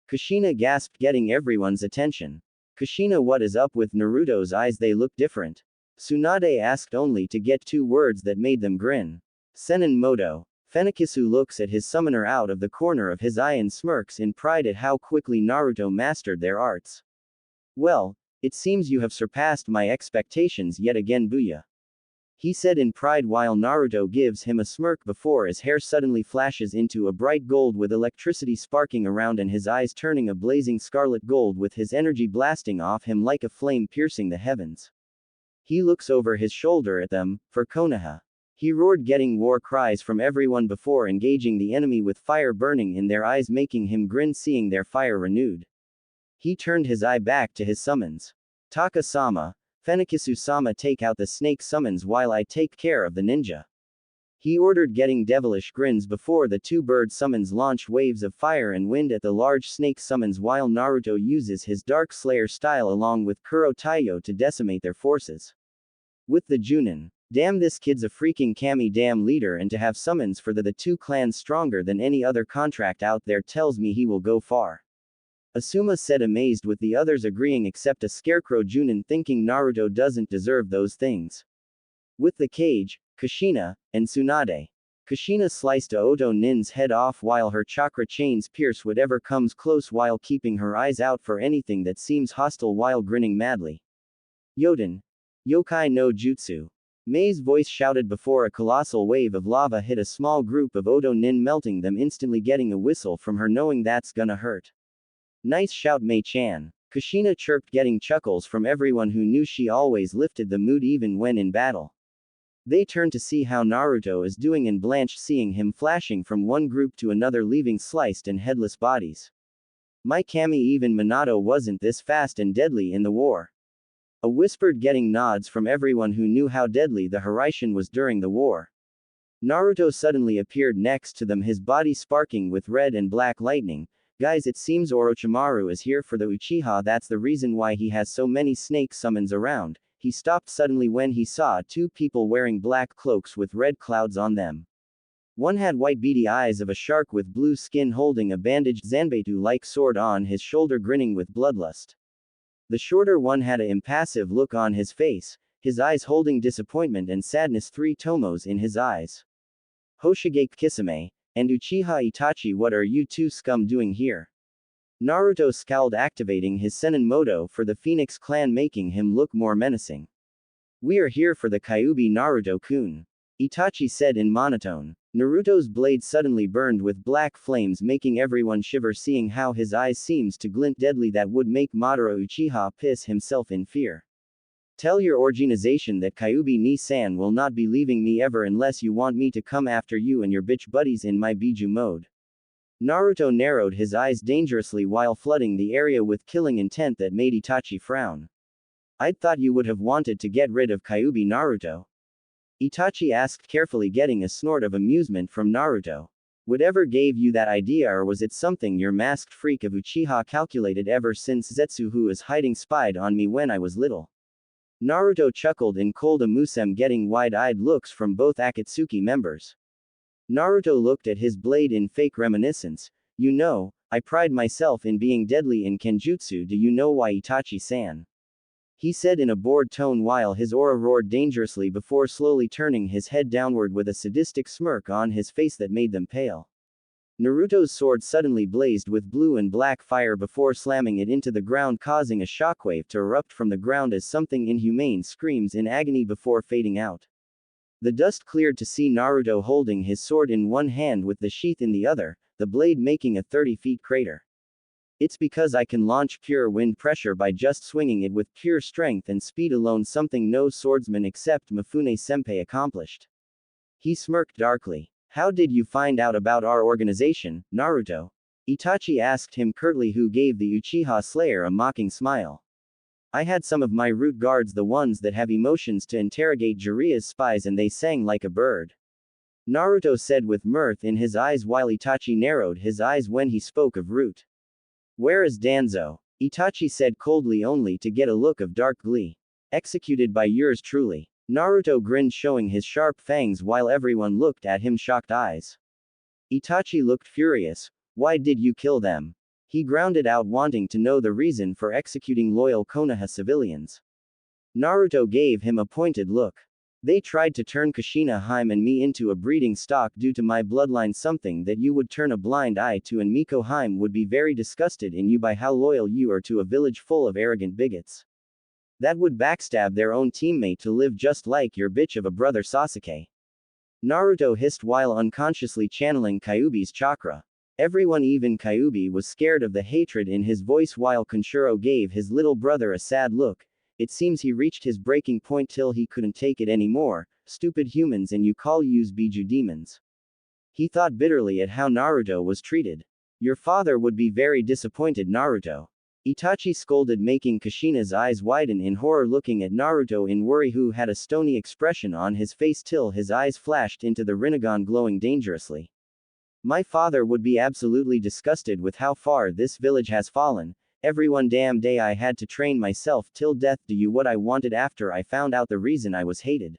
Kushina gasped, getting everyone's attention. "Kushina, what is up with Naruto's eyes? They look different," Tsunade asked, only to get 2 words that made them grin. "Senin Moto." Fenikisu looks at his summoner out of the corner of his eye and smirks in pride at how quickly Naruto mastered their arts. "Well, it seems you have surpassed my expectations yet again, Booyah," he said in pride while Naruto gives him a smirk before his hair suddenly flashes into a bright gold with electricity sparking around and his eyes turning a blazing scarlet gold, with his energy blasting off him like a flame piercing the heavens. He looks over his shoulder at them. "For Konoha," he roared, getting war cries from everyone before engaging the enemy with fire burning in their eyes, making him grin seeing their fire renewed. He turned his eye back to his summons. "Taka-sama, Fenikisu-sama, take out the snake summons while I take care of the ninja," he ordered, getting devilish grins before the 2 bird summons launch waves of fire and wind at the large snake summons while Naruto uses his Dark Slayer style along with Kuro Taiyo to decimate their forces. With the Junin. "Damn, this kid's a freaking kami damn leader, and to have summons for the 2 clans stronger than any other contract out there tells me he will go far." Asuma said, amazed, with the others agreeing except a scarecrow Junin thinking Naruto doesn't deserve those things. With the cage, Kushina, and Tsunade. Kushina sliced Oto Nin's head off while her chakra chains pierce whatever comes close while keeping her eyes out for anything that seems hostile while grinning madly. Yoden. Yokai no Jutsu. Mei's voice shouted before a colossal wave of lava hit a small group of Oto Nin, melting them, instantly getting a whistle from her knowing that's gonna hurt. Nice shout, Mei-chan. Kushina chirped, getting chuckles from everyone who knew she always lifted the mood even when in battle. They turned to see how Naruto is doing and blanched seeing him flashing from one group to another, leaving sliced and headless bodies. My Kami, even Minato wasn't this fast and deadly in the war. A whispered, getting nods from everyone who knew how deadly the Hiraishin was during the war. Naruto suddenly appeared next to them, his body sparking with red and black lightning. Guys, it seems Orochimaru is here for the Uchiha, that's the reason why he has so many snake summons around. He stopped suddenly when he saw two people wearing black cloaks with red clouds on them. One had white beady eyes of a shark with blue skin, holding a bandaged Zanbeitu-like sword on his shoulder, grinning with bloodlust. The shorter one had an impassive look on his face, his eyes holding disappointment and sadness, 3 tomos in his eyes. Hoshigaki Kisame, and Uchiha Itachi, what are you two scum doing here? Naruto scowled, activating his Senin Moto for the Phoenix clan, making him look more menacing. We are here for the Kyuubi, Naruto-kun. Itachi said in monotone. Naruto's blade suddenly burned with black flames, making everyone shiver, seeing how his eyes seems to glint deadly that would make Madara Uchiha piss himself in fear. Tell your organization that Kyuubi ni-san will not be leaving me ever unless you want me to come after you and your bitch buddies in my Biju mode. Naruto narrowed his eyes dangerously while flooding the area with killing intent that made Itachi frown. I'd thought you would have wanted to get rid of Kyuubi, Naruto. Itachi asked carefully, getting a snort of amusement from Naruto. Whatever gave you that idea, or was it something your masked freak of Uchiha calculated ever since Zetsu, who is hiding, spied on me when I was little? Naruto chuckled in cold amusement, getting wide-eyed looks from both Akatsuki members. Naruto looked at his blade in fake reminiscence. You know, I pride myself in being deadly in Kenjutsu. Do you know why, Itachi-san? He said in a bored tone while his aura roared dangerously before slowly turning his head downward with a sadistic smirk on his face that made them pale. Naruto's sword suddenly blazed with blue and black fire before slamming it into the ground, causing a shockwave to erupt from the ground as something inhumane screams in agony before fading out. The dust cleared to see Naruto holding his sword in one hand with the sheath in the other, the blade making a 30-foot crater. It's because I can launch pure wind pressure by just swinging it with pure strength and speed alone, something no swordsman except Mifune-senpai accomplished. He smirked darkly. How did you find out about our organization, Naruto? Itachi asked him curtly, who gave the Uchiha Slayer a mocking smile. I had some of my root guards, the ones that have emotions, to interrogate Jiraiya's spies, and they sang like a bird. Naruto said with mirth in his eyes while Itachi narrowed his eyes when he spoke of root. Where is Danzo? Itachi said coldly, only to get a look of dark glee. Executed by yours truly. Naruto grinned, showing his sharp fangs while everyone looked at him, shocked eyes. Itachi looked furious. Why did you kill them? He grounded out, wanting to know the reason for executing loyal Konoha civilians. Naruto gave him a pointed look. They tried to turn Kushina Hime and me into a breeding stock due to my bloodline, something that you would turn a blind eye to, and Miko Hime would be very disgusted in you by how loyal you are to a village full of arrogant bigots. That would backstab their own teammate to live just like your bitch of a brother Sasuke. Naruto hissed while unconsciously channeling Kyuubi's chakra. Everyone, even Kyuubi, was scared of the hatred in his voice while Kenshiro gave his little brother a sad look. It seems he reached his breaking point till he couldn't take it anymore. Stupid humans, and you call yous Biju demons. He thought bitterly at how Naruto was treated. Your father would be very disappointed, Naruto. Itachi scolded, making Kushina's eyes widen in horror, looking at Naruto in worry, who had a stony expression on his face till his eyes flashed into the Rinnegan, glowing dangerously. My father would be absolutely disgusted with how far this village has fallen. Every one damn day I had to train myself till death to do what I wanted after I found out the reason I was hated.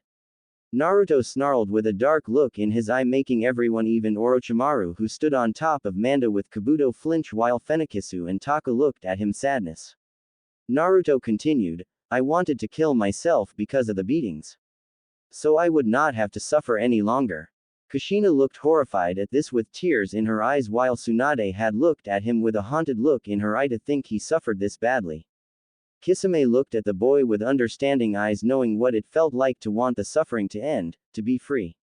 Naruto snarled with a dark look in his eye, making everyone, even Orochimaru, who stood on top of Manda with Kabuto, flinch, while Fenikisu and Taka looked at him sadness. Naruto continued, I wanted to kill myself because of the beatings. So I would not have to suffer any longer. Kushina looked horrified at this with tears in her eyes, while Tsunade had looked at him with a haunted look in her eye to think he suffered this badly. Kisame looked at the boy with understanding eyes, knowing what it felt like to want the suffering to end, to be free.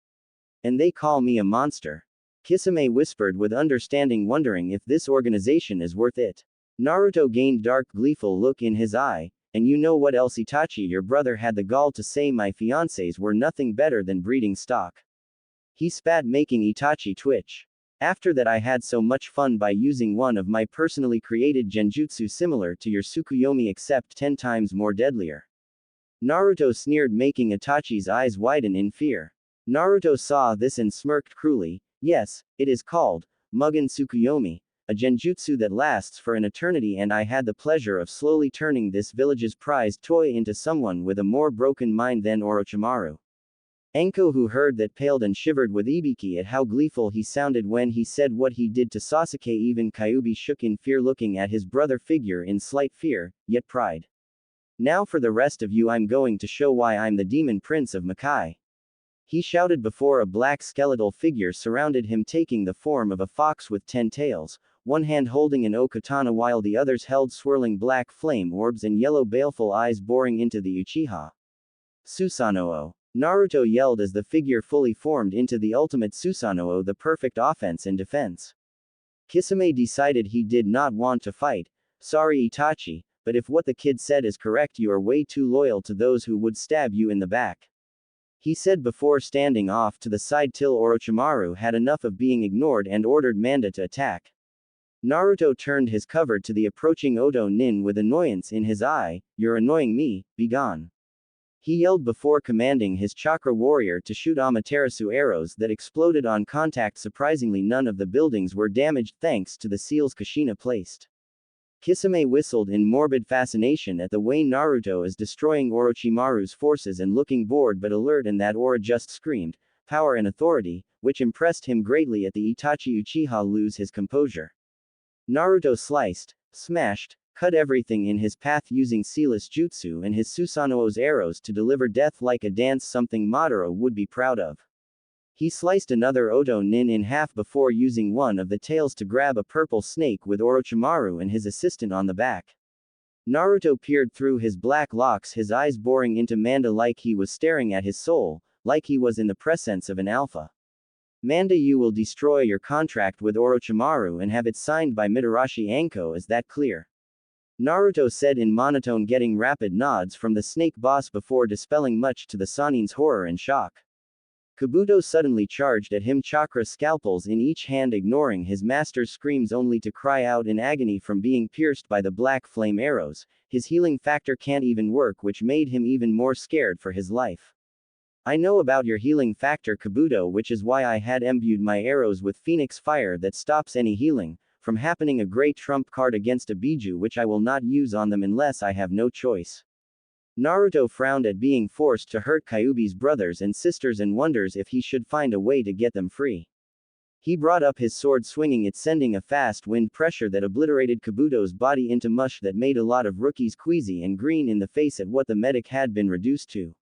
And they call me a monster. Kisame whispered with understanding, wondering if this organization is worth it. Naruto gained dark gleeful look in his eye, and you know what else, Itachi, your brother had the gall to say my fiancés were nothing better than breeding stock. He spat, making Itachi twitch. After that I had so much fun by using one of my personally created genjutsu similar to your Tsukuyomi except 10 times more deadlier. Naruto sneered, making Itachi's eyes widen in fear. Naruto saw this and smirked cruelly. Yes, it is called Mugen Tsukuyomi, a genjutsu that lasts for an eternity, and I had the pleasure of slowly turning this village's prized toy into someone with a more broken mind than Orochimaru. Enko, who heard that, paled and shivered with Ibiki at how gleeful he sounded when he said what he did to Sasuke. Even Kyuubi shook in fear, looking at his brother figure in slight fear, yet pride. Now for the rest of you I'm going to show why I'm the demon prince of Makai. He shouted before a black skeletal figure surrounded him, taking the form of a fox with 10 tails, one hand holding an okatana while the others held swirling black flame orbs and yellow baleful eyes boring into the Uchiha. Susanoo. Naruto yelled as the figure fully formed into the ultimate Susanoo, the perfect offense and defense. Kisame decided he did not want to fight. Sorry Itachi, but if what the kid said is correct, you are way too loyal to those who would stab you in the back. He said before standing off to the side till Orochimaru had enough of being ignored and ordered Manda to attack. Naruto turned his cover to the approaching Oto Nin with annoyance in his eye. You're annoying me, begone. He yelled before commanding his chakra warrior to shoot Amaterasu arrows that exploded on contact. Surprisingly, none of the buildings were damaged thanks to the seals Kushina placed. Kisame whistled in morbid fascination at the way Naruto is destroying Orochimaru's forces and looking bored but alert, and that aura just screamed power and authority, which impressed him greatly. At the Itachi Uchiha lose his composure. Naruto sliced, smashed, cut everything in his path using sealess jutsu and his Susanoo's arrows to deliver death like a dance, something Madara would be proud of. He sliced another Oto Nin in half before using one of the tails to grab a purple snake with Orochimaru and his assistant on the back. Naruto peered through his black locks, his eyes boring into Manda like he was staring at his soul, like he was in the presence of an alpha. Manda, you will destroy your contract with Orochimaru and have it signed by Mitarashi Anko, is that clear? Naruto said in monotone, getting rapid nods from the snake boss before dispelling much to the Sanin's horror and shock. Kabuto suddenly charged at him, chakra scalpels in each hand, ignoring his master's screams only to cry out in agony from being pierced by the black flame arrows. His healing factor can't even work, which made him even more scared for his life. I know about your healing factor, Kabuto, which is why I had imbued my arrows with phoenix fire that stops any healing from happening, a great trump card against a Biju, which I will not use on them unless I have no choice. Naruto frowned at being forced to hurt Kyuubi's brothers and sisters and wonders if he should find a way to get them free. He brought up his sword, swinging it, sending a fast wind pressure that obliterated Kabuto's body into mush that made a lot of rookies queasy and green in the face at what the medic had been reduced to.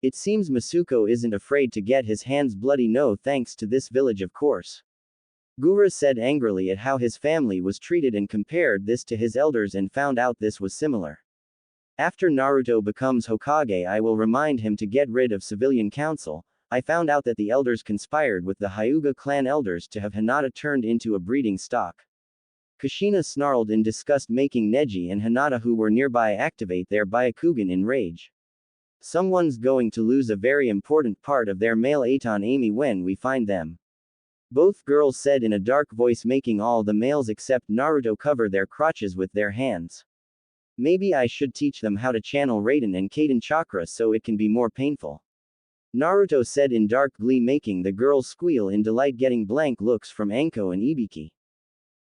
It seems Masuko isn't afraid to get his hands bloody, no thanks to this village, of course. Gura said angrily at how his family was treated and compared this to his elders and found out this was similar. After Naruto becomes Hokage, I will remind him to get rid of civilian council. I found out that the elders conspired with the Hyuga clan elders to have Hinata turned into a breeding stock. Kushina snarled in disgust, making Neji and Hinata, who were nearby, activate their Byakugan in rage. Someone's going to lose a very important part of their male Aton Amy when we find them. Both girls said in a dark voice, making all the males except Naruto cover their crotches with their hands. Maybe I should teach them how to channel Raiden and Kaden chakra so it can be more painful. Naruto said in dark glee, making the girls squeal in delight, getting blank looks from Anko and Ibiki.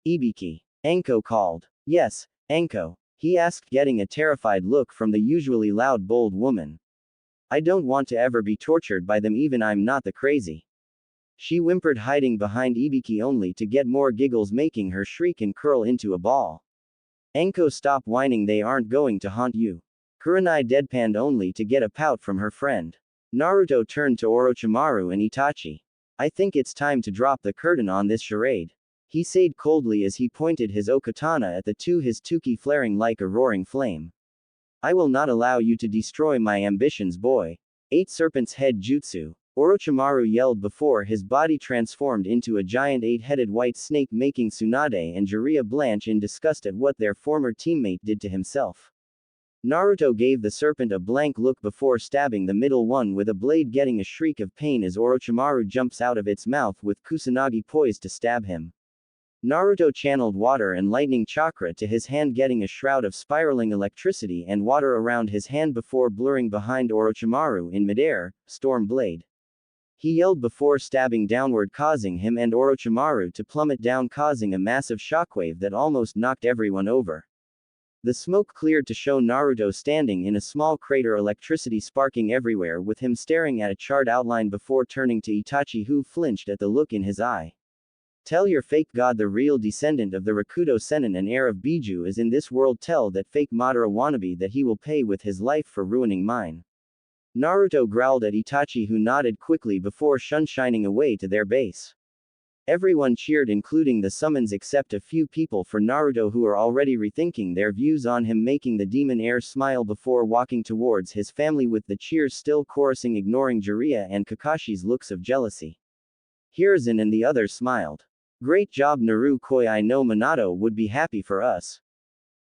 Ibiki. Anko called. Yes, Anko. He asked, getting a terrified look from the usually loud, bold woman. I don't want to ever be tortured by them, even I'm not the crazy. She whimpered, hiding behind Ibiki only to get more giggles, making her shriek and curl into a ball. Enko, stop whining, they aren't going to haunt you. Kurenai deadpanned only to get a pout from her friend. Naruto turned to Orochimaru and Itachi. I think it's time to drop the curtain on this charade, he said coldly as he pointed his okatana at the two, his tuki flaring like a roaring flame. I will not allow you to destroy my ambitions, boy. 8 Serpent's Head Jutsu. Orochimaru yelled before his body transformed into a giant 8-headed white snake, making Tsunade and Jiraiya blanch in disgust at what their former teammate did to himself. Naruto gave the serpent a blank look before stabbing the middle one with a blade, getting a shriek of pain as Orochimaru jumps out of its mouth with Kusanagi poised to stab him. Naruto channeled water and lightning chakra to his hand, getting a shroud of spiraling electricity and water around his hand before blurring behind Orochimaru in midair, Storm Blade. He yelled before stabbing downward, causing him and Orochimaru to plummet down, causing a massive shockwave that almost knocked everyone over. The smoke cleared to show Naruto standing in a small crater, electricity sparking everywhere, with him staring at a charred outline before turning to Itachi, who flinched at the look in his eye. Tell your fake god the real descendant of the Rakudo Sennin and heir of Biju is in this world. Tell that fake Madara wannabe that he will pay with his life for ruining mine. Naruto growled at Itachi, who nodded quickly before shining away to their base. Everyone cheered, including the summons, except a few people for Naruto who are already rethinking their views on him, making the demon heir smile before walking towards his family with the cheers still chorusing, ignoring Jiraiya and Kakashi's looks of jealousy. Hiruzen and the others smiled. Great job, Naru Koi, I know Minato would be happy for us.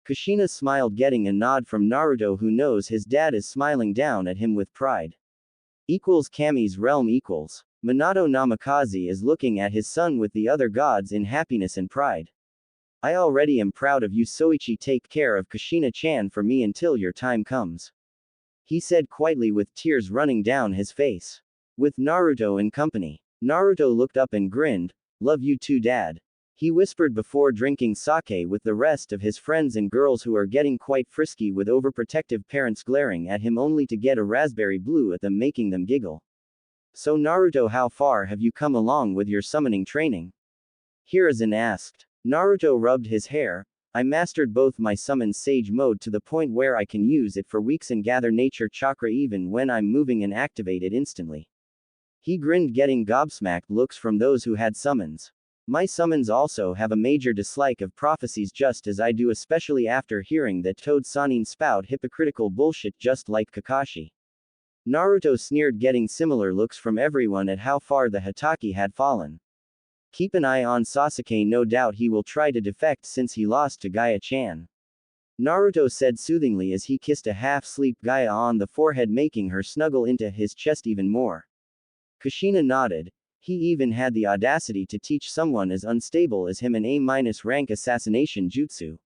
Kushina smiled, getting a nod from Naruto, who knows his dad is smiling down at him with pride. Kami's realm equals. Minato Namikaze is looking at his son with the other gods in happiness and pride. I already am proud of you, Soichi. Take care of Kushina-chan for me until your time comes, he said quietly with tears running down his face. With Naruto in company, Naruto looked up and grinned. Love you too, dad, he whispered before drinking sake with the rest of his friends and girls, who are getting quite frisky with overprotective parents glaring at him only to get a raspberry blue at them, making them giggle. So Naruto, how far have you come along with your summoning training? Hiruzen asked. Naruto rubbed his hair. I mastered both my summon sage mode to the point where I can use it for weeks and gather nature chakra even when I'm moving and activate it instantly. He grinned, getting gobsmacked looks from those who had summons. My summons also have a major dislike of prophecies, just as I do, especially after hearing that Toad Sanin spout hypocritical bullshit just like Kakashi. Naruto sneered, getting similar looks from everyone at how far the Hatake had fallen. Keep an eye on Sasuke, no doubt he will try to defect since he lost to Gaia-chan, Naruto said soothingly as he kissed a half-asleep Gaia on the forehead, making her snuggle into his chest even more. Kushina nodded. He even had the audacity to teach someone as unstable as him an A-rank assassination jutsu,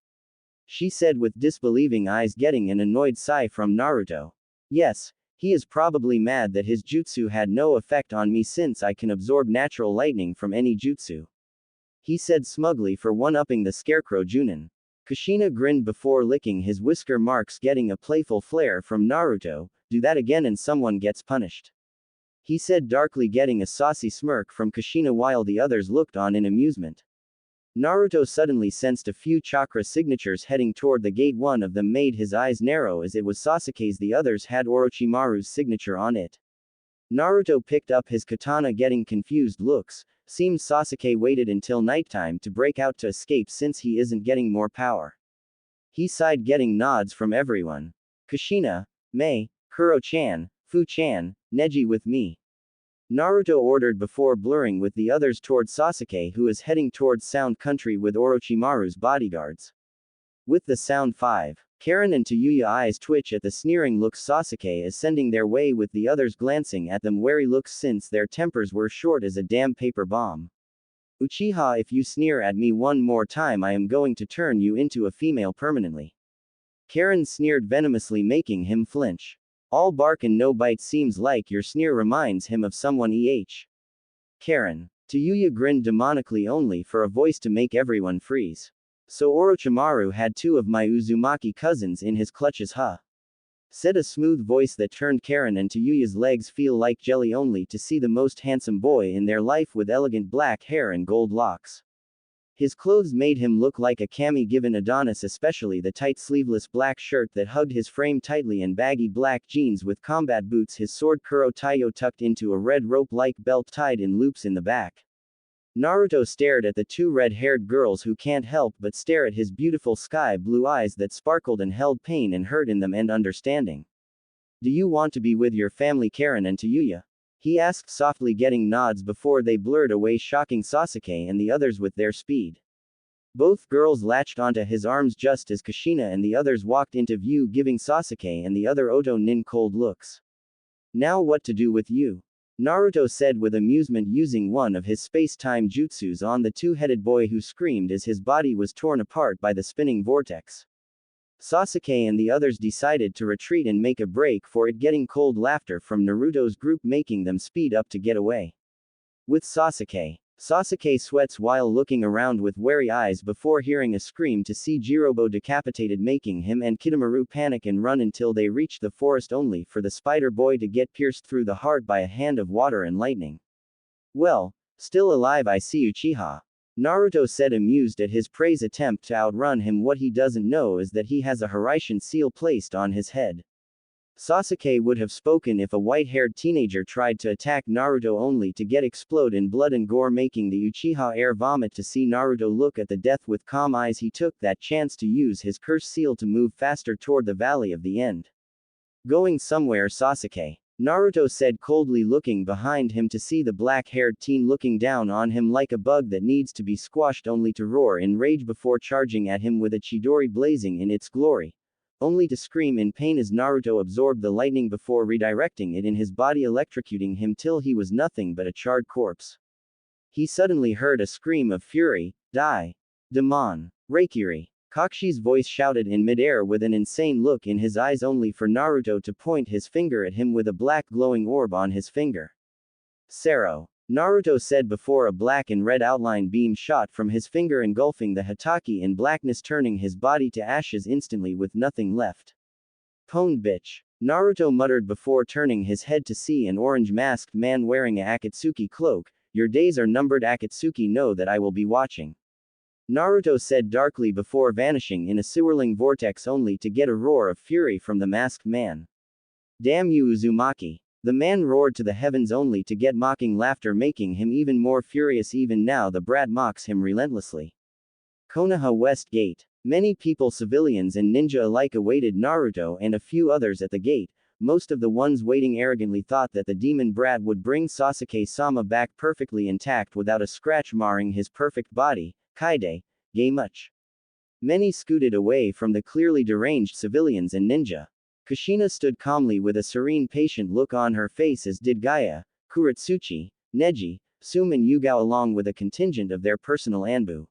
she said with disbelieving eyes, getting an annoyed sigh from Naruto. Yes, he is probably mad that his jutsu had no effect on me since I can absorb natural lightning from any jutsu, he said smugly for one-upping the scarecrow Junin. Kushina grinned before licking his whisker marks, getting a playful flare from Naruto. Do that again and someone gets punished, he said darkly, getting a saucy smirk from Kushina while the others looked on in amusement. Naruto suddenly sensed a few chakra signatures heading toward the gate. One of them made his eyes narrow as it was Sasuke's, the others had Orochimaru's signature on it. Naruto picked up his katana, getting confused looks. Seems Sasuke waited until nighttime to break out to escape since he isn't getting more power. He sighed, getting nods from everyone. Kushina, Mei, Kuro-chan, Fu-chan, Neji with me, Naruto ordered before blurring with the others towards Sasuke, who is heading towards Sound Country with Orochimaru's bodyguards. With the Sound 5, Karen and Tayuya eyes twitch at the sneering looks Sasuke is sending their way, with the others glancing at them wary looks since their tempers were short as a damn paper bomb. Uchiha, if you sneer at me one more time I am going to turn you into a female permanently, Karen sneered venomously, making him flinch. All bark and no bite, seems like your sneer reminds him of someone. Karen. Tayuya grinned demonically only for a voice to make everyone freeze. So Orochimaru had two of my Uzumaki cousins in his clutches, huh? said a smooth voice that turned Karen and Yuya's legs feel like jelly only to see the most handsome boy in their life with elegant black hair and gold locks. His clothes made him look like a kami-given Adonis, especially the tight sleeveless black shirt that hugged his frame tightly and baggy black jeans with combat boots, his sword Kuro Taiyo tucked into a red rope-like belt tied in loops in the back. Naruto stared at the two red-haired girls who can't help but stare at his beautiful sky-blue eyes that sparkled and held pain and hurt in them and understanding. Do you want to be with your family, Karen and Yuya? He asked softly, getting nods before they blurred away, shocking Sasuke and the others with their speed. Both girls latched onto his arms just as Kushina and the others walked into view, giving Sasuke and the other Oto-nin cold looks. Now what to do with you? Naruto said with amusement, using one of his space-time jutsus on the two-headed boy who screamed as his body was torn apart by the spinning vortex. Sasuke and the others decided to retreat and make a break for it, getting cold laughter from Naruto's group making them speed up to get away. With Sasuke sweats while looking around with wary eyes before hearing a scream to see Jirobo decapitated, making him and Kidomaru panic and run until they reached the forest, only for the spider boy to get pierced through the heart by a hand of water and lightning. Well, still alive, I see, Uchiha. Naruto said, amused at his prey's attempt to outrun him. What he doesn't know is that he has a Hiraishin seal placed on his head. Sasuke would have spoken if a white-haired teenager tried to attack Naruto, only to get explode in blood and gore, making the Uchiha air vomit to see Naruto look at the death with calm eyes. He took that chance to use his curse seal to move faster toward the valley of the end. Going somewhere, Sasuke? Naruto said coldly, looking behind him to see the black-haired teen looking down on him like a bug that needs to be squashed, only to roar in rage before charging at him with a Chidori blazing in its glory, only to scream in pain as Naruto absorbed the lightning before redirecting it in his body, electrocuting him till he was nothing but a charred corpse. He suddenly heard a scream of fury. Die! Demon! Reikiri! Kakushi's voice shouted in midair with an insane look in his eyes, only for Naruto to point his finger at him with a black glowing orb on his finger. Sero! Naruto said before a black and red outline beam shot from his finger, engulfing the Hatake in blackness, turning his body to ashes instantly with nothing left. Pwned bitch! Naruto muttered before turning his head to see an orange-masked man wearing a Akatsuki cloak. Your days are numbered, Akatsuki. Know that I will be watching. Naruto said darkly before vanishing in a swirling vortex, only to get a roar of fury from the masked man. Damn you, Uzumaki! The man roared to the heavens, only to get mocking laughter, making him even more furious. Even now the brat mocks him relentlessly. Konoha West Gate. Many people, civilians and ninja alike, awaited Naruto and a few others at the gate. Most of the ones waiting arrogantly thought that the demon brat would bring Sasuke-sama back perfectly intact without a scratch marring his perfect body. Kaide, gay much. Many scooted away from the clearly deranged civilians and ninja. Kushina stood calmly with a serene, patient look on her face, as did Gaia, Kuratsuchi, Neji, Sum and Yugao, along with a contingent of their personal Anbu.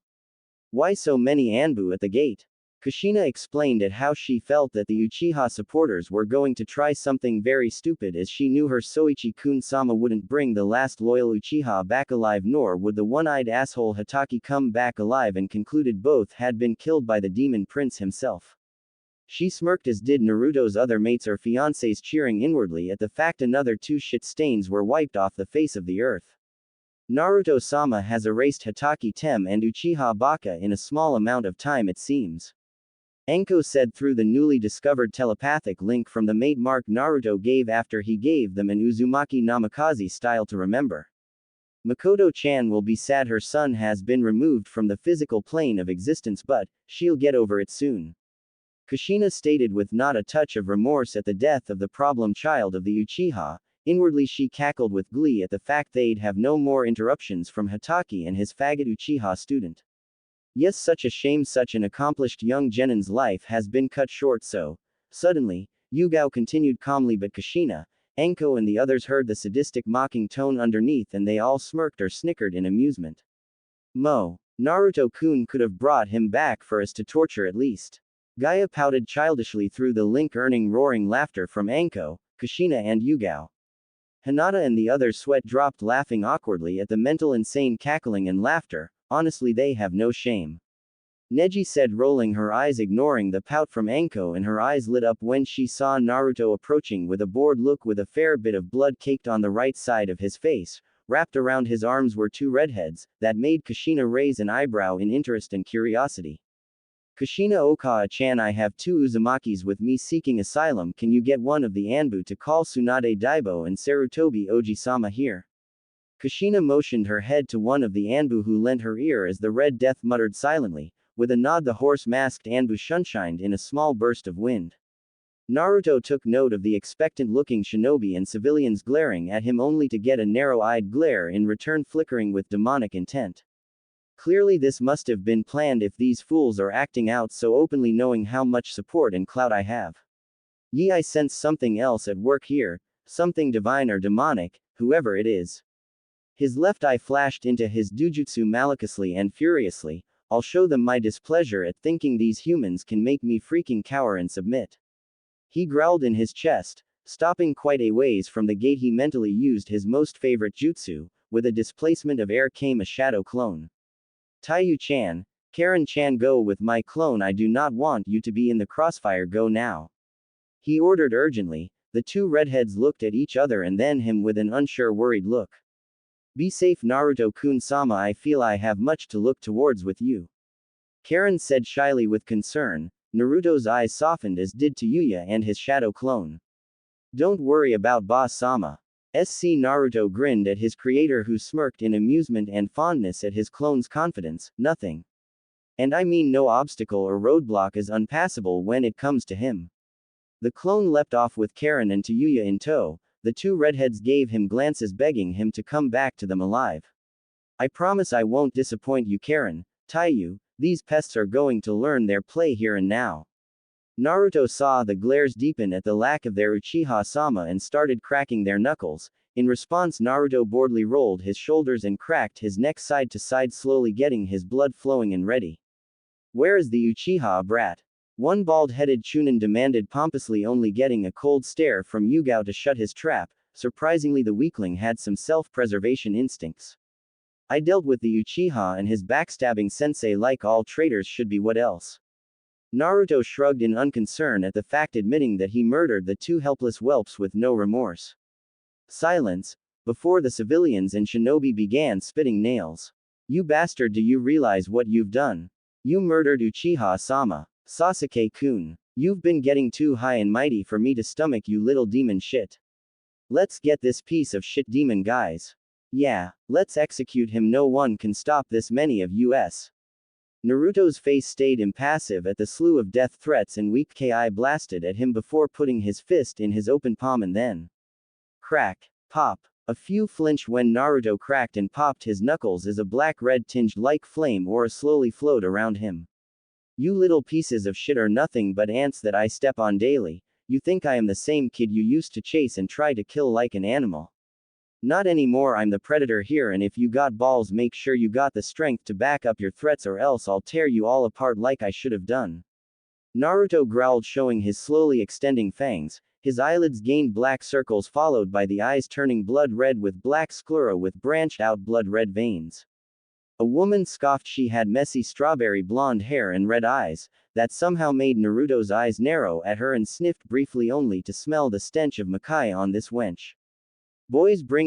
Why so many Anbu at the gate? Kushina explained at how she felt that the Uchiha supporters were going to try something very stupid, as she knew her Soichi-kun-sama wouldn't bring the last loyal Uchiha back alive, nor would the one-eyed asshole Hatake come back alive, and concluded both had been killed by the demon prince himself. She smirked, as did Naruto's other mates or fiancés, cheering inwardly at the fact another two shit stains were wiped off the face of the earth. Naruto-sama has erased Hatake Tem and Uchiha Baka in a small amount of time, it seems. Enko said through the newly discovered telepathic link from the mate mark Naruto gave after he gave them an Uzumaki Namikaze style to remember. Mikoto-chan will be sad her son has been removed from the physical plane of existence, but she'll get over it soon. Kushina stated with not a touch of remorse at the death of the problem child of the Uchiha. Inwardly she cackled with glee at the fact they'd have no more interruptions from Hatake and his faggot Uchiha student. Yes, such a shame, such an accomplished young genin's life has been cut short so suddenly. Yugao continued calmly, but Kushina, Enko and the others heard the sadistic mocking tone underneath, and they all smirked or snickered in amusement. Naruto-kun could have brought him back for us to torture at least. Gaia pouted childishly through the link, earning roaring laughter from Enko, Kushina and Yugao. Hinata and the others' sweat dropped, laughing awkwardly at the mental insane cackling and laughter. Honestly, they have no shame. Neji said, rolling her eyes, ignoring the pout from Anko, and her eyes lit up when she saw Naruto approaching with a bored look with a fair bit of blood caked on the right side of his face. Wrapped around his arms were two redheads, that made Kushina raise an eyebrow in interest and curiosity. Kushina Okawa-chan, I have two Uzumakis with me seeking asylum. Can you get one of the Anbu to call Tsunade Daibo and Sarutobi Oji-sama here? Kushina motioned her head to one of the Anbu who lent her ear as the Red Death muttered silently. With a nod, the horse-masked Anbu sunshined in a small burst of wind. Naruto took note of the expectant-looking shinobi and civilians glaring at him only to get a narrow-eyed glare in return, flickering with demonic intent. Clearly this must have been planned if these fools are acting out so openly, knowing how much support and clout I have. I sense something else at work here, something divine or demonic, whoever it is. His left eye flashed into his dujutsu maliciously and furiously. I'll show them my displeasure at thinking these humans can make me freaking cower and submit. He growled in his chest, stopping quite a ways from the gate. He mentally used his most favorite jutsu. With a displacement of air came a shadow clone. Taiyu-chan, Karen-chan, go with my clone. I do not want you to be in the crossfire. Go now. He ordered urgently. The two redheads looked at each other and then him with an unsure, worried look. Be safe, Naruto-kun-sama. I feel I have much to look towards with you. Karen said shyly with concern. Naruto's eyes softened, as did Tayuya and his shadow clone. Don't worry about Boss-sama. Naruto grinned at his creator, who smirked in amusement and fondness at his clone's confidence. Nothing. And I mean no obstacle or roadblock is unpassable when it comes to him. The clone leapt off with Karen and Tayuya in tow. The two redheads gave him glances, begging him to come back to them alive. I promise I won't disappoint you, Karen. Taiyu, these pests are going to learn their play here and now. Naruto saw the glares deepen at the lack of their Uchiha-sama and started cracking their knuckles. In response, Naruto boredly rolled his shoulders and cracked his neck side to side, slowly getting his blood flowing and ready. Where is the Uchiha brat? One bald-headed Chunin demanded pompously, only getting a cold stare from Yugao to shut his trap. Surprisingly, the weakling had some self-preservation instincts. I dealt with the Uchiha and his backstabbing sensei like all traitors should be. What else? Naruto shrugged in unconcern at the fact, admitting that he murdered the two helpless whelps with no remorse. Silence, before the civilians and shinobi began spitting nails. You bastard, do you realize what you've done? You murdered Uchiha-sama. Sasuke-kun. You've been getting too high and mighty for me to stomach, you little demon shit. Let's get this piece of shit demon, guys. Yeah, let's execute him. No one can stop this many of us. Naruto's face stayed impassive at the slew of death threats and weak ki blasted at him before putting his fist in his open palm and then crack, pop. A few flinched when Naruto cracked and popped his knuckles as a black-red tinged like flame aura slowly flowed around him. You little pieces of shit are nothing but ants that I step on daily. You think I am the same kid you used to chase and try to kill like an animal? Not anymore. I'm the predator here, and if you got balls, make sure you got the strength to back up your threats, or else I'll tear you all apart like I should have done. Naruto growled, showing his slowly extending fangs. His eyelids gained black circles, followed by the eyes turning blood red with black sclera with branched out blood red veins. A woman scoffed. She had messy strawberry blonde hair and red eyes, that somehow made Naruto's eyes narrow at her, and sniffed briefly only to smell the stench of Makai on this wench. Boys, bring